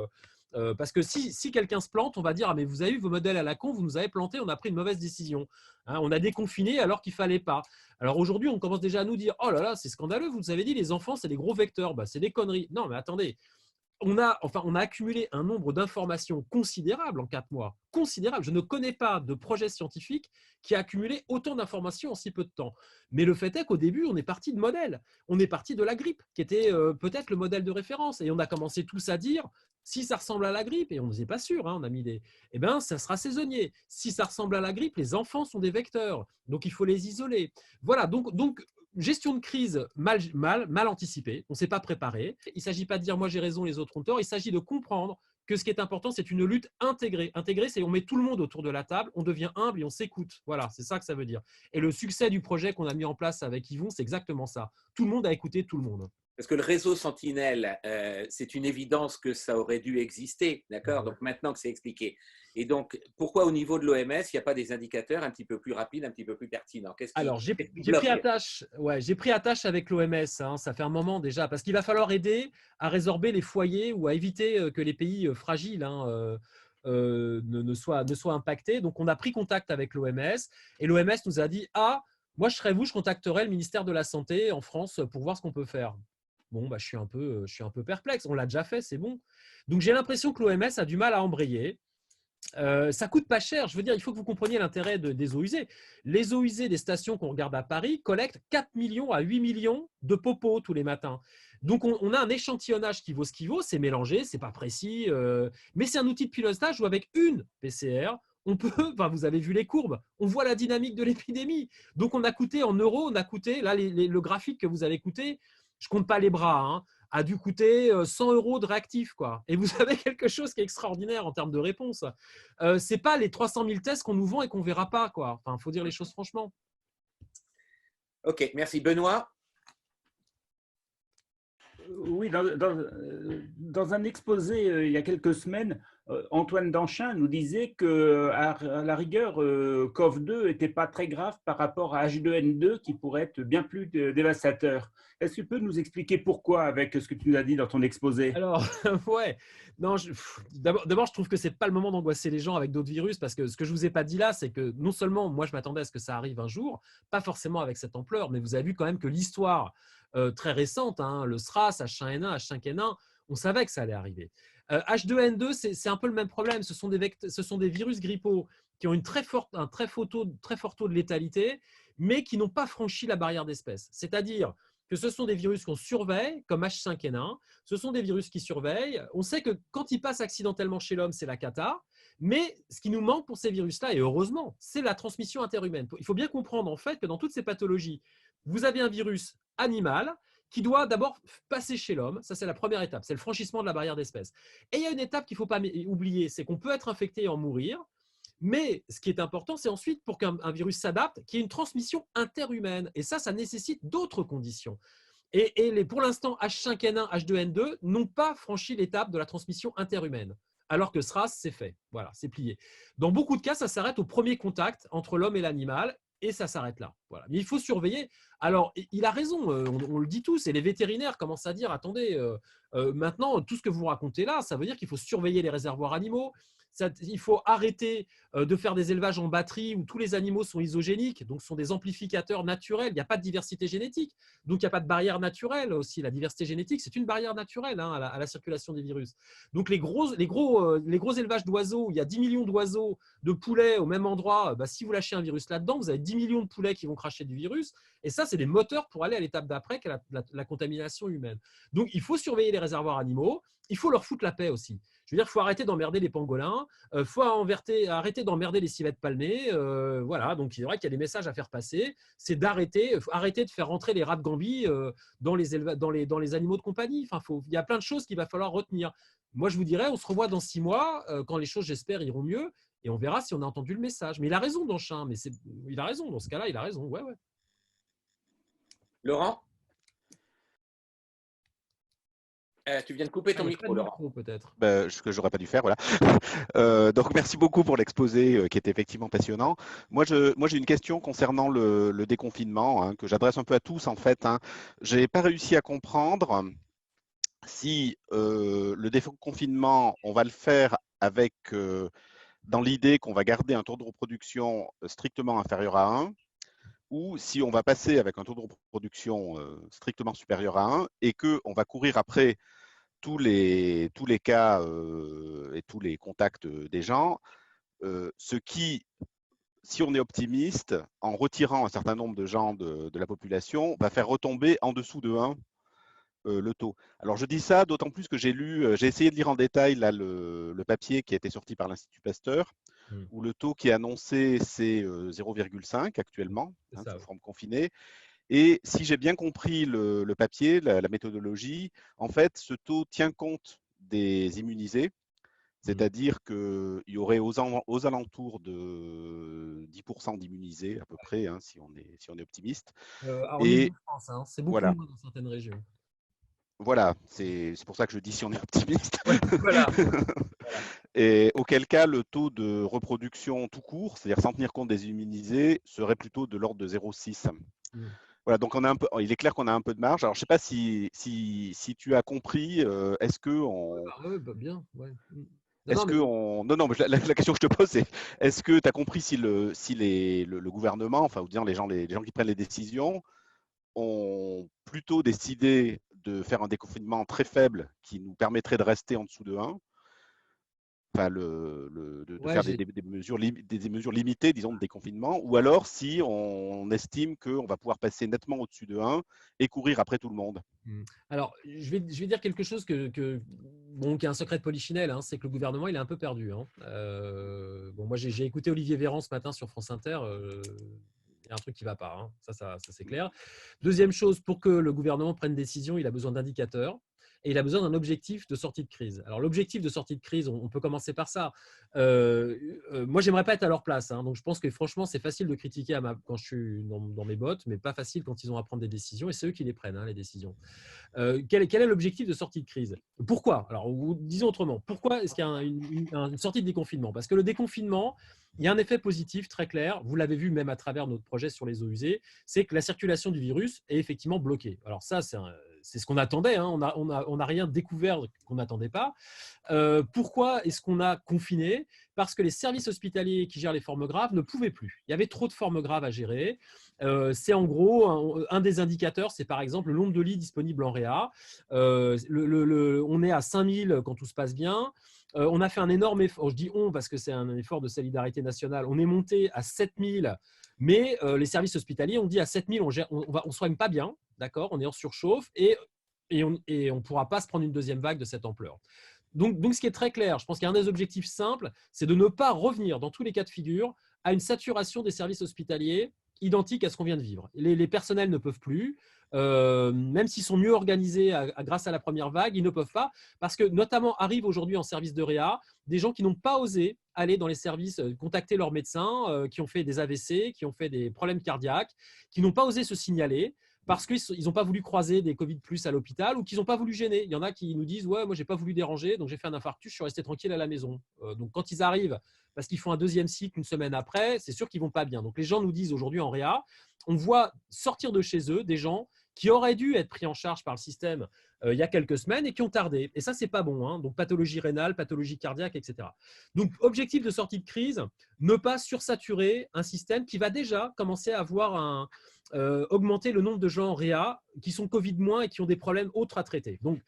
parce que si quelqu'un se plante, on va dire « Ah, mais vous avez eu vos modèles à la con, vous nous avez planté, on a pris une mauvaise décision. On a déconfiné alors qu'il ne fallait pas. » Alors aujourd'hui, on commence déjà à nous dire « Oh là là, c'est scandaleux, vous nous avez dit, les enfants, c'est des gros vecteurs. » C'est des conneries. Non, mais attendez. on a accumulé un nombre d'informations considérable en 4 mois. Considérable. Je ne connais pas de projet scientifique qui a accumulé autant d'informations en si peu de temps. Mais le fait est qu'au début, on est parti de modèles. On est parti de la grippe, qui était peut-être le modèle de référence. Et on a commencé tous à dire, si ça ressemble à la grippe, et on n'était pas sûr, hein, on a mis des… Eh bien, ça sera saisonnier. Si ça ressemble à la grippe, les enfants sont des vecteurs. Donc, il faut les isoler. Voilà, donc gestion de crise mal anticipée, on ne s'est pas préparé. Il ne s'agit pas de dire moi j'ai raison, les autres ont tort. Il s'agit de comprendre que ce qui est important, c'est une lutte intégrée. Intégrée, c'est on met tout le monde autour de la table, on devient humble et on s'écoute. Voilà, c'est ça que ça veut dire. Et le succès du projet qu'on a mis en place avec Yvon, c'est exactement ça. Tout le monde a écouté tout le monde. Parce que le réseau Sentinelle, c'est une évidence que ça aurait dû exister, d'accord? Donc maintenant que c'est expliqué. Et donc, pourquoi au niveau de l'OMS, il n'y a pas des indicateurs un petit peu plus rapides, un petit peu plus pertinents? Alors, j'ai pris attache avec l'OMS, hein, ça fait un moment déjà, parce qu'il va falloir aider à résorber les foyers ou à éviter que les pays fragiles ne soient impactés. Donc, on a pris contact avec l'OMS et l'OMS nous a dit « Ah, moi, je serais vous, je contacterai le ministère de la Santé en France pour voir ce qu'on peut faire. » Bon, bah, je suis un peu perplexe. On l'a déjà fait, c'est bon. Donc, j'ai l'impression que l'OMS a du mal à embrayer. Ça coûte pas cher. Je veux dire, il faut que vous compreniez l'intérêt des eaux usées. Les eaux usées des stations qu'on regarde à Paris collectent 4 millions à 8 millions de popos tous les matins. Donc, on a un échantillonnage qui vaut ce qu'il vaut. C'est mélangé, c'est pas précis. Mais c'est un outil de pilotage où avec une PCR, on peut, enfin, vous avez vu les courbes, on voit la dynamique de l'épidémie. Donc, on a coûté en euros, on a coûté, là, le graphique que vous avez coûté, je compte pas les bras, hein, a dû coûter 100 euros de réactif, quoi. Et vous avez quelque chose qui est extraordinaire en termes de réponse. Ce n'est pas les 300 000 tests qu'on nous vend et qu'on ne verra pas, quoi. Enfin, il faut dire les choses franchement. Ok, merci. Benoît? Oui, dans un exposé il y a quelques semaines, Antoine Danchin nous disait qu'à la rigueur, COV2 n'était pas très grave par rapport à H2N2 qui pourrait être bien plus dévastateur. Est-ce que tu peux nous expliquer pourquoi avec ce que tu nous as dit dans ton exposé? Alors, ouais, non, d'abord, je trouve que ce n'est pas le moment d'angoisser les gens avec d'autres virus parce que ce que je ne vous ai pas dit là, c'est que non seulement moi, je m'attendais à ce que ça arrive un jour, pas forcément avec cette ampleur, mais vous avez vu quand même que l'histoire très récente, hein, le SRAS, H1N1, H5N1, on savait que ça allait arriver. H2N2, c'est un peu le même problème. Ce sont des virus grippaux qui ont un très fort taux de létalité, mais qui n'ont pas franchi la barrière d'espèce. C'est-à-dire que ce sont des virus qu'on surveille, comme H5N1. Ce sont des virus qui surveillent. On sait que quand ils passent accidentellement chez l'homme, c'est la cata. Mais ce qui nous manque pour ces virus-là, et heureusement, c'est la transmission interhumaine. Il faut bien comprendre en fait que dans toutes ces pathologies, vous avez un virus animal qui doit d'abord passer chez l'homme. Ça, c'est la première étape. C'est le franchissement de la barrière d'espèce. Et il y a une étape qu'il ne faut pas oublier, c'est qu'on peut être infecté et en mourir. Mais ce qui est important, c'est ensuite pour qu'un virus s'adapte, qu'il y ait une transmission interhumaine. Et ça nécessite d'autres conditions. Et pour l'instant, H5N1, H2N2 n'ont pas franchi l'étape de la transmission interhumaine. Alors que SRAS, c'est fait. Voilà, c'est plié. Dans beaucoup de cas, ça s'arrête au premier contact entre l'homme et l'animal. Et ça s'arrête là. Voilà. Mais il faut surveiller. Alors, il a raison, on le dit tous, et les vétérinaires commencent à dire, attendez, maintenant, tout ce que vous racontez là, ça veut dire qu'il faut surveiller les réservoirs animaux, il faut arrêter de faire des élevages en batterie où tous les animaux sont isogéniques, donc sont des amplificateurs naturels. Il n'y a pas de diversité génétique, donc il n'y a pas de barrière naturelle aussi. La diversité génétique, c'est une barrière naturelle hein, à la circulation des virus. Donc les gros élevages d'oiseaux, où il y a 10 millions d'oiseaux, de poulets au même endroit, bah, si vous lâchez un virus là-dedans, vous avez 10 millions de poulets qui vont cracher du virus. Et ça, c'est des moteurs pour aller à l'étape d'après, qui est la contamination humaine. Donc il faut surveiller les réservoirs animaux. Il faut leur foutre la paix aussi. Je veux dire, il faut arrêter d'emmerder les pangolins, il faut arrêter d'emmerder les civettes palmées. Voilà, donc c'est vrai qu'il y a des messages à faire passer. C'est arrêter de faire rentrer les rats de Gambie dans les animaux de compagnie. Enfin, il y a plein de choses qu'il va falloir retenir. Moi, je vous dirais, on se revoit dans 6 mois, quand les choses, j'espère, iront mieux, et on verra si on a entendu le message. Mais il a raison, Danchin. Il a raison, dans ce cas-là, il a raison. Ouais. Laurent? Tu viens de couper ton micro, Laurent. Peut-être. Ce que j'aurais pas dû faire, voilà. Donc merci beaucoup pour l'exposé qui est effectivement passionnant. Moi j'ai une question concernant le déconfinement hein, que j'adresse un peu à tous en fait. Hein. J'ai pas réussi à comprendre si le déconfinement, on va le faire avec dans l'idée qu'on va garder un taux de reproduction strictement inférieur à 1 ou si on va passer avec un taux de reproduction strictement supérieur à 1 et qu'on va courir après tous les cas et tous les contacts des gens, ce qui, si on est optimiste, en retirant un certain nombre de gens de la population, va faire retomber en dessous de 1 le taux. Alors je dis ça d'autant plus que j'ai essayé de lire en détail là, le papier qui a été sorti par l'Institut Pasteur, où le taux qui est annoncé, c'est 0,5 actuellement, sous forme confinée. Et si j'ai bien compris le papier, la méthodologie, en fait, ce taux tient compte des immunisés, c'est-à-dire qu'il y aurait aux alentours de 10% d'immunisés à peu près, si on est optimiste. En Ile-de-France, c'est beaucoup voilà. moins dans certaines régions. Voilà, c'est pour ça que je dis si on est optimiste. Ouais, voilà. Et auquel cas, le taux de reproduction tout court, c'est-à-dire sans tenir compte des immunisés, serait plutôt de l'ordre de 0,6. Voilà, donc il est clair qu'on a un peu de marge. Alors, je ne sais pas si tu as compris, est-ce que on… bien, ouais. Non, mais la question que je te pose, c'est est-ce que tu as compris si le gouvernement, enfin, ou dire les gens qui prennent les décisions, ont plutôt décidé de faire un déconfinement très faible qui nous permettrait de rester en dessous de 1, enfin de faire des mesures limitées, disons, de déconfinement, ou alors si on estime qu'on va pouvoir passer nettement au-dessus de 1 et courir après tout le monde. Alors, je vais dire quelque chose qui est un secret de polichinelle, c'est que le gouvernement, il est un peu perdu. Moi, j'ai écouté Olivier Véran ce matin sur France Inter. Il y a un truc qui ne va pas, ça c'est clair. Deuxième chose, pour que le gouvernement prenne décision, il a besoin d'indicateurs et il a besoin d'un objectif de sortie de crise. Alors, l'objectif de sortie de crise, on peut commencer par ça. Moi, j'aimerais pas être à leur place. Donc, je pense que franchement, c'est facile de critiquer quand je suis dans mes bottes, mais pas facile quand ils ont à prendre des décisions et c'est eux qui les prennent, les décisions. Quel est l'objectif de sortie de crise? Pourquoi? Alors, disons autrement. Pourquoi est-ce qu'il y a une sortie de déconfinement? Parce que le déconfinement, il y a un effet positif très clair. Vous l'avez vu même à travers notre projet sur les eaux usées, c'est que la circulation du virus est effectivement bloquée. Alors ça, c'est ce qu'on attendait. On n'a rien découvert qu'on n'attendait pas. Pourquoi est-ce qu'on a confiné? Parce que les services hospitaliers qui gèrent les formes graves ne pouvaient plus. Il y avait trop de formes graves à gérer. C'est en gros un des indicateurs, c'est par exemple le nombre de lits disponibles en réa. On est à 5000 quand tout se passe bien. On a fait un énorme effort, je dis on parce que c'est un effort de solidarité nationale, on est monté à 7000, mais les services hospitaliers ont dit à 7000, on ne soigne pas bien, d'accord, on est en surchauffe et on ne pourra pas se prendre une deuxième vague de cette ampleur. Donc, ce qui est très clair, je pense qu'il y a un des objectifs simples, c'est de ne pas revenir dans tous les cas de figure à une saturation des services hospitaliers identique à ce qu'on vient de vivre. Les personnels ne peuvent plus, même s'ils sont mieux organisés grâce à la première vague, ils ne peuvent pas, parce que notamment arrivent aujourd'hui en service de réa des gens qui n'ont pas osé aller dans les services, contacter leurs médecins, qui ont fait des AVC, qui ont fait des problèmes cardiaques, qui n'ont pas osé se signaler, parce qu'ils n'ont pas voulu croiser des Covid+ à l'hôpital ou qu'ils n'ont pas voulu gêner. Il y en a qui nous disent « Ouais, moi, je n'ai pas voulu déranger, donc j'ai fait un infarctus, je suis resté tranquille à la maison. » Donc, quand ils arrivent, parce qu'ils font un deuxième cycle une semaine après, c'est sûr qu'ils ne vont pas bien. Donc, les gens nous disent aujourd'hui en réa, on voit sortir de chez eux des gens qui auraient dû être pris en charge par le système il y a quelques semaines et qui ont tardé. Et ça, ce n'est pas bon. Donc, pathologie rénale, pathologie cardiaque, etc. Donc, objectif de sortie de crise, ne pas sursaturer un système qui va déjà commencer à avoir augmenter le nombre de gens en réa qui sont Covid- et qui ont des problèmes autres à traiter. Donc,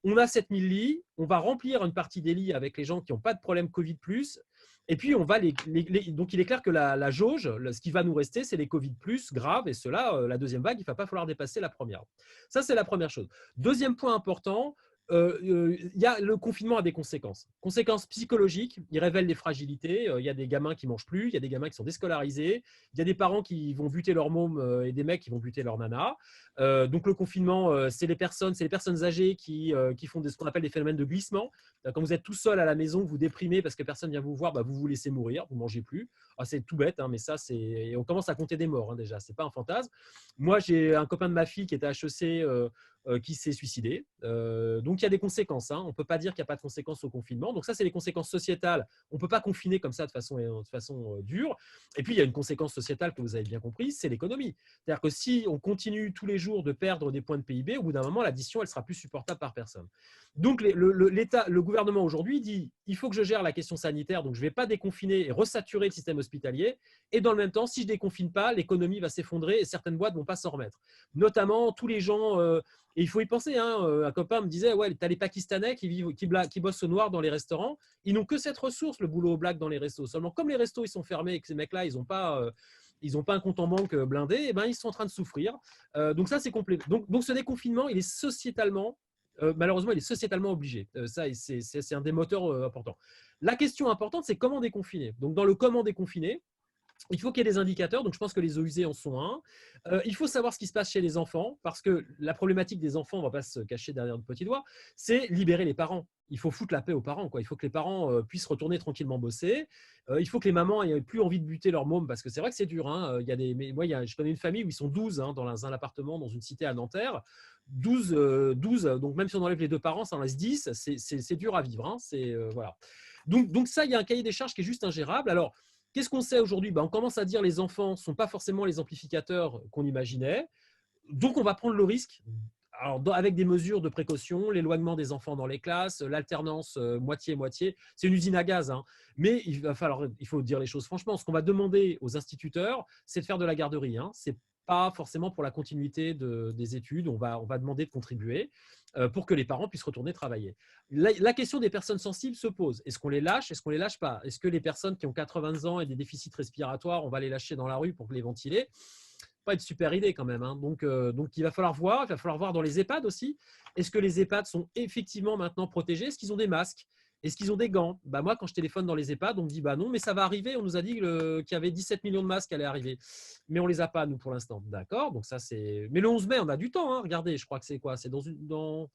on a 7000 lits, on va remplir une partie des lits avec les gens qui n'ont pas de problème Covid+, et puis on va donc il est clair que la jauge, ce qui va nous rester, c'est les Covid+ graves, et cela, la deuxième vague, il ne va pas falloir dépasser la première. Ça, c'est la première chose. Deuxième point important, le confinement a des conséquences. Conséquences psychologiques, il révèle les fragilités. Il y a des gamins qui ne mangent plus, il y a des gamins qui sont déscolarisés, il y a des parents qui vont buter leur môme et des mecs qui vont buter leur nana. Donc le confinement, c'est les personnes âgées qui font ce qu'on appelle des phénomènes de glissement. Quand vous êtes tout seul à la maison, vous déprimez parce que personne ne vient vous voir, vous vous laissez mourir, vous ne mangez plus. C'est tout bête, mais ça, on commence à compter des morts déjà, ce n'est pas un fantasme. Moi, j'ai un copain de ma fille qui était à HEC qui s'est suicidé. Donc, il y a des conséquences. On ne peut pas dire qu'il n'y a pas de conséquences au confinement. Donc, ça, c'est les conséquences sociétales. On ne peut pas confiner comme ça de façon dure. Et puis, il y a une conséquence sociétale que vous avez bien compris, c'est l'économie. C'est-à-dire que si on continue tous les jours de perdre des points de PIB, au bout d'un moment, l'addition, elle sera plus supportable par personne. Donc, le gouvernement aujourd'hui dit il faut que je gère la question sanitaire, donc je ne vais pas déconfiner et resaturer le système hospitalier. Et dans le même temps, si je ne déconfine pas, l'économie va s'effondrer et certaines boîtes ne vont pas s'en remettre. Notamment, tous les gens Et il faut y penser. Hein. Un copain me disait, ouais, tu as les Pakistanais qui bossent au noir dans les restaurants. Ils n'ont que cette ressource, le boulot au black dans les restos. Seulement, comme les restos ils sont fermés et que ces mecs-là, ils n'ont pas un compte en banque blindé, et ben, ils sont en train de souffrir. Donc ça, c'est complet. Donc ce déconfinement, il est sociétalement, malheureusement, il est sociétalement obligé. Ça, c'est un des moteurs importants. La question importante, c'est comment déconfiner. Donc dans le comment déconfiner, il faut qu'il y ait des indicateurs, donc je pense que les eaux usées en sont un. Il faut savoir ce qui se passe chez les enfants, parce que la problématique des enfants, on ne va pas se cacher derrière notre petit doigt, c'est libérer les parents. Il faut foutre la paix aux parents, quoi. Il faut que les parents puissent retourner tranquillement bosser. Il faut que les mamans n'aient plus envie de buter leur môme, parce que c'est vrai que c'est dur. Hein. Je connais une famille où ils sont 12 hein, dans un appartement, dans une cité à Nanterre. 12, donc même si on enlève les 2 parents, ça en laisse 10, c'est dur à vivre. Hein. Voilà. Donc ça, il y a un cahier des charges qui est juste ingérable. Alors, qu'est-ce qu'on sait aujourd'hui? On commence à dire que les enfants ne sont pas forcément les amplificateurs qu'on imaginait. Donc, on va prendre le risque, alors, avec des mesures de précaution, l'éloignement des enfants dans les classes, l'alternance moitié-moitié. C'est une usine à gaz, hein. Mais il faut dire les choses franchement. Ce qu'on va demander aux instituteurs, c'est de faire de la garderie. Hein. Ce n'est pas forcément pour la continuité des études. On va demander de contribuer pour que les parents puissent retourner travailler. La question des personnes sensibles se pose. Est-ce qu'on les lâche? Est-ce qu'on ne les lâche pas? Est-ce que les personnes qui ont 80 ans et des déficits respiratoires, on va les lâcher dans la rue pour les ventiler? Pas une super idée quand même. Hein. Donc, il va falloir voir dans les EHPAD aussi. Est-ce que les EHPAD sont effectivement maintenant protégés? Est-ce qu'ils ont des masques? Est-ce qu'ils ont des gants? Moi, quand je téléphone dans les EHPAD, on me dit non, mais ça va arriver. On nous a dit qu'il y avait 17 millions de masques qui allaient arriver. Mais on ne les a pas, nous, pour l'instant. D'accord. Donc, ça, c'est. Mais le 11 mai, on a du temps. Hein. Regardez, je crois que c'est quoi? C'est dans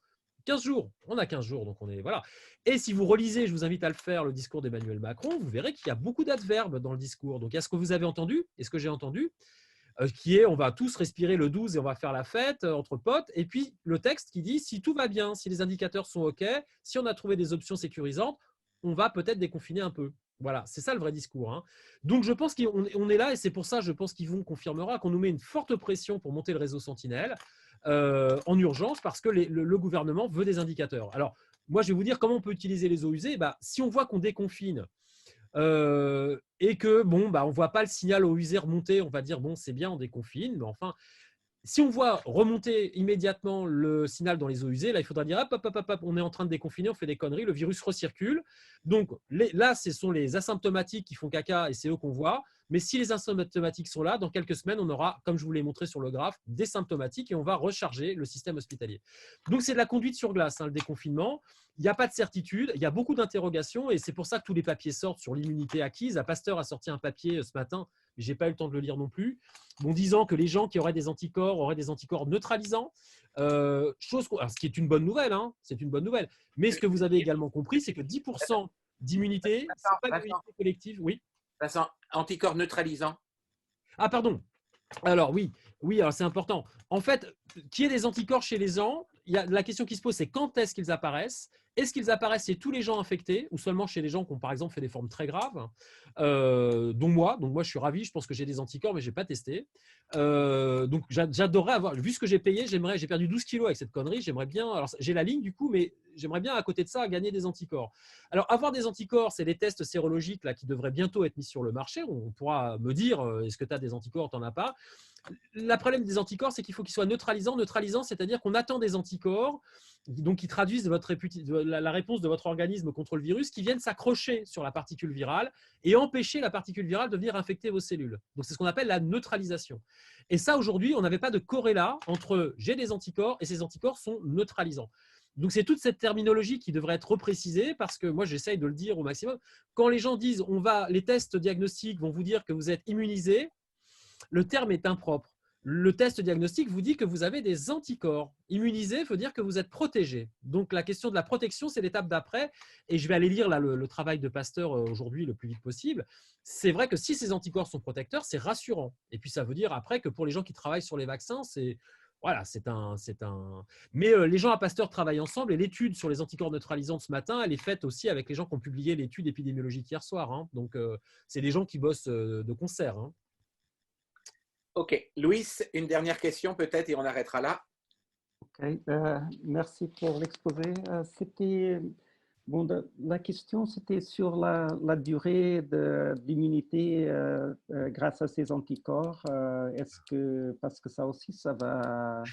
15 jours. On a 15 jours. Donc, on est. Voilà. Et si vous relisez, je vous invite à le faire, le discours d'Emmanuel Macron, vous verrez qu'il y a beaucoup d'adverbes dans le discours. Donc, est-ce que vous avez entendu? Est-ce que j'ai entendu? Qui est on va tous respirer le 12 et on va faire la fête entre potes. Et puis le texte qui dit si tout va bien, si les indicateurs sont OK, si on a trouvé des options sécurisantes, on va peut-être déconfiner un peu. Voilà, c'est ça le vrai discours. Hein. Donc je pense qu'on est là et c'est pour ça, je pense qu'Yvon confirmera qu'on nous met une forte pression pour monter le réseau Sentinelle en urgence parce que le gouvernement veut des indicateurs. Alors moi, je vais vous dire comment on peut utiliser les eaux usées. Si on voit qu'on déconfine, et que on ne voit pas le signal aux usées remonter, on va dire c'est bien, on déconfine, mais enfin, si on voit remonter immédiatement le signal dans les eaux usées, là il faudra dire hop, on est en train de déconfiner, on fait des conneries, le virus recircule. Donc là, ce sont les asymptomatiques qui font caca et c'est eux qu'on voit. Mais si les asymptomatiques sont là, dans quelques semaines, on aura, comme je vous l'ai montré sur le graphe, des symptomatiques et on va recharger le système hospitalier. Donc c'est de la conduite sur glace, hein, le déconfinement. Il n'y a pas de certitude, il y a beaucoup d'interrogations et c'est pour ça que tous les papiers sortent sur l'immunité acquise. Pasteur a sorti un papier ce matin, mais je n'ai pas eu le temps de le lire non plus, disant que les gens qui auraient des anticorps neutralisants, ce qui est une bonne nouvelle, hein, c'est une bonne nouvelle. Mais ce que vous avez également compris, c'est que 10% d'immunité, ce n'est pas l'immunité collective. Oui. Vincent, anticorps neutralisants. Ah, pardon. Alors oui, alors c'est important. En fait, qu'il y ait des anticorps chez les gens, la question qui se pose, c'est quand est-ce qu'ils apparaissent? Est-ce qu'ils apparaissent chez tous les gens infectés ou seulement chez les gens qui ont par exemple fait des formes très graves, dont moi. Donc moi, je suis ravi, je pense que j'ai des anticorps, mais je n'ai pas testé. Donc j'adorerais avoir, vu ce que j'ai payé, j'ai perdu 12 kilos avec cette connerie, j'aimerais bien, alors j'ai la ligne du coup, mais j'aimerais bien à côté de ça gagner des anticorps. Alors avoir des anticorps, c'est les tests sérologiques là, qui devraient bientôt être mis sur le marché. On pourra me dire, est-ce que tu as des anticorps, tu n'en as pas? Le problème des anticorps, c'est qu'il faut qu'ils soient neutralisants. Neutralisants, c'est-à-dire qu'on attend des anticorps donc qui traduisent la réponse de votre organisme contre le virus, qui viennent s'accrocher sur la particule virale et empêcher la particule virale de venir infecter vos cellules. Donc, c'est ce qu'on appelle la neutralisation. Et ça, aujourd'hui, on n'avait pas de corrélat entre j'ai des anticorps et ces anticorps sont neutralisants. Donc, c'est toute cette terminologie qui devrait être reprécisée parce que moi, j'essaye de le dire au maximum. Quand les gens disent les tests diagnostiques vont vous dire que vous êtes immunisé, le terme est impropre. Le test diagnostique vous dit que vous avez des anticorps. Immunisé veut dire que vous êtes protégé. Donc, la question de la protection, c'est l'étape d'après. Et je vais aller lire là, le travail de Pasteur aujourd'hui le plus vite possible. C'est vrai que si ces anticorps sont protecteurs, c'est rassurant. Et puis, ça veut dire après que pour les gens qui travaillent sur les vaccins, Mais les gens à Pasteur travaillent ensemble et l'étude sur les anticorps neutralisants de ce matin, elle est faite aussi avec les gens qui ont publié l'étude épidémiologique hier soir. Hein. Donc, c'est des gens qui bossent de concert. Hein. OK. Louis, une dernière question peut-être et on arrêtera là. Okay. Merci pour l'exposé. La question, c'était sur la durée d'immunité grâce à ces anticorps. Parce que ça aussi, ça va…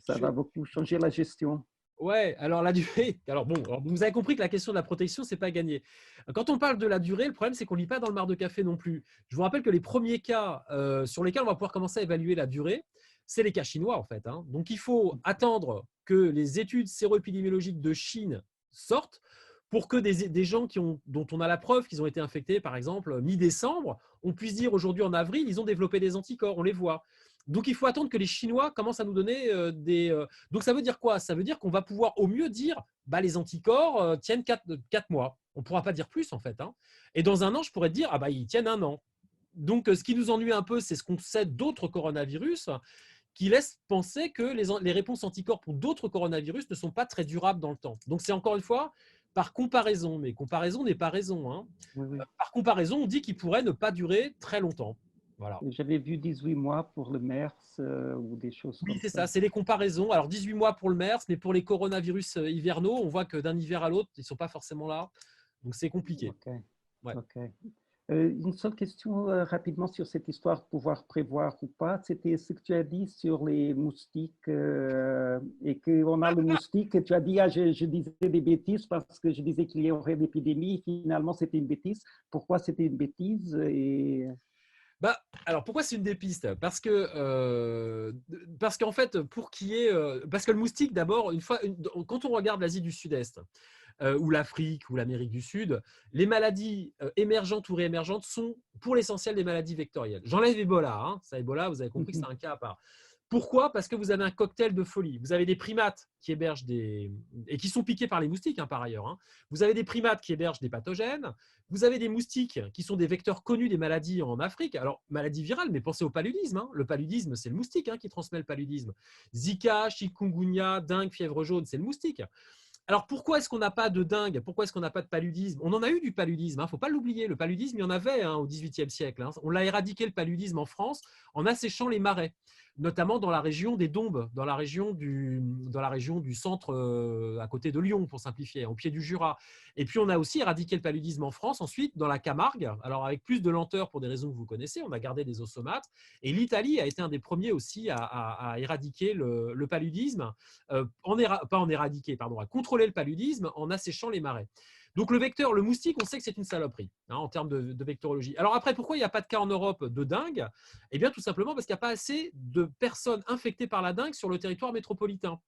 Ça va beaucoup changer la gestion. Ouais, alors la durée. Alors vous avez compris que la question de la protection, c'est pas gagné. Quand on parle de la durée, le problème, c'est qu'on ne lit pas dans le marc de café non plus. Je vous rappelle que les premiers cas sur lesquels on va pouvoir commencer à évaluer la durée, c'est les cas chinois, en fait. Donc, il faut attendre que les études séroépidémiologiques de Chine sortent pour que des gens dont on a la preuve qu'ils ont été infectés, par exemple, mi-décembre, on puisse dire aujourd'hui, en avril, ils ont développé des anticorps, on les voit. Donc, il faut attendre que les Chinois commencent à nous donner Donc, ça veut dire quoi? Ça veut dire qu'on va pouvoir au mieux dire les anticorps tiennent 4 mois. On ne pourra pas dire plus, en fait. Et dans un an, je pourrais te dire ils tiennent un an. Donc, ce qui nous ennuie un peu, c'est ce qu'on sait d'autres coronavirus qui laisse penser que les réponses anticorps pour d'autres coronavirus ne sont pas très durables dans le temps. Donc, c'est encore une fois par comparaison, mais comparaison n'est pas raison. Oui. Par comparaison, on dit qu'il pourrait ne pas durer très longtemps. Voilà. J'avais vu 18 mois pour le MERS ou des choses comme ça. Oui, c'est ça, c'est les comparaisons. Alors, 18 mois pour le MERS, mais pour les coronavirus hivernaux, on voit que d'un hiver à l'autre, ils ne sont pas forcément là. Donc, c'est compliqué. Ok. Une seule question rapidement sur cette histoire de pouvoir prévoir ou pas. C'était ce que tu as dit sur les moustiques et qu'on a le moustique. Et tu as dit, je disais des bêtises parce que je disais qu'il y aurait l'épidémie. Finalement, c'était une bêtise. Pourquoi c'était une bêtise alors, pourquoi c'est une des pistes? Parce qu'en fait, parce que le moustique, d'abord, quand on regarde l'Asie du Sud-Est, ou l'Afrique ou l'Amérique du Sud, les maladies émergentes ou réémergentes sont pour l'essentiel des maladies vectorielles. J'enlève Ebola. Ça, Ebola, vous avez compris que c'est un cas à part. Pourquoi? Parce que vous avez un cocktail de folie. Vous avez des primates qui hébergent et qui sont piqués par les moustiques, par ailleurs. Vous avez des primates qui hébergent des pathogènes. Vous avez des moustiques qui sont des vecteurs connus des maladies en Afrique. Alors, maladies virales, mais pensez au paludisme. Le paludisme, c'est le moustique qui transmet le paludisme. Zika, chikungunya, dengue, fièvre jaune, c'est le moustique. Alors, pourquoi est-ce qu'on n'a pas de dengue? Pourquoi est-ce qu'on n'a pas de paludisme? On en a eu du paludisme, il ne faut pas l'oublier. Le paludisme, il y en avait au XVIIIe siècle. On l'a éradiqué, le paludisme, en France, en asséchant les marais, notamment dans la région des Dombes, dans la région du centre, à côté de Lyon, pour simplifier, au pied du Jura. Et puis, on a aussi éradiqué le paludisme en France, ensuite, dans la Camargue, alors avec plus de lenteur pour des raisons que vous connaissez, on a gardé des osomates. Et l'Italie a été un des premiers aussi à éradiquer le paludisme, à contrôler le paludisme en asséchant les marais. Donc le vecteur, le moustique, on sait que c'est une saloperie en termes de vectorologie. Alors après, pourquoi il n'y a pas de cas en Europe de dengue? Eh bien tout simplement parce qu'il n'y a pas assez de personnes infectées par la dengue sur le territoire métropolitain.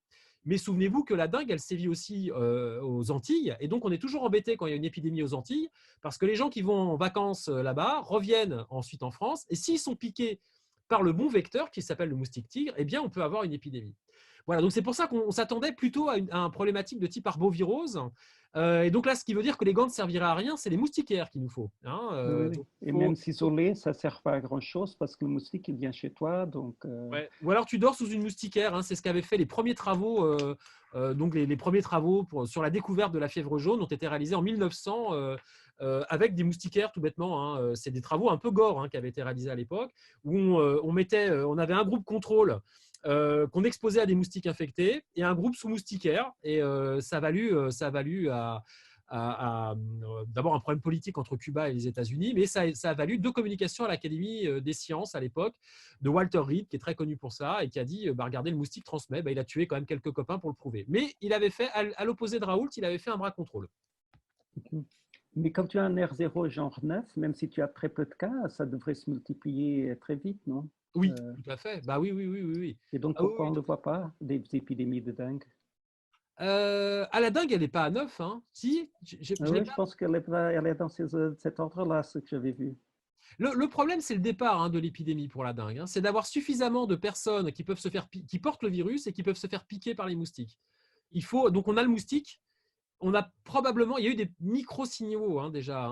Mais souvenez-vous que la dengue, elle sévit aussi aux Antilles. Et donc, on est toujours embêté quand il y a une épidémie aux Antilles parce que les gens qui vont en vacances là-bas reviennent ensuite en France. Et s'ils sont piqués par le bon vecteur qui s'appelle le moustique tigre, eh bien, on peut avoir une épidémie. Voilà, donc c'est pour ça qu'on s'attendait plutôt à un problématique de type arbovirose. Et donc là, ce qui veut dire que les gants ne serviraient à rien, c'est les moustiquaires qu'il nous faut. Oui. Et même s'isoler, ça ne sert pas à grand-chose parce que le moustique, il vient chez toi. Donc, ouais. Ou alors tu dors sous une moustiquaire. C'est ce qu'avaient fait les premiers travaux. Donc les premiers travaux sur la découverte de la fièvre jaune ont été réalisés en 1900 avec des moustiquaires tout bêtement. C'est des travaux un peu gore qui avaient été réalisés à l'époque où on avait un groupe contrôle qu'on exposait à des moustiques infectés et un groupe sous moustiquaire. Et ça a valu d'abord un problème politique entre Cuba et les États-Unis, mais ça a valu 2 communications à l'Académie des sciences à l'époque de Walter Reed, qui est très connu pour ça et qui a dit regardez, le moustique transmet. Il a tué quand même quelques copains pour le prouver. Mais il avait fait, à l'opposé de Raoult, il avait fait un bras contrôle. Mais quand tu as un R0 genre 9, même si tu as très peu de cas, ça devrait se multiplier très vite, non? Oui, tout à fait. Oui. Et donc, pourquoi on ne voit pas des épidémies de dengue? À la dengue, elle n'est pas à 9. Si, je pense qu'elle est dans cet ordre-là, ce que j'avais vu. Le problème, c'est le départ de l'épidémie pour la dengue. C'est d'avoir suffisamment de personnes qui portent le virus et qui peuvent se faire piquer par les moustiques. Donc, on a le moustique. Il y a eu des micro-signaux déjà,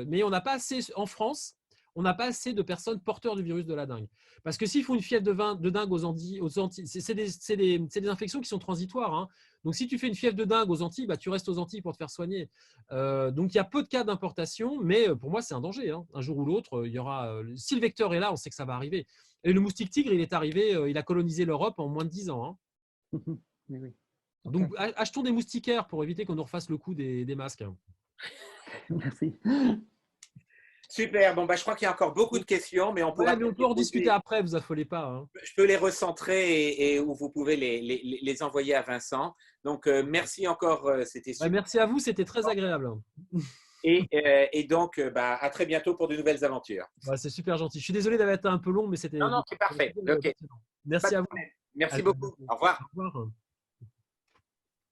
mais on n'a pas assez, en France, on n'a pas assez de personnes porteurs du virus de la dengue. Parce que s'il faut une fièvre de dingue aux Antilles, c'est des infections qui sont transitoires. Donc, si tu fais une fièvre de dingue aux Antilles, tu restes aux Antilles pour te faire soigner. Donc, il y a peu de cas d'importation, mais pour moi, c'est un danger. Un jour ou l'autre, il y aura. Si le vecteur est là, on sait que ça va arriver. Et le moustique tigre, il est arrivé, il a colonisé l'Europe en moins de 10 ans. Oui. Donc, achetons des moustiquaires pour éviter qu'on nous refasse le coup des masques. Merci. Super. Bon, bah, je crois qu'il y a encore beaucoup de questions, mais on pourra. Ouais, mais on peut en discuter après, vous affolez pas. Hein. Je peux les recentrer et où vous pouvez les envoyer à Vincent. Donc, merci encore. C'était super. Merci à vous, c'était très agréable. Et donc, bah, à très bientôt pour de nouvelles aventures. C'est super gentil. Je suis désolé d'avoir été un peu long, mais c'était. Non, c'est parfait. Okay. Merci à vous. Merci Allez, beaucoup. Au revoir. Au revoir.